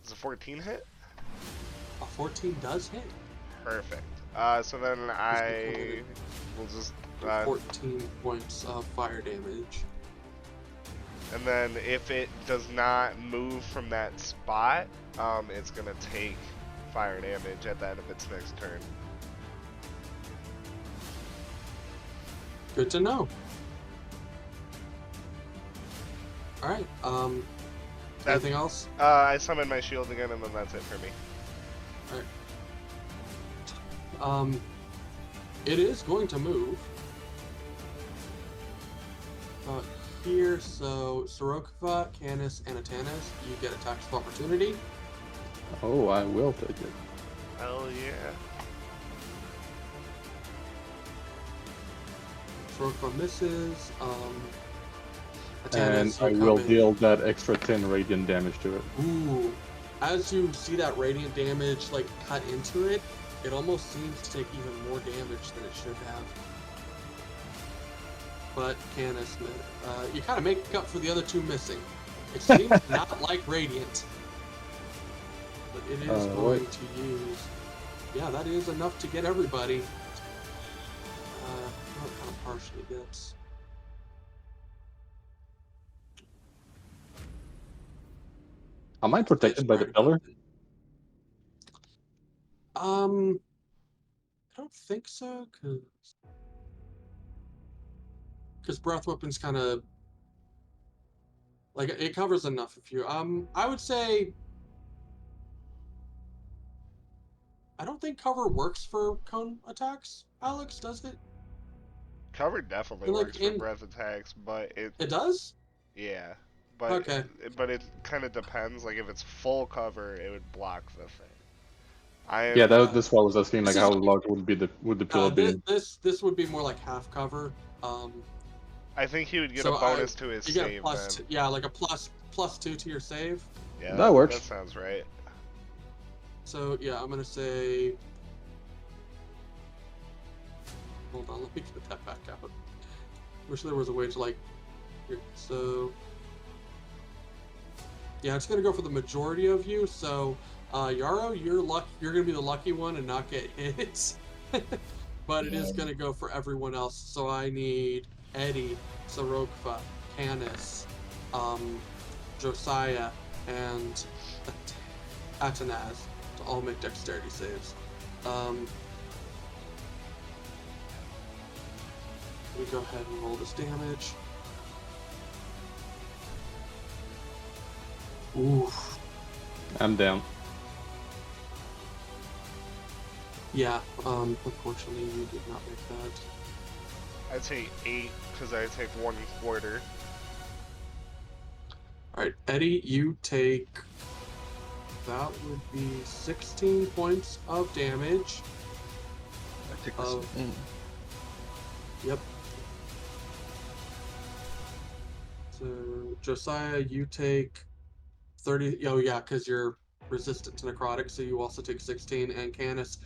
Is a 14 hit? A 14 does hit. Perfect. So then I will just 14 points of fire damage. and then if it does not move from that spot, it's gonna take fire damage at the end of its next turn. Good to know. All right. Anything else? I summon my shield again, and then that's it for me. It is going to move. Here, so Sorokva, Canis, and Atanas, you get attacks of opportunity. Oh, I will take it. Hell yeah. Sorokva misses. And Atanas, I you will come in. deal that extra 10 radiant damage to it. Ooh. As you see that radiant damage like cut into it, it almost seems to take even more damage than it should have. But Canis, you kind of make up for the other two missing. It seems not like radiant, but it is going to use. Yeah, that is enough to get everybody. Well, it kind of partially gets. Am I protected by the pillar? I don't think so, because breath weapons kind of Like it covers enough if you I would say I don't think cover works for cone attacks. Alex, does it? Cover definitely And like works for in breath attacks, but it does? yeah, but Okay. but it kind of depends. Like if it's full cover, it would block the thing. I Yeah, am that's why I was asking, like, This is how large would the pillar this, be? this would be more like half cover. I think he would get a So I bonus to his you get a save plus then. yeah, like a plus 2 to your save. Yeah, That that works. sounds right. So yeah, I'm gonna say. Hold on, let me get that back out. Wish there was a way to like. So. Yeah, it's gonna go for the majority of you. So, Yarrow, you're gonna be the lucky one and not get hit. But it is gonna go for everyone else. So I need Eddie, Sorokva, Canis, Josiah, and Atanaz to all make dexterity saves. Let me go ahead and roll this damage. Oof. I'm down. Yeah, unfortunately you did not make that. I'd say 8 because I take 1/4. Alright, Eddie, you take... That would be 16 points of damage. I take this. Of... Yep. So, Josiah, you take 30... Oh yeah, because you're resistant to necrotic, so you also take 16. And Canis,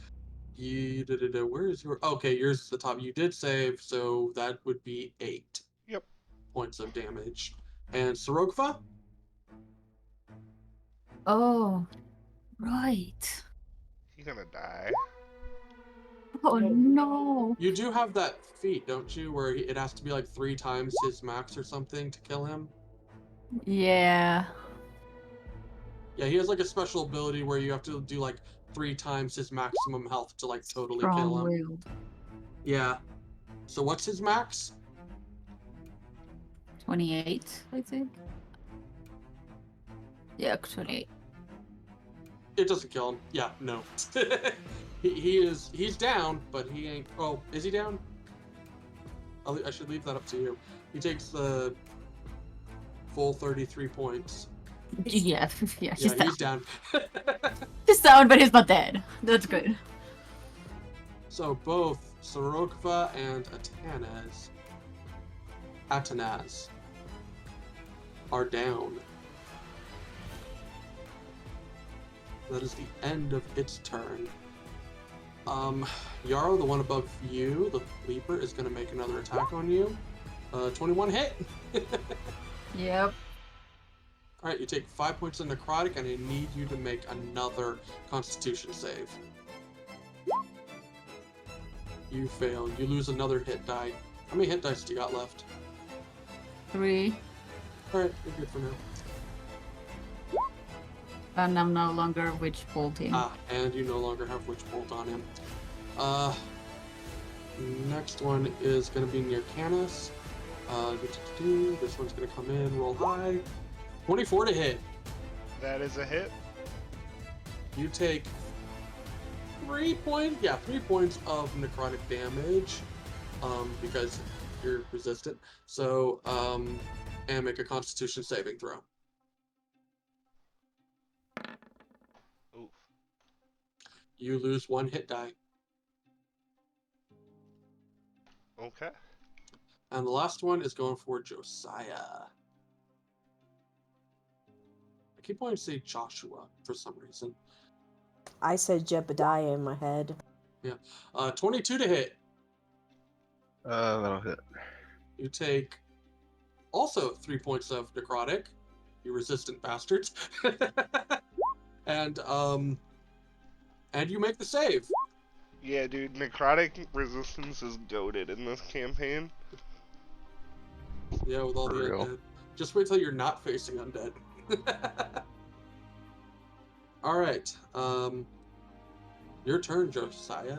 you... Where is your... Okay, yours is the top. You did save, so that would be 8 Yep. points of damage. And Sorokva? Oh, right. He's gonna die. Oh no. You do have that feat, don't you, where it has to be like 3 times his max or something to kill him? Yeah. Yeah, he has like a special ability where you have to do like 3 times his maximum health to like totally kill him. Strong-willed. Yeah. So what's his max? 28, I think. Yeah, 28. It doesn't kill him. Yeah, no. He's down, but he ain't. Oh, is he down? I should leave that up to you. He takes the full 33 points. Yeah, yeah, Yeah, he's down. He's down, but he's not dead. That's good. So both Sorokva and Atanaz are down. That is the end of its turn. Yarrow, the one above you, the Leaper, is going to make another attack on you. 21 hit. Yep. Alright, you take 5 points of necrotic, and I need you to make another Constitution save. You fail. You lose another hit die. How many hit dice do you got left? 3. Alright, you're good for now. And I'm no longer witch bolting. Ah, and you no longer have Witch Bolt on him. Next one is going to be near Canis. This one's going to come in, roll high. 24 to hit. That is a hit. You take 3 points of necrotic damage, because you're resistant. So, and make a Constitution saving throw. Oof. You lose 1 hit die. Okay. And the last one is going for Josiah. I keep wanting to say Joshua for some reason. I said Jebediah in my head. 22 to hit. That'll hit. You take also 3 points of necrotic. You resistant bastards. and you make the save. Yeah, dude, necrotic resistance is goated in this campaign. Yeah, with all For the real. undead. Just wait till you're not facing undead. Alright, your turn, Josiah.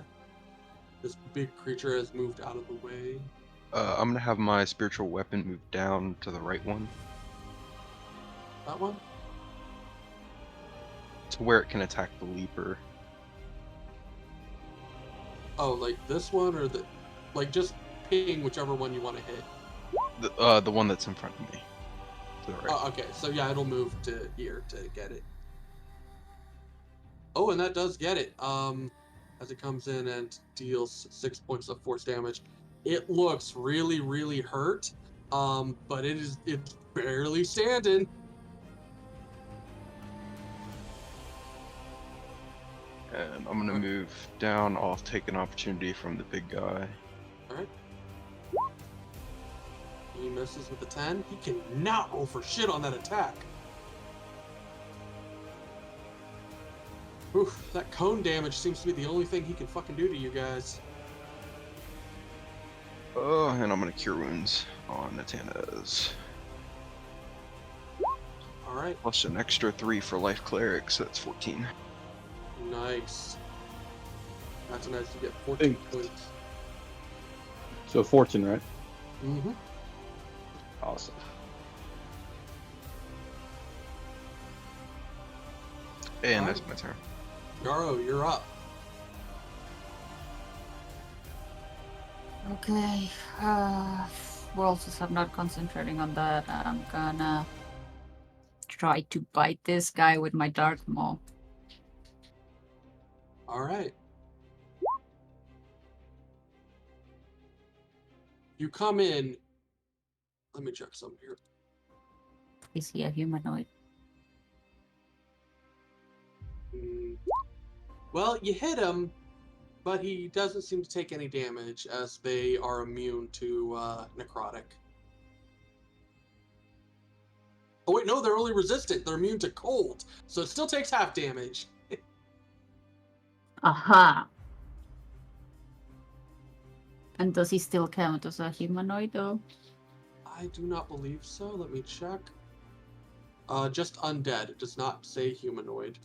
This big creature has moved out of the way. I'm gonna have my spiritual weapon move down to the right one. That one? To where it can attack the leaper. Oh, like this one or the, like just ping whichever one you want to hit. The one that's in front of me. To the right. Oh, okay. So yeah, it'll move to here to get it. Oh, and that does get it. As it comes in and deals 6 points of force damage. It looks really, really hurt. But it's barely standing. And I'm gonna move down. I'll take an opportunity from the big guy. All right. He misses with the 10. He cannot roll for shit on that attack. Oof, that cone damage seems to be the only thing he can fucking do to you guys. Oh, and I'm gonna cure wounds on Natana's. All right. Plus an extra 3 for life cleric, so that's 14. Nice. That's nice to get 14 Thanks. points. So 14, right? Mm-hmm. Awesome. And Alright. that's my turn. Yaro, you're up. Okay. Well, since I'm not concentrating on that, I'm gonna try to bite this guy with my dark maw. All right. You come in. Let me check something here. Is he a humanoid? Mm. Well, you hit him, but he doesn't seem to take any damage as they are immune to necrotic. Oh wait, no, they're only resistant. They're immune to cold, so it still takes half damage. Aha! And does he still count as a humanoid, though? I do not believe so. Let me check. Just undead. It does not say humanoid.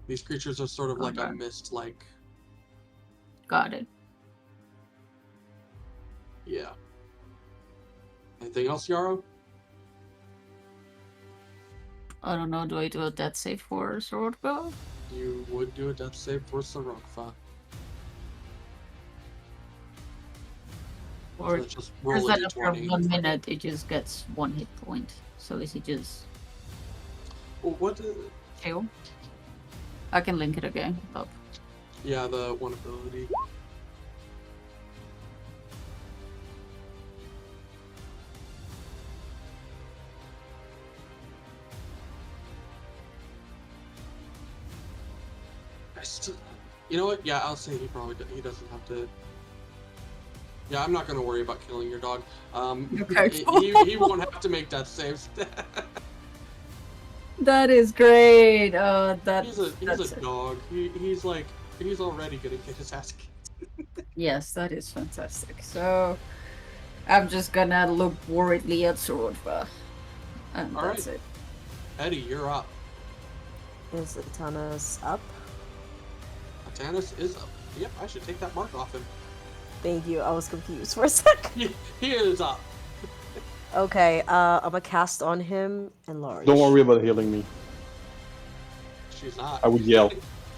These creatures are sort of like a Okay. mist-like. Got it. Yeah. Anything else, Yarrow? I don't know, do I do a death save for Swordbow? You would do a death save for Sarokfa. Or So let's just is roll a that after d20. 1 minute it just gets 1 hit point? So is he just Well, what? chill? I can link it again. Up. Yeah, the one ability. I still, you know what? Yeah, I'll say he doesn't have to. Yeah, I'm not gonna worry about killing your dog. Okay. he won't have to make death saves. That is great. He's a dog. He's already gonna get his ass kicked. Yes, that is fantastic. So I'm just gonna look worriedly at Swordba. And All that's right. it. Eddie, you're up. Is Atana's up? Atanis is up. Yep, I should take that mark off him. Thank you. I was confused for a sec. He is up. Okay, I'm gonna cast on him enlarge. Don't worry about healing me. She's not. I would yell.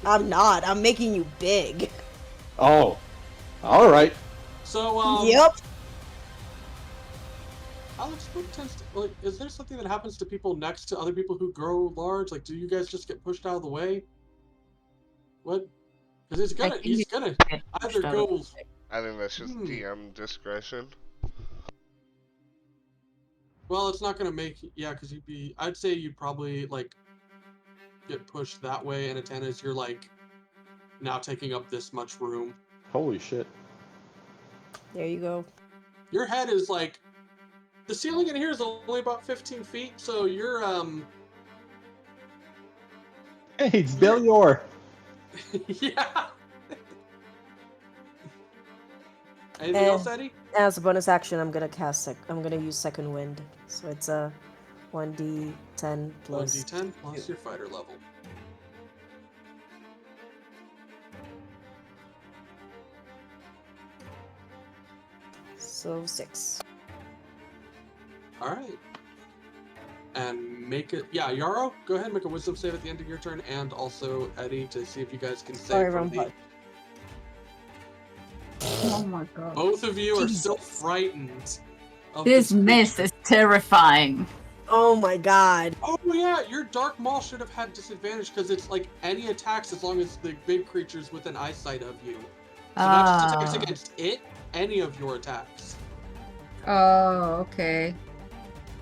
I'm not. I'm making you big. Oh. Alright. So, Yep. Alex, what tends to, like, is there something that happens to people next to other people who grow large? Like, do you guys just get pushed out of the way? What? Because he's gonna Get either pushed out of go. the way. I think that's just Hmm. DM discretion. Well, it's not gonna make, yeah, because I'd say you'd probably, like, get pushed that way, and Atanis, you're, like, now taking up this much room. Holy shit. There you go. Your head is, like, the ceiling in here is only about 15 feet, so you're, Hey, it's Belior! yeah. Anything else, Eddie? As a bonus action, I'm gonna I'm gonna use second wind. So it's a 1d10 plus 1d10 plus your fighter level. So 6. All right. and make it. Yeah, Yarrow, go ahead and make a wisdom save at the end of your turn, and also Eddie to see if you guys can Sorry, save from wrong the. button. Oh my god. Both of you are still Jesus. frightened of This creature. miss is terrifying. Oh my god. Oh yeah, your Dark Maul should have had disadvantage because it's like any attacks as long as the big creature's within eyesight of you. So not just attacks Ah. against it, any of your attacks. Oh, okay.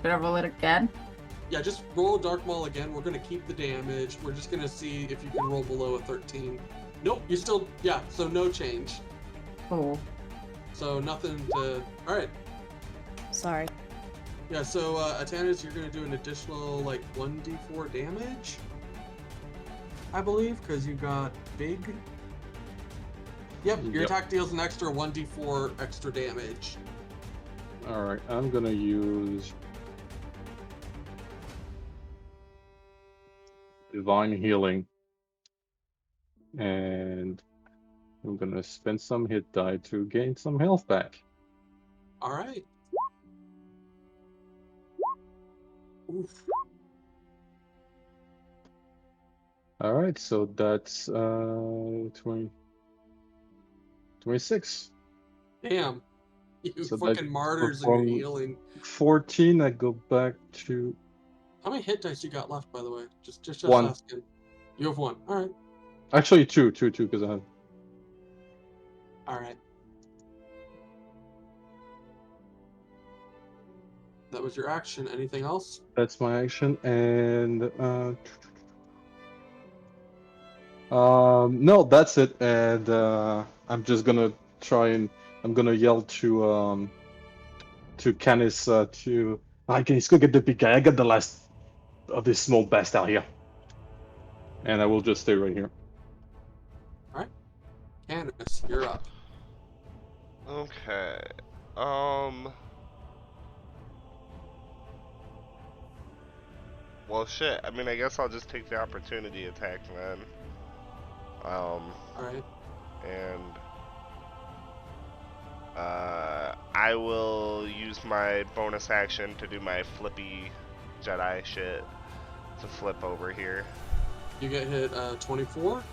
Should I roll it again? Yeah, just roll Dark Maul again. We're gonna keep the damage. We're just gonna see if you can roll below a 13. Nope, you still, yeah, so no change. Cool. So nothing to, alright. Sorry. Yeah, so Atanas, you're gonna do an additional like 1d4 damage, I believe, because you got big. Yep, your Yep. attack deals an extra 1d4 extra damage. Alright, I'm gonna use Divine Healing. And I'm gonna spend some hit die to gain some health back. Alright. Oof. Alright, so that's 26. Damn. You So fucking that martyrs and your from healing. 14, I go back to How many hit dice you got left, by the way? Just One. asking. You have one. Alright. actually two, because I have. Alright. That was your action. Anything else? That's my action, and no, that's it. And I'm just gonna try and I'm gonna yell to Canis to Canis, go get the big guy. I got the last of this small bastard here, and I will just stay right here. Canis, you're up. Okay. Well, shit. I mean, I guess I'll just take the opportunity attack then. Alright. And I will use my bonus action to do my flippy Jedi shit to flip over here. You get hit 24.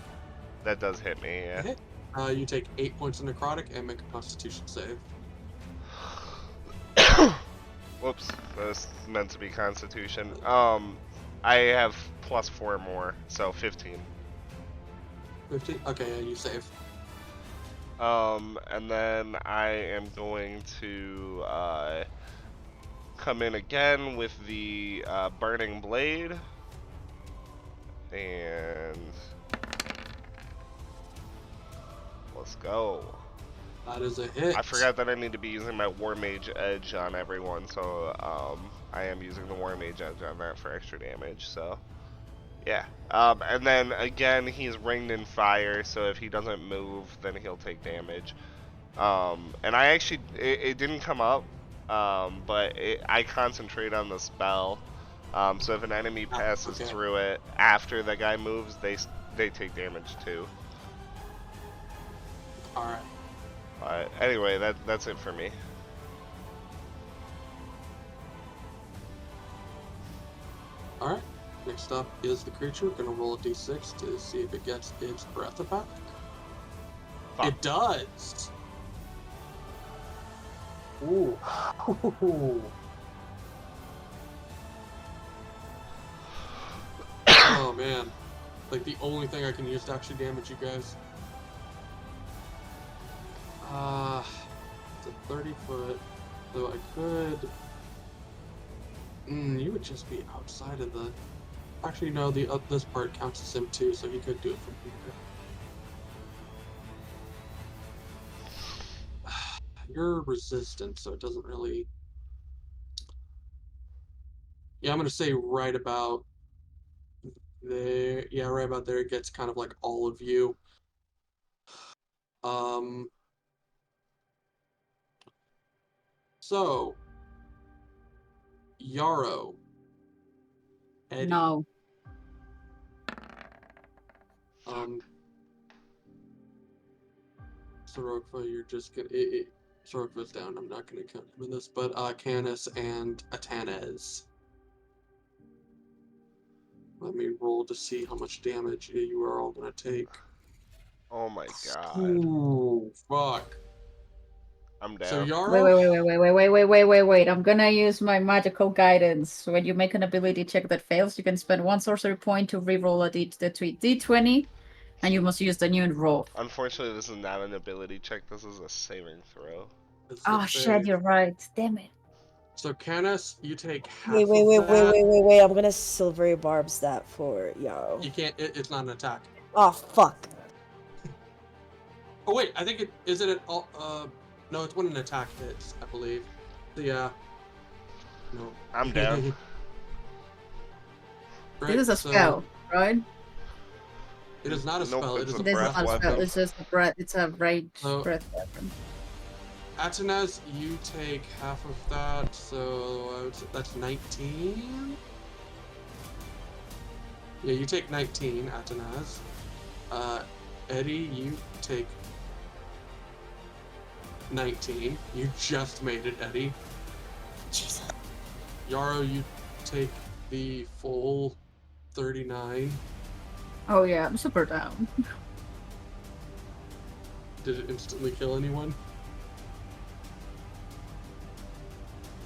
That does hit me, yeah. Hit. You take 8 points of necrotic and make a Constitution save. Whoops, that's meant to be Constitution. I have +4 more, so 15. 15. Okay, yeah, you save. And then I am going to come in again with the Burning Blade. And let's go. That is a hit. I forgot that I need to be using my War Mage Edge on everyone, so I am using the War Mage Edge on that for extra damage, so yeah. And then again, he's ringed in fire, so if he doesn't move, then he'll take damage. And I actually, it didn't come up, but I concentrate on the spell. So if an enemy passes through it after the guy moves, they take damage too. Alright. But anyway, that's it for me. Alright. Next up is the creature. We're gonna roll a d6 to see if it gets its breath back. Fuck. It does. Ooh. Oh man. Like the only thing I can use to actually damage you guys. It's a 30-foot, so I could. You would just be outside of the. Actually, no. This part counts as him too, so he could do it from here. You're resistant, so it doesn't really. Yeah, I'm gonna say right about there. Yeah, right about there. It gets kind of like all of you. So, Yarrow, Eddie, No. Sorokva, you're just gonna. Sorokva's down. I'm not gonna count him in this, but Canis and Atanes. Let me roll to see how much damage you are all gonna take. Oh my god. Ooh, fuck. I'm So down. Yarrow, Wait. I'm gonna use my magical guidance. When you make an ability check that fails, you can spend 1 sorcery point to reroll a d20, and you must use the new roll. Unfortunately, this is not an ability check. This is a saving throw. is Oh the shit, save. you're right. Damn it. So Canis, you take half Wait, of that. wait. I'm gonna silvery barbs that for Yarrow. You can't. It's not an attack. Oh, fuck. Oh wait, I think it is it all. No, it's when an attack hits, I believe. So yeah. No. I'm down. Right, This is a so spell, right? it is not a Nope, spell. It it's is a a This is breath breath. not a spell. weapon. It's just a breath. It's a right So- breath weapon. Atenaz, you take half of that, so I would say that's 19. Yeah, you take 19, Atenaz. Eddie, you take 19. You just made it, Eddie. Jesus. Yarrow, you take the full 39. Oh yeah, I'm super down. Did it instantly kill anyone?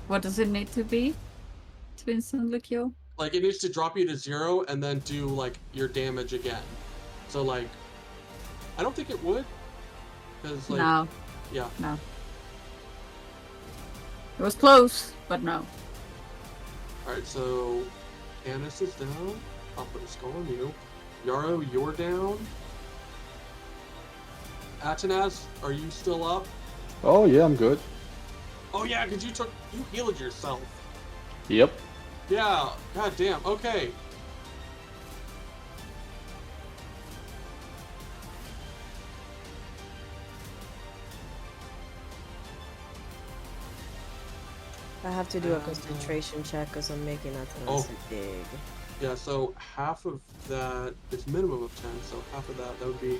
What does it need to be to instantly kill? Like, it needs to drop you to 0 and then do, like, your damage again. So, like, I don't think it would. Because, like, No, yeah. no. It was close, but no. Alright, so Canis is down. I'll put a skull on you. Yarrow, you're down. Atenaz, are you still up? Oh yeah, I'm good. Oh yeah, because you healed yourself. Yep. Yeah, god damn, okay. I have to do a concentration check because I'm making that Oh. big. Yeah, so half of that, it's minimum of 10, so half of that would be...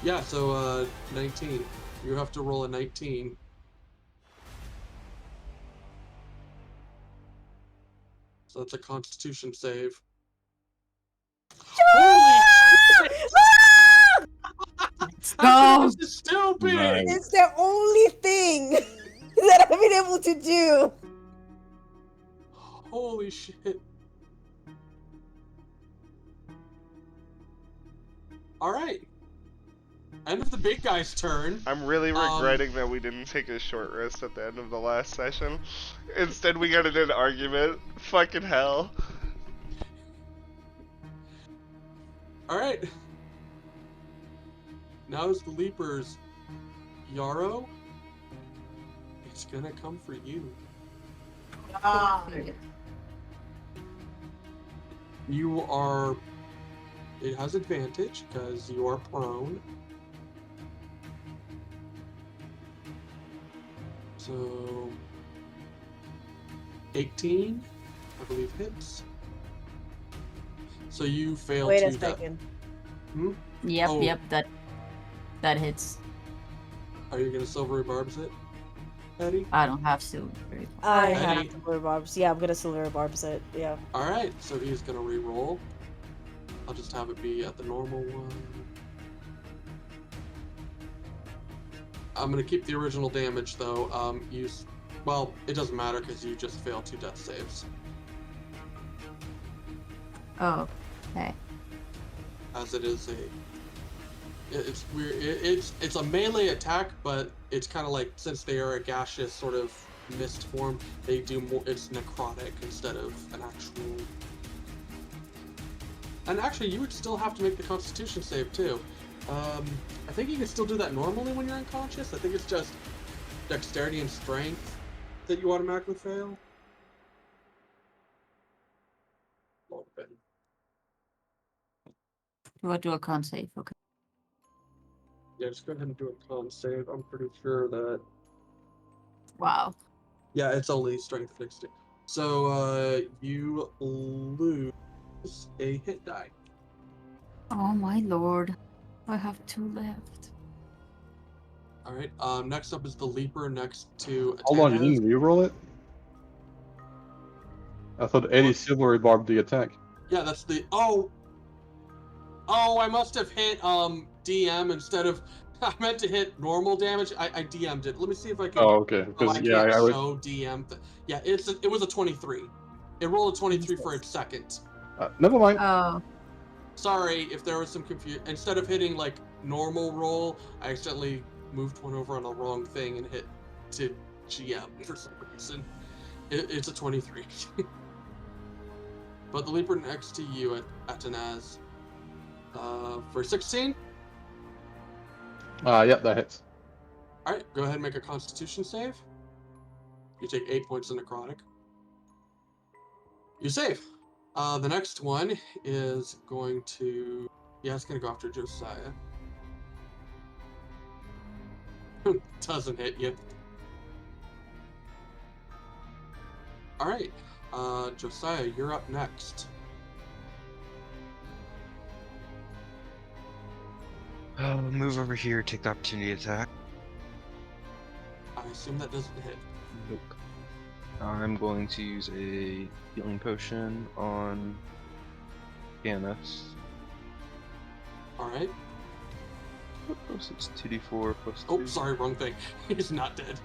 Yeah, so 19. You have to roll a 19. So that's a constitution save. Holy shit! Let's go! This is stupid! Nice. It's the only thing that I've been able to do. Holy shit. Alright. End of the big guy's turn. I'm really regretting that we didn't take a short rest at the end of the last session. Instead, we got in an argument. Fucking hell. Alright. Now is the Leapers. Yarrow? It's gonna come for you. You are... It has advantage because you are prone. So... 18, I believe, hits. So you fail Wait to a second. Yep, Oh. yep, that hits. Are you gonna silvery barbs it, Eddie? I don't have silver. I Eddie. have silver barbs. Yeah, I'm gonna silver barbs it. Yeah. Alright, so he's gonna re-roll. I'll just have it be at the normal one. I'm gonna keep the original damage though. Well, it doesn't matter because you just failed 2 death saves. Oh, okay. As it is it's weird. It's a melee attack, but it's kind of like, since they are a gaseous sort of mist form, they do more. It's necrotic instead of an actual. And actually, you would still have to make the Constitution save too. I think you can still do that normally when you're unconscious. I think it's just dexterity and strength that you automatically fail. Do I do a con save? Okay. Yeah, just go ahead and do a con save. I'm pretty sure that. Wow. Yeah, it's only strength and dexterity. So you lose a hit die. Oh my lord. I have 2 left. All right. Next up is the Leaper. Next to Hold on, you Atanaz. didn't reroll it? I thought Eddie Silver barbed the attack. Yeah, that's the. Oh, I must have hit DM instead of. I meant to hit normal damage. I DM'd it. Let me see if I can. Oh, okay. Oh, Because I yeah, can't I was. show DM. Yeah, it was a 23. It rolled a 23 for its second. Never mind. Oh, Sorry if there was some confusion. Instead of hitting like normal roll, I accidentally moved one over on the wrong thing and hit to GM for some reason. It's a 23. But the leaper next to you at Atanaz. For 16. Yeah, that hits. All right, go ahead and make a Constitution save. You take 8 points of necrotic. You save. The next one is going to. Yeah, it's going to go after Josiah. Doesn't hit you. All right, Josiah, you're up next. Move over here, take the opportunity attack. I assume that doesn't hit. Nope. I'm going to use a healing potion on Janice. All right. Plus it's 2d4 plus 2. Oh, sorry, wrong thing. He's not dead.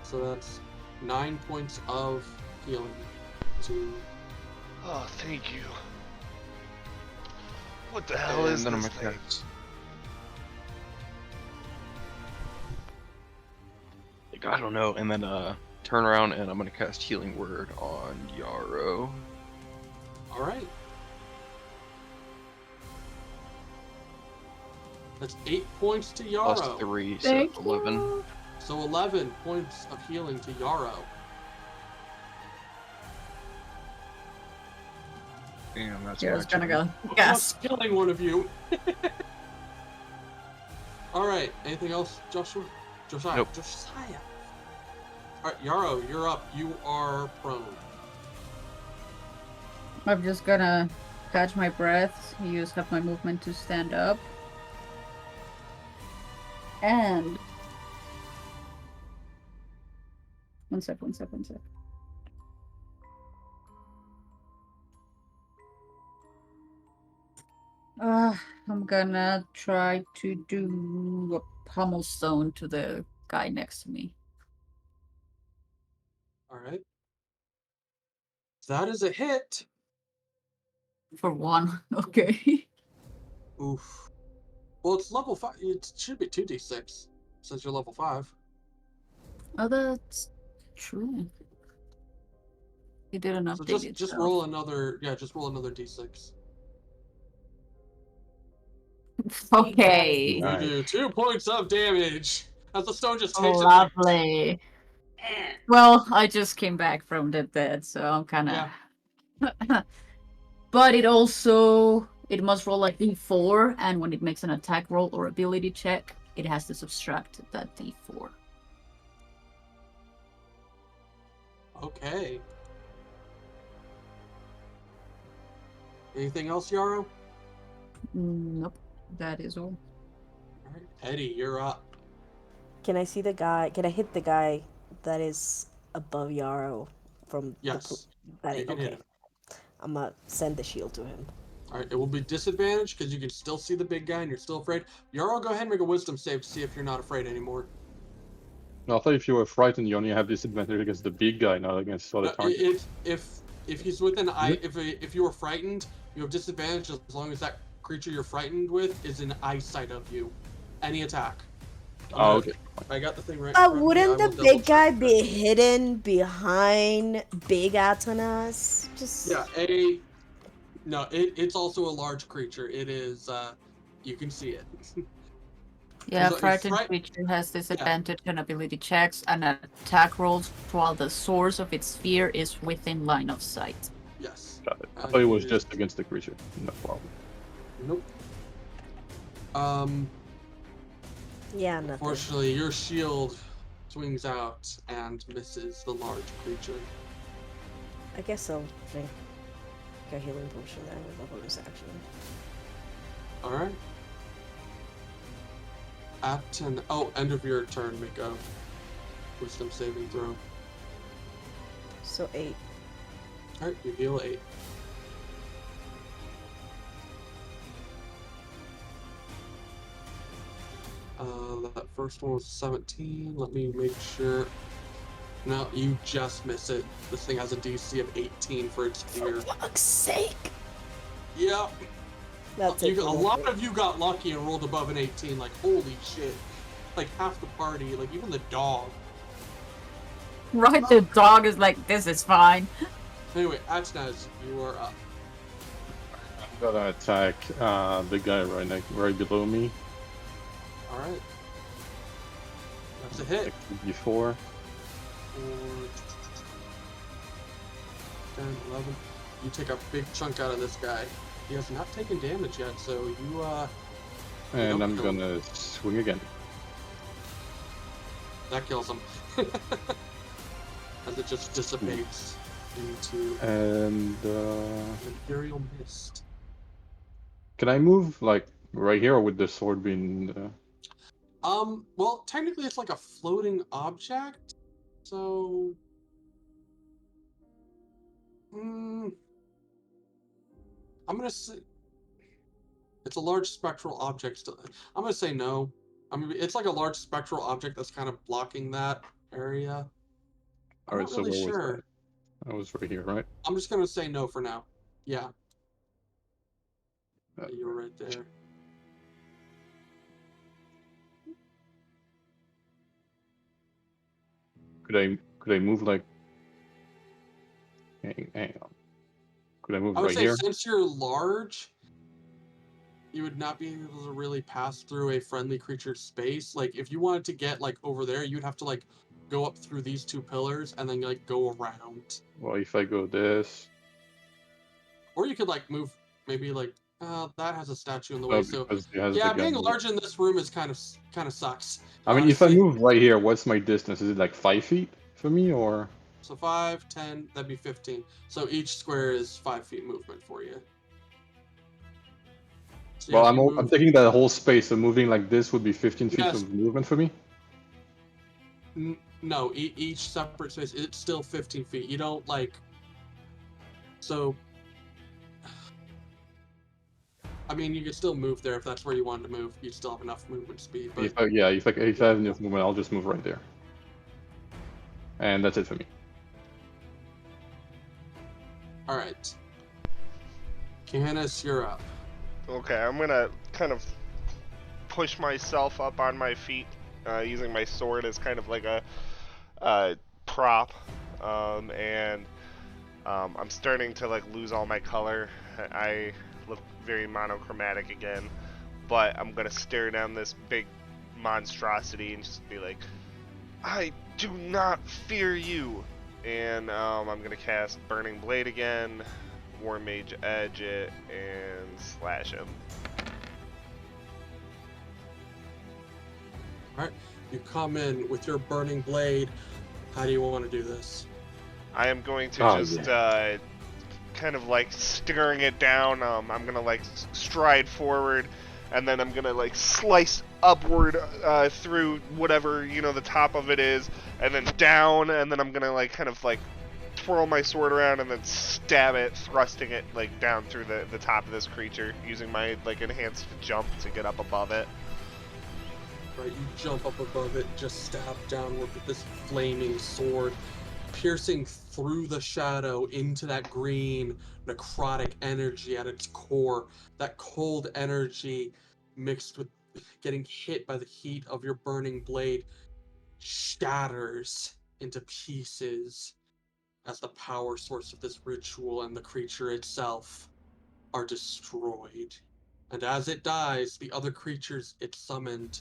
So that's 9 points of healing to. Oh, thank you. What the hell is then I'm this gonna thing? cast. Like, I don't know, and then turn around and I'm gonna cast Healing Word on Yarrow. All right. That's 8 points to Yarrow. Plus 3, so thank 11. you. So 11 points of healing to Yarrow. Damn, that's Yeah, I my was gonna turn. go. Yes. I'm killing one of you. All right. Anything else, Joshua? Josiah. Nope. Josiah. All right, Yarrow, you're up. You are prone. I'm just gonna catch my breath, use half my movement to stand up. And one sec. I'm gonna try to do a pommel stone to the guy next to me. All right. That is a hit. For one, okay. Oof. Well, it's level 5. It should be 2d6 since you're level 5. Oh, that's true. He didn't So update just it. roll another. Yeah, just roll another d6. Okay. You Nice. do 2 points of damage as the stone just takes it. Lovely. Well, I just came back from the dead, so I'm kind of. Yeah. But it must roll like d4, and when it makes an attack roll or ability check, it has to subtract that d4. Okay. Anything else, Yarrow? Nope, that is all. All right, Eddie, you're up. Can I see the guy? Can I hit the guy that is above Yarrow from Yes, that you is can hit okay. him. I'm gonna send the shield to him. All right, it will be disadvantage because you can still see the big guy and you're still afraid. Yarrow, go ahead and make a wisdom save to see if you're not afraid anymore. No, I thought if you were frightened, you only have disadvantage against the big guy, not against other targets. If he's within eye, if you are frightened, you have disadvantage as long as that creature you're frightened with is in eyesight of you. Any attack. Oh, okay. I got the thing right. in front of me. I Wouldn't the will big guy double-check be hidden behind Big Atanas? Just that. No, it's also a large creature. It is, you can see it. Yeah, So if frightened fright- creature has disadvantage on ability checks and attack rolls while the source of its fear is within line of sight. Yes. Got it. I thought it was just against the creature. No problem. Nope. yeah, nothing. Unfortunately, your shield swings out and misses the large creature. I guess I'll drink a healing potion then with a bonus action. All right. End of your turn. Make a wisdom saving throw. So 8. Alright, you heal 8. That first one was 17. Let me make sure. No, you just miss it. This thing has a DC of 18 for its spear. For fuck's sake! Yep. That's it. A lot of you got lucky and rolled above an 18. Like, holy shit. Like, half the party, like, even the dog. Right, the dog is like, this is fine. Anyway, Atnaz, you are up. I'm gonna attack the guy right below me. Alright. That's a hit. Before. 10, 11. You take a big chunk out of this guy. He has not taken damage yet, so you, And I'm kill him. gonna swing again. That kills him. As it just dissipates into And Imperial Mist. can I move like right here, or would the sword be in? Well, technically it's like a floating object, so... I'm gonna say... It's a large spectral object still. I'm gonna say no. I mean, it's like a large spectral object that's kind of blocking that area. I'm Alright, not so really where was sure. that? I was right here, right? I'm just gonna say no for now. Yeah. Uh, You were right there. Could I move like? Hang on. Could I move I would right say here? since you're large, you would not be able to really pass through a friendly creature's space. Like, if you wanted to get, like, over there, you'd have to, like, go up through these two pillars and then, like, go around. Well, if I go this. Or you could, like, move, maybe, like, that has a statue in the way, so... Because it has Yeah, the gun. being large in this room is kind of sucks. I mean, if I honestly. move right here, what's my distance? Is it like 5 feet for me, or? So 5, 10, that'd be 15. So each square is 5 feet movement for you. So Well, yeah, if you I'm move... taking that whole space, so moving like this would be 15 feet Yes. of movement for me. No, each separate space, it's still 15 feet. You don't, like... So... I mean, you could still move there if that's where you wanted to move. You'd still have enough movement speed, but... If I have enough movement, I'll just move right there. And that's it for me. Alright. Canis, you're up. Okay, I'm gonna kind of push myself up on my feet, using my sword as kind of like a prop, and I'm starting to like lose all my color. I look very monochromatic again, but I'm gonna stare down this big monstrosity and just be like, I do not fear you. And I'm gonna cast Burning Blade again, War Mage Edge it, and slash him. Alright, you come in with your burning blade. How do you want to do this? I am going to kind of like staring it down. I'm gonna like stride forward, and then I'm gonna like slice upward through whatever the top of it is, and then down, and then I'm gonna like kind of like twirl my sword around and then stab it, thrusting it like down through the top of this creature, using my like enhanced jump to get up above it. Right, you jump up above it, just stab downward with this flaming sword, piercing through the shadow into that green necrotic energy at its core. That cold energy mixed with getting hit by the heat of your burning blade shatters into pieces as the power source of this ritual and the creature itself are destroyed. And as it dies, the other creatures it summoned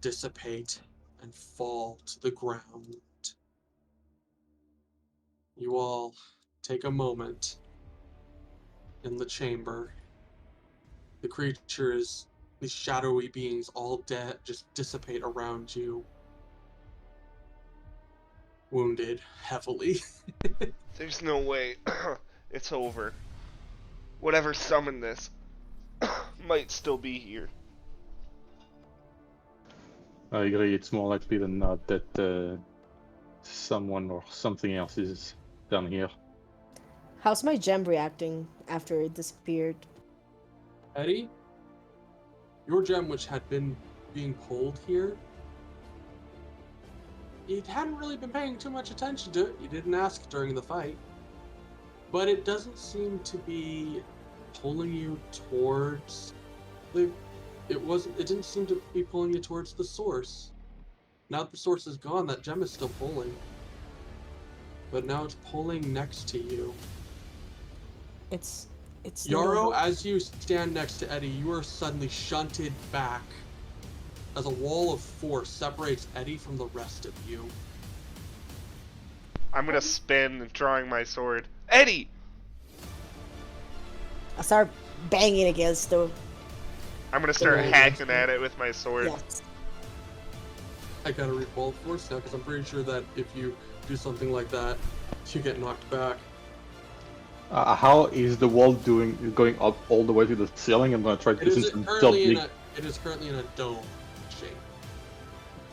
dissipate and fall to the ground. You all take a moment in the chamber. The creatures, these shadowy beings, all dead, just dissipate around you. Wounded heavily. There's no way. It's over. Whatever summoned this might still be here. I agree. It's more likely than not that someone or something else is down here. How's my gem reacting after it disappeared? Eddie, your gem, which had been being pulled here, you hadn't really been paying too much attention to it. You didn't ask during the fight. But it doesn't seem to be pulling you towards the... It didn't seem to be pulling you towards the source. Now that the source is gone, that gem is still pulling. But now it's pulling next to you. It's Yarrow, as you stand next to Eddie, you are suddenly shunted back as a wall of force separates Eddie from the rest of you. I'm gonna spin, drawing my sword. Eddie! I start banging against the. I'm gonna start Oh, hacking that's at it with my sword. Yes. I gotta read wall of force now because I'm pretty sure that if you do something like that, you get knocked back. How is the wall going up all the way to the ceiling? I'm gonna try to It is some currently in a dome shape,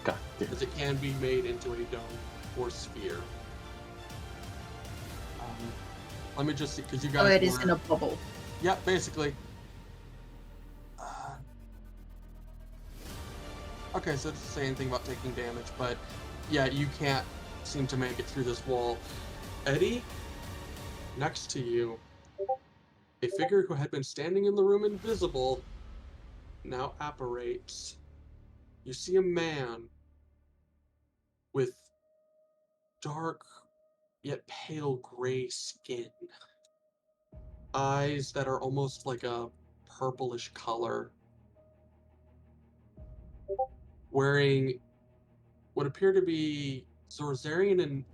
God damn. as it can be made into a dome or sphere. Let me just see, because you guys. Oh, it is were... in a bubble. Yeah, basically. Okay, so it doesn't say anything about taking damage, but yeah, you can't seem to make it through this wall. Eddie, next to you, a figure who had been standing in the room invisible now apparates. You see a man with dark yet pale gray skin, eyes that are almost like a purplish color, wearing what appear to be Zorzarian in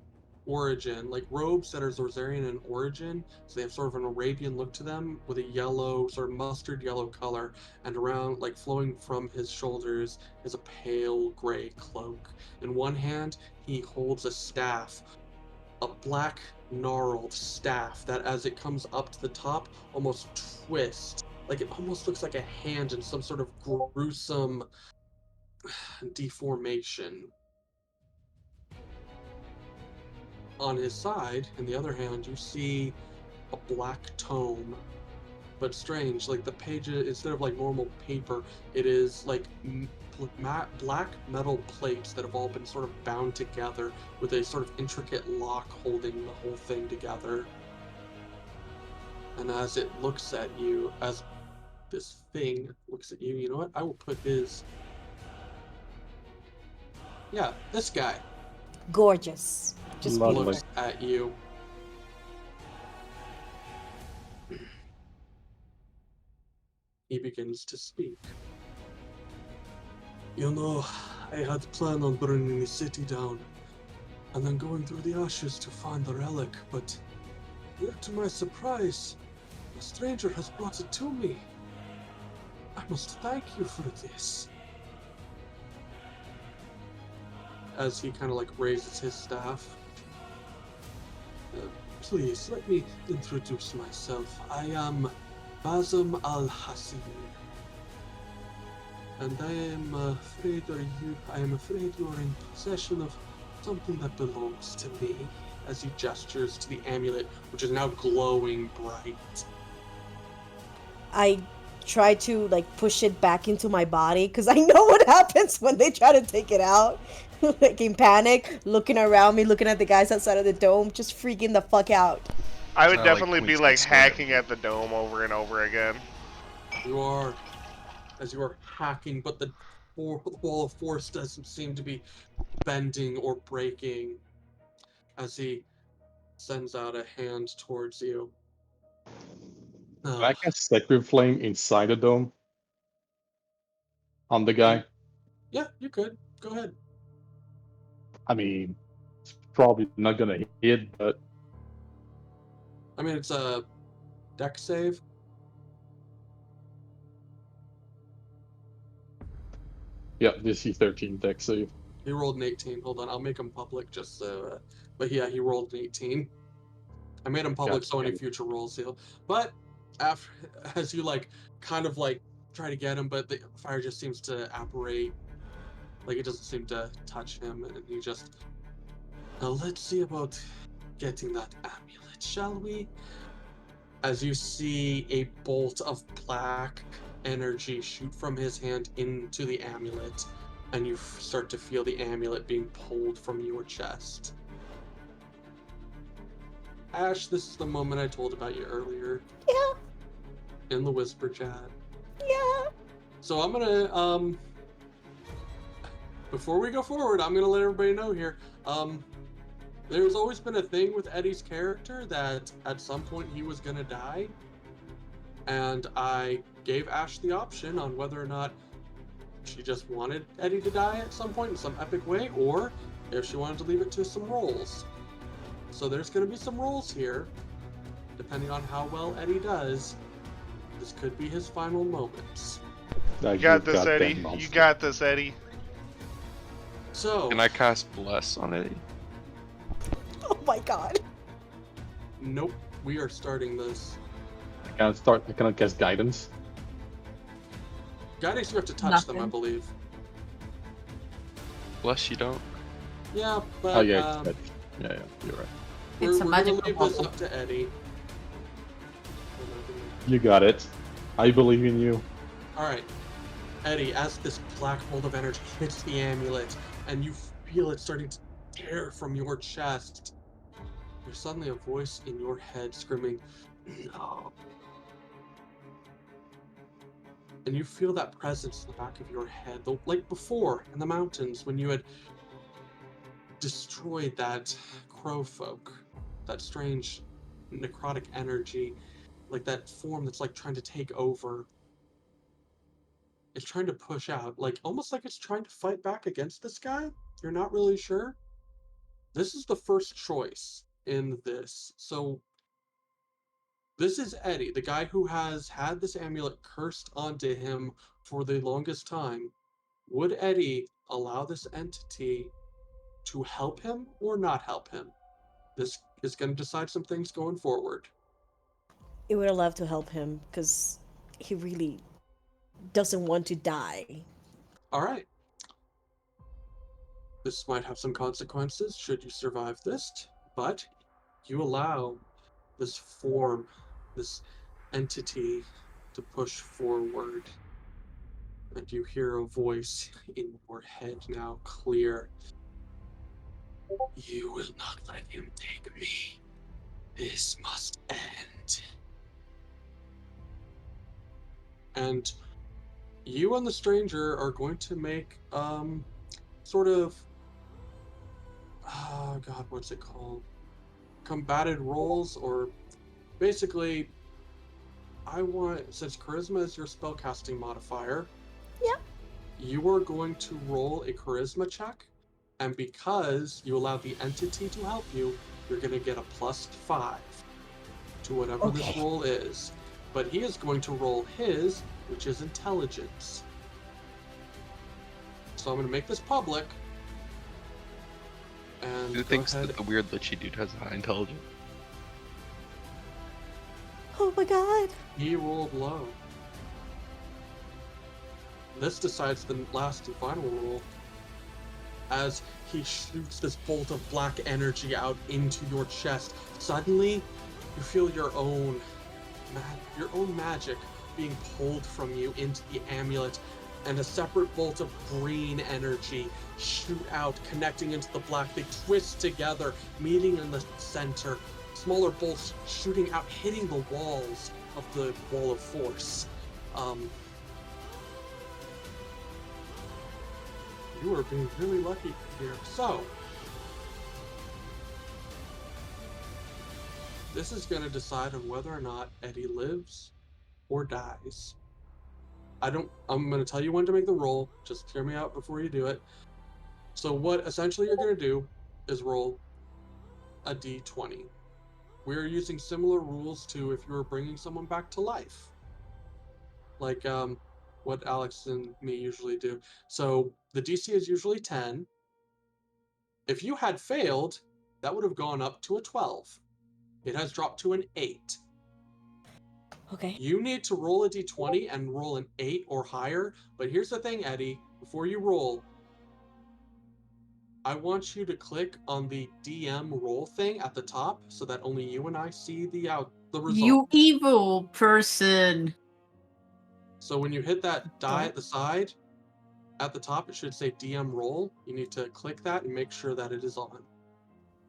origin, like robes that are Zorzarian in origin, so they have sort of an Arabian look to them, with a yellow, sort of mustard yellow color, and around, like flowing from his shoulders, is a pale gray cloak. In one hand, he holds a staff, a black gnarled staff that, as it comes up to the top, almost twists. Like it almost looks like a hand in some sort of gruesome deformation. On his side, in the other hand, you see a black tome. But strange, like the pages, instead of like normal paper, it is like black metal plates that have all been sort of bound together with a sort of intricate lock holding the whole thing together. And as it looks at you, as this thing looks at you, you know what? I will put his... Yeah, this guy. Gorgeous. Just Lovely. beautiful. Looks at you. He begins to speak. You know, I had planned on burning the city down and then going through the ashes to find the relic, but yet to my surprise, a stranger has brought it to me. I must thank you for this. As he kind of like raises his staff. Please, let me introduce myself. I am Bazem al-Hassin. And I am afraid you are in possession of something that belongs to me. As he gestures to the amulet, which is now glowing bright. I try to like push it back into my body because I know what happens when they try to take it out. Like in panic, looking around me, looking at the guys outside of the dome, just freaking the fuck out. I would So, definitely be points like and sword at hacking you. at the dome over and over again. You are, as you are hacking, but the wall of force doesn't seem to be bending or breaking. As he sends out a hand towards you. Can I cast Sacred Flame inside the dome? On the guy? Yeah, you could. Go ahead. I mean, it's probably not gonna hit, but I mean, it's a deck save. yeah, DC 13 deck save. He rolled an 18. Hold on, I'll make him public just so. But yeah, he rolled an 18. I made him public so any future rolls he'll. But after, as you like, kind of like try to get him, but the fire just seems to apparate. Like it doesn't seem to touch him, and he just. Now let's see about getting that amulet, shall we? As you see a bolt of black energy shoot from his hand into the amulet, and you start to feel the amulet being pulled from your chest. Ash, this is the moment I told about you earlier. Yeah. In the whisper chat. Yeah. So I'm gonna before we go forward, I'm gonna let everybody know here. There's always been a thing with Eddie's character that at some point he was gonna die. And I gave Ash the option on whether or not she just wanted Eddie to die at some point in some epic way, or if she wanted to leave it to some rolls. So there's gonna be some rolls here, depending on how well Eddie does. This could be his final moments. Ah, You got this, goddamn Eddie. You monster. got this, Eddie. So Can I cast Bless on Eddie? Oh my god. nope, we are starting this. I cannot cast guidance. Guidance, you have to touch them, I Nothing. believe. Bless you don't. Yeah, but Oh yeah, yeah, you're right. we're It's a gonna magical leave this bubble. up to Eddie. You got it. I believe in you. Alright. Eddie, as this black bolt of energy hits the amulet, and you feel it starting to tear from your chest, there's suddenly a voice in your head screaming, "No." And you feel that presence in the back of your head, like before in the mountains when you had destroyed that crow folk, that strange necrotic energy, like that form that's like trying to take over. It's trying to push out, like almost like it's trying to fight back against this guy. You're not really sure. This is the first choice in this. So this is Eddie, the guy who has had this amulet cursed onto him for the longest time. Would Eddie allow this entity to help him or not help him? This is going to decide some things going forward. It would have loved to help him because he really doesn't want to die. All right. This might have some consequences should you survive this, but you allow this form, this entity to push forward. And you hear a voice in your head now clear. You will not let him take me. This must end. And you and the stranger are going to make sort of oh god, what's it called? Combated rolls, or basically I want, since charisma is your spellcasting modifier, Yeah. you are going to roll a charisma check, and because you allow the entity to help you, you're going to get a +5 to whatever this Okay. roll is. But he is going to roll his, which is intelligence. So I'm going to make this public. And Who go thinks ahead. that the weird lichy dude has high intelligence? Oh my god. He rolled low. This decides the last and final roll. As he shoots this bolt of black energy out into your chest, suddenly you feel your own magic being pulled from you into the amulet, and a separate bolt of green energy shoot out, connecting into the black. They twist together, meeting in the center. Smaller bolts shooting out, hitting the walls of the wall of force. You are being really lucky here. So, this is going to decide on whether or not Eddie lives or dies. I'm going to tell you when to make the roll. Just hear me out before you do it. So what essentially you're going to do is roll a d20. We're using similar rules to if you were bringing someone back to life. Like what Alex and me usually do. So the DC is usually 10. If you had failed, that would have gone up to a 12. It has dropped to an 8. Okay. You need to roll a d20 and roll an 8 or higher. But here's the thing, Eddie. Before you roll, I want you to click on the DM roll thing at the top so that only you and I see the result. You evil person. So when you hit that die What? at the side, at the top, it should say DM roll. You need to click that and make sure that it is on.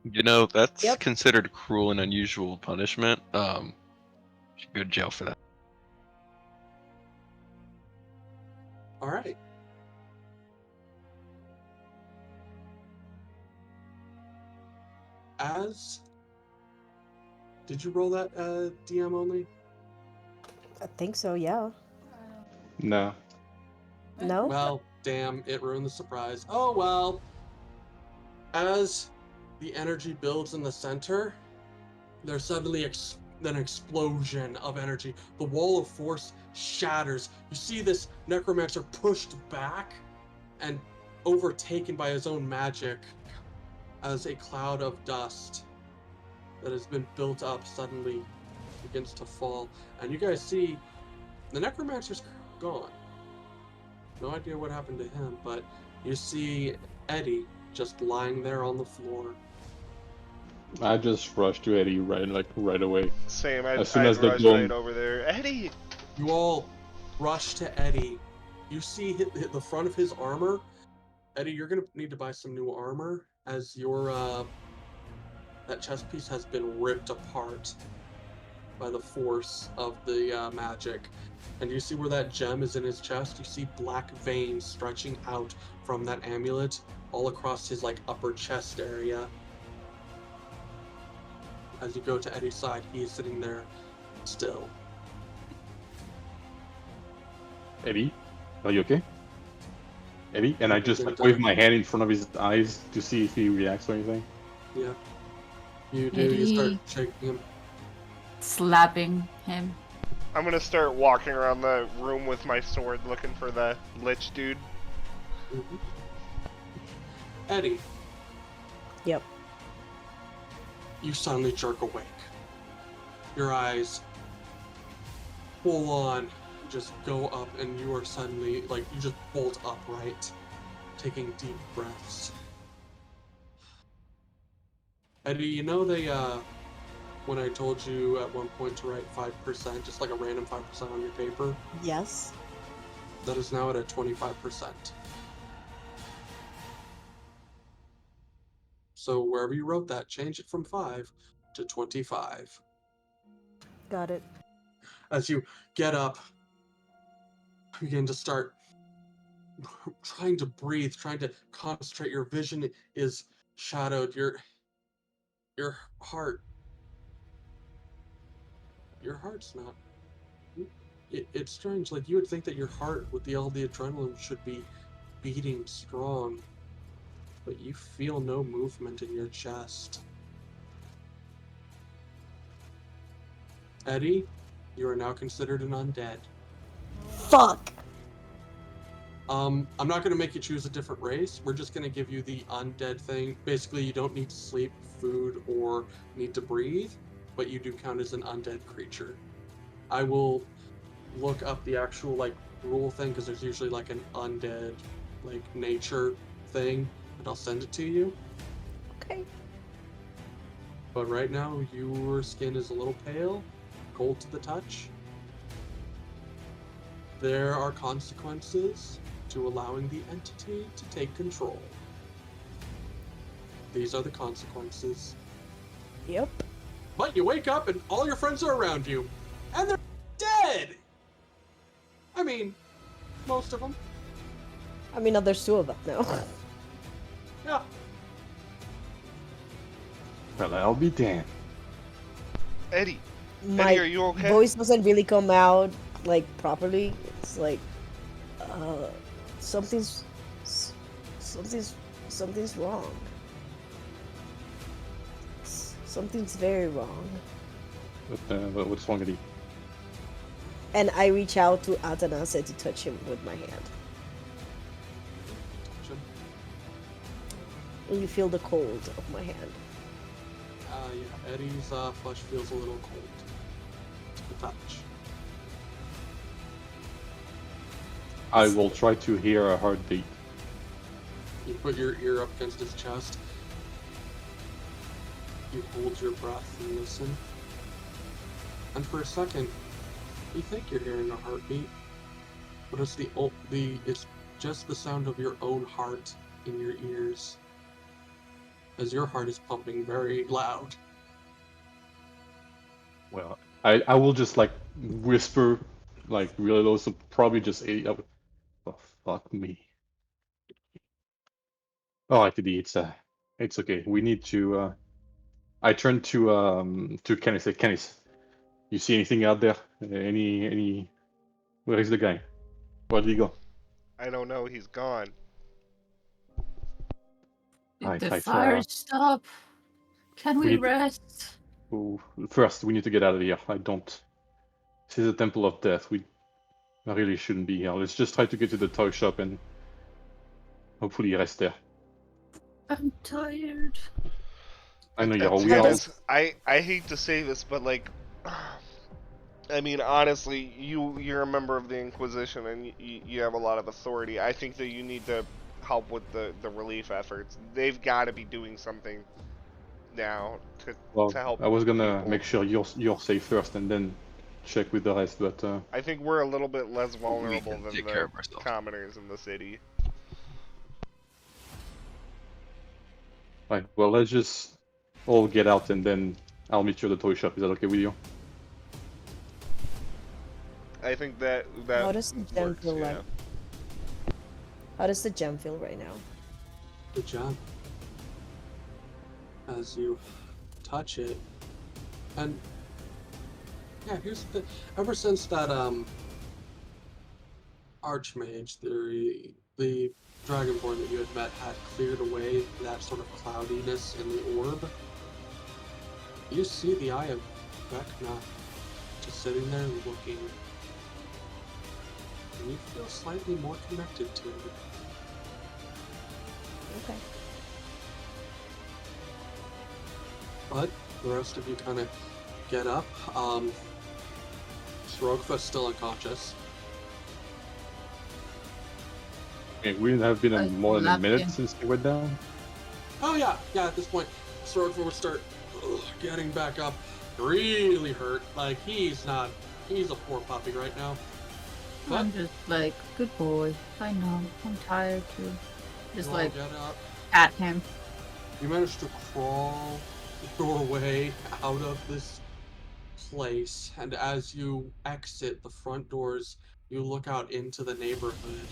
You know, that's Yep. considered cruel and unusual punishment. You should go to jail for that. All right. Did you roll that DM only? I think so, yeah. No. No? Well, damn, it ruined the surprise. Oh well. As the energy builds in the center, there's suddenly an explosion of energy. The wall of force shatters. You see this necromancer pushed back and overtaken by his own magic as a cloud of dust that has been built up suddenly begins to fall. And you guys see the necromancer's gone. No idea what happened to him, but you see Eddie just lying there on the floor. I just rushed to Eddie right away. Same. As soon I'd as the rush bomb- right over there. Eddie. You all rush to Eddie. You see the front of his armor. Eddie, you're gonna need to buy some new armor as your that chest piece has been ripped apart by the force of the magic. And you see where that gem is in his chest? You see black veins stretching out from that amulet all across his upper chest area. As you go to Eddie's side, he is sitting there still. Eddie, are you okay? Eddie? And I just Everything's wave done. my hand in front of his eyes to see if he reacts or anything. Yeah. You do, you start Eddie. shaking him. Slapping him. I'm gonna start walking around the room with my sword looking for the lich dude. Mm-hmm. Eddie, Yep. you suddenly jerk awake. Your eyes full on just go up and you are suddenly, you just bolt upright, taking deep breaths. Eddie, you know when I told you at one point to write 5%, just like a random 5% on your paper, Yes. that is now at a 25%. So wherever you wrote that, change it from 5 to 25. Got it. As you get up, begin to start trying to breathe, trying to concentrate. Your vision is shadowed. Your heart's not. It's strange. You would think that your heart, with all the adrenaline, should be beating strong, but you feel no movement in your chest. Eddie, you are now considered an undead. Fuck! I'm not going to make you choose a different race. We're just going to give you the undead thing. Basically, you don't need to sleep, food, or need to breathe, but you do count as an undead creature. I will look up the actual rule thing because there's usually an undead nature thing, and I'll send it to you. Okay. But right now, your skin is a little pale, cold to the touch. There are consequences to allowing the entity to take control. These are the consequences. Yep. But you wake up and all your friends are around you, and they're dead! I mean, most of them. I mean, there's 2 of them now. Yeah. Well, I'll be damned. Eddie. My Eddie, are you okay? voice doesn't really come out properly. It's something's wrong. Something's very wrong. What's wrong with you? And I reach out to Atanase to touch him with my hand. Touch him. And you feel the cold of my hand. Yeah, Eddie's flesh feels a little cold to the touch. I will try to hear a heartbeat. You put your ear up against his chest. You hold your breath and listen. And for a second, you think you're hearing a heartbeat, but it's it's just the sound of your own heart in your ears, as your heart is pumping very loud. Well, I will just like whisper, like really low, so probably just oh fuck me. Oh, ITD, it's okay. We need to. I turn to Kenneth. Say, Kenneth, you see anything out there? Any? Where is the guy? Where did he go? I don't know. He's gone. Did the I fire stop? Can we need to- rest? First, we need to get out of here. I don't. This is a temple of death. I really shouldn't be here. Let's just try to get to the toy shop and hopefully rest there. I'm tired. I know you're. To We be are. honest, I hate to say this, but like, I mean, honestly, you're a member of the Inquisition and you have a lot of authority. I think that you need to help with the relief efforts. They've got to be doing something now Well, to help I was gonna people. make sure you're safe first and then check with the rest, but I think we're a little bit less vulnerable can than take the care of ourselves. commoners in the city. right. Well, let's just all get out and then I'll meet you at the toy shop. Is that okay with you? I think that How does the gem works, feel yeah. like? How does the gem feel right now? Good job. As you touch it, and yeah, here's the ever since that Archmage, the Dragonborn that you had met had cleared away that sort of cloudiness in the orb, you see the eye of Vecna just sitting there looking, and you feel slightly more connected to it. Okay. But the rest of you kind of get up. Sorogva's still unconscious. Okay, we have been more than a Lap minute in. since they went down. Oh yeah. At this point, Sorogva will start getting back up. Really hurt. Like he's a poor puppy right now. But I'm just like, good boy. I know. I'm tired too. Just you all like get up. at him. You manage to crawl your way out of this place, and as you exit the front doors, you look out into the neighborhood,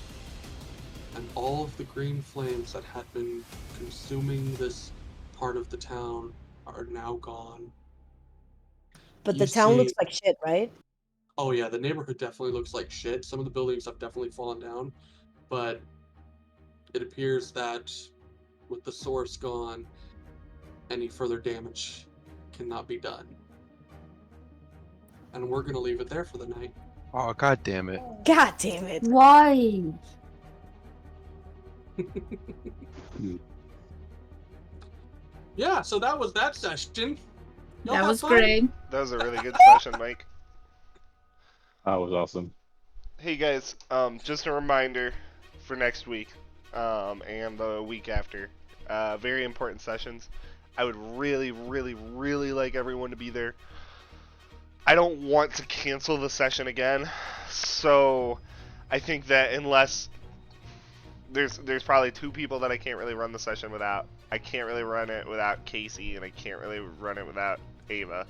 and all of the green flames that had been consuming this part of the town are now gone. But You the town see- looks like shit, right? Oh yeah, the neighborhood definitely looks like shit. Some of the buildings have definitely fallen down, but it appears that with the source gone, any further damage cannot be done. And we're gonna leave it there for the night. Oh, god damn it. God damn it. Why? Yeah, so that was that session. Y'all That have was fun? great. That was a really good session, Mike. That was awesome. Hey guys, just a reminder for next week, and the week after. Very important sessions. I would really, really, really like everyone to be there. I don't want to cancel the session again, so I think that unless there's probably two people that I can't really run the session without. I can't really run it without Casey, and I can't really run it without Ava.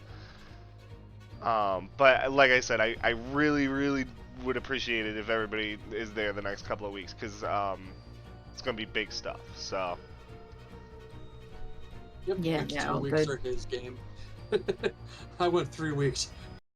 But like I said, I really, really would appreciate it if everybody is there the next couple of weeks, because it's gonna be big stuff. So Yep, Yeah, next yeah, 2 all weeks good. are his game. I went 3 weeks.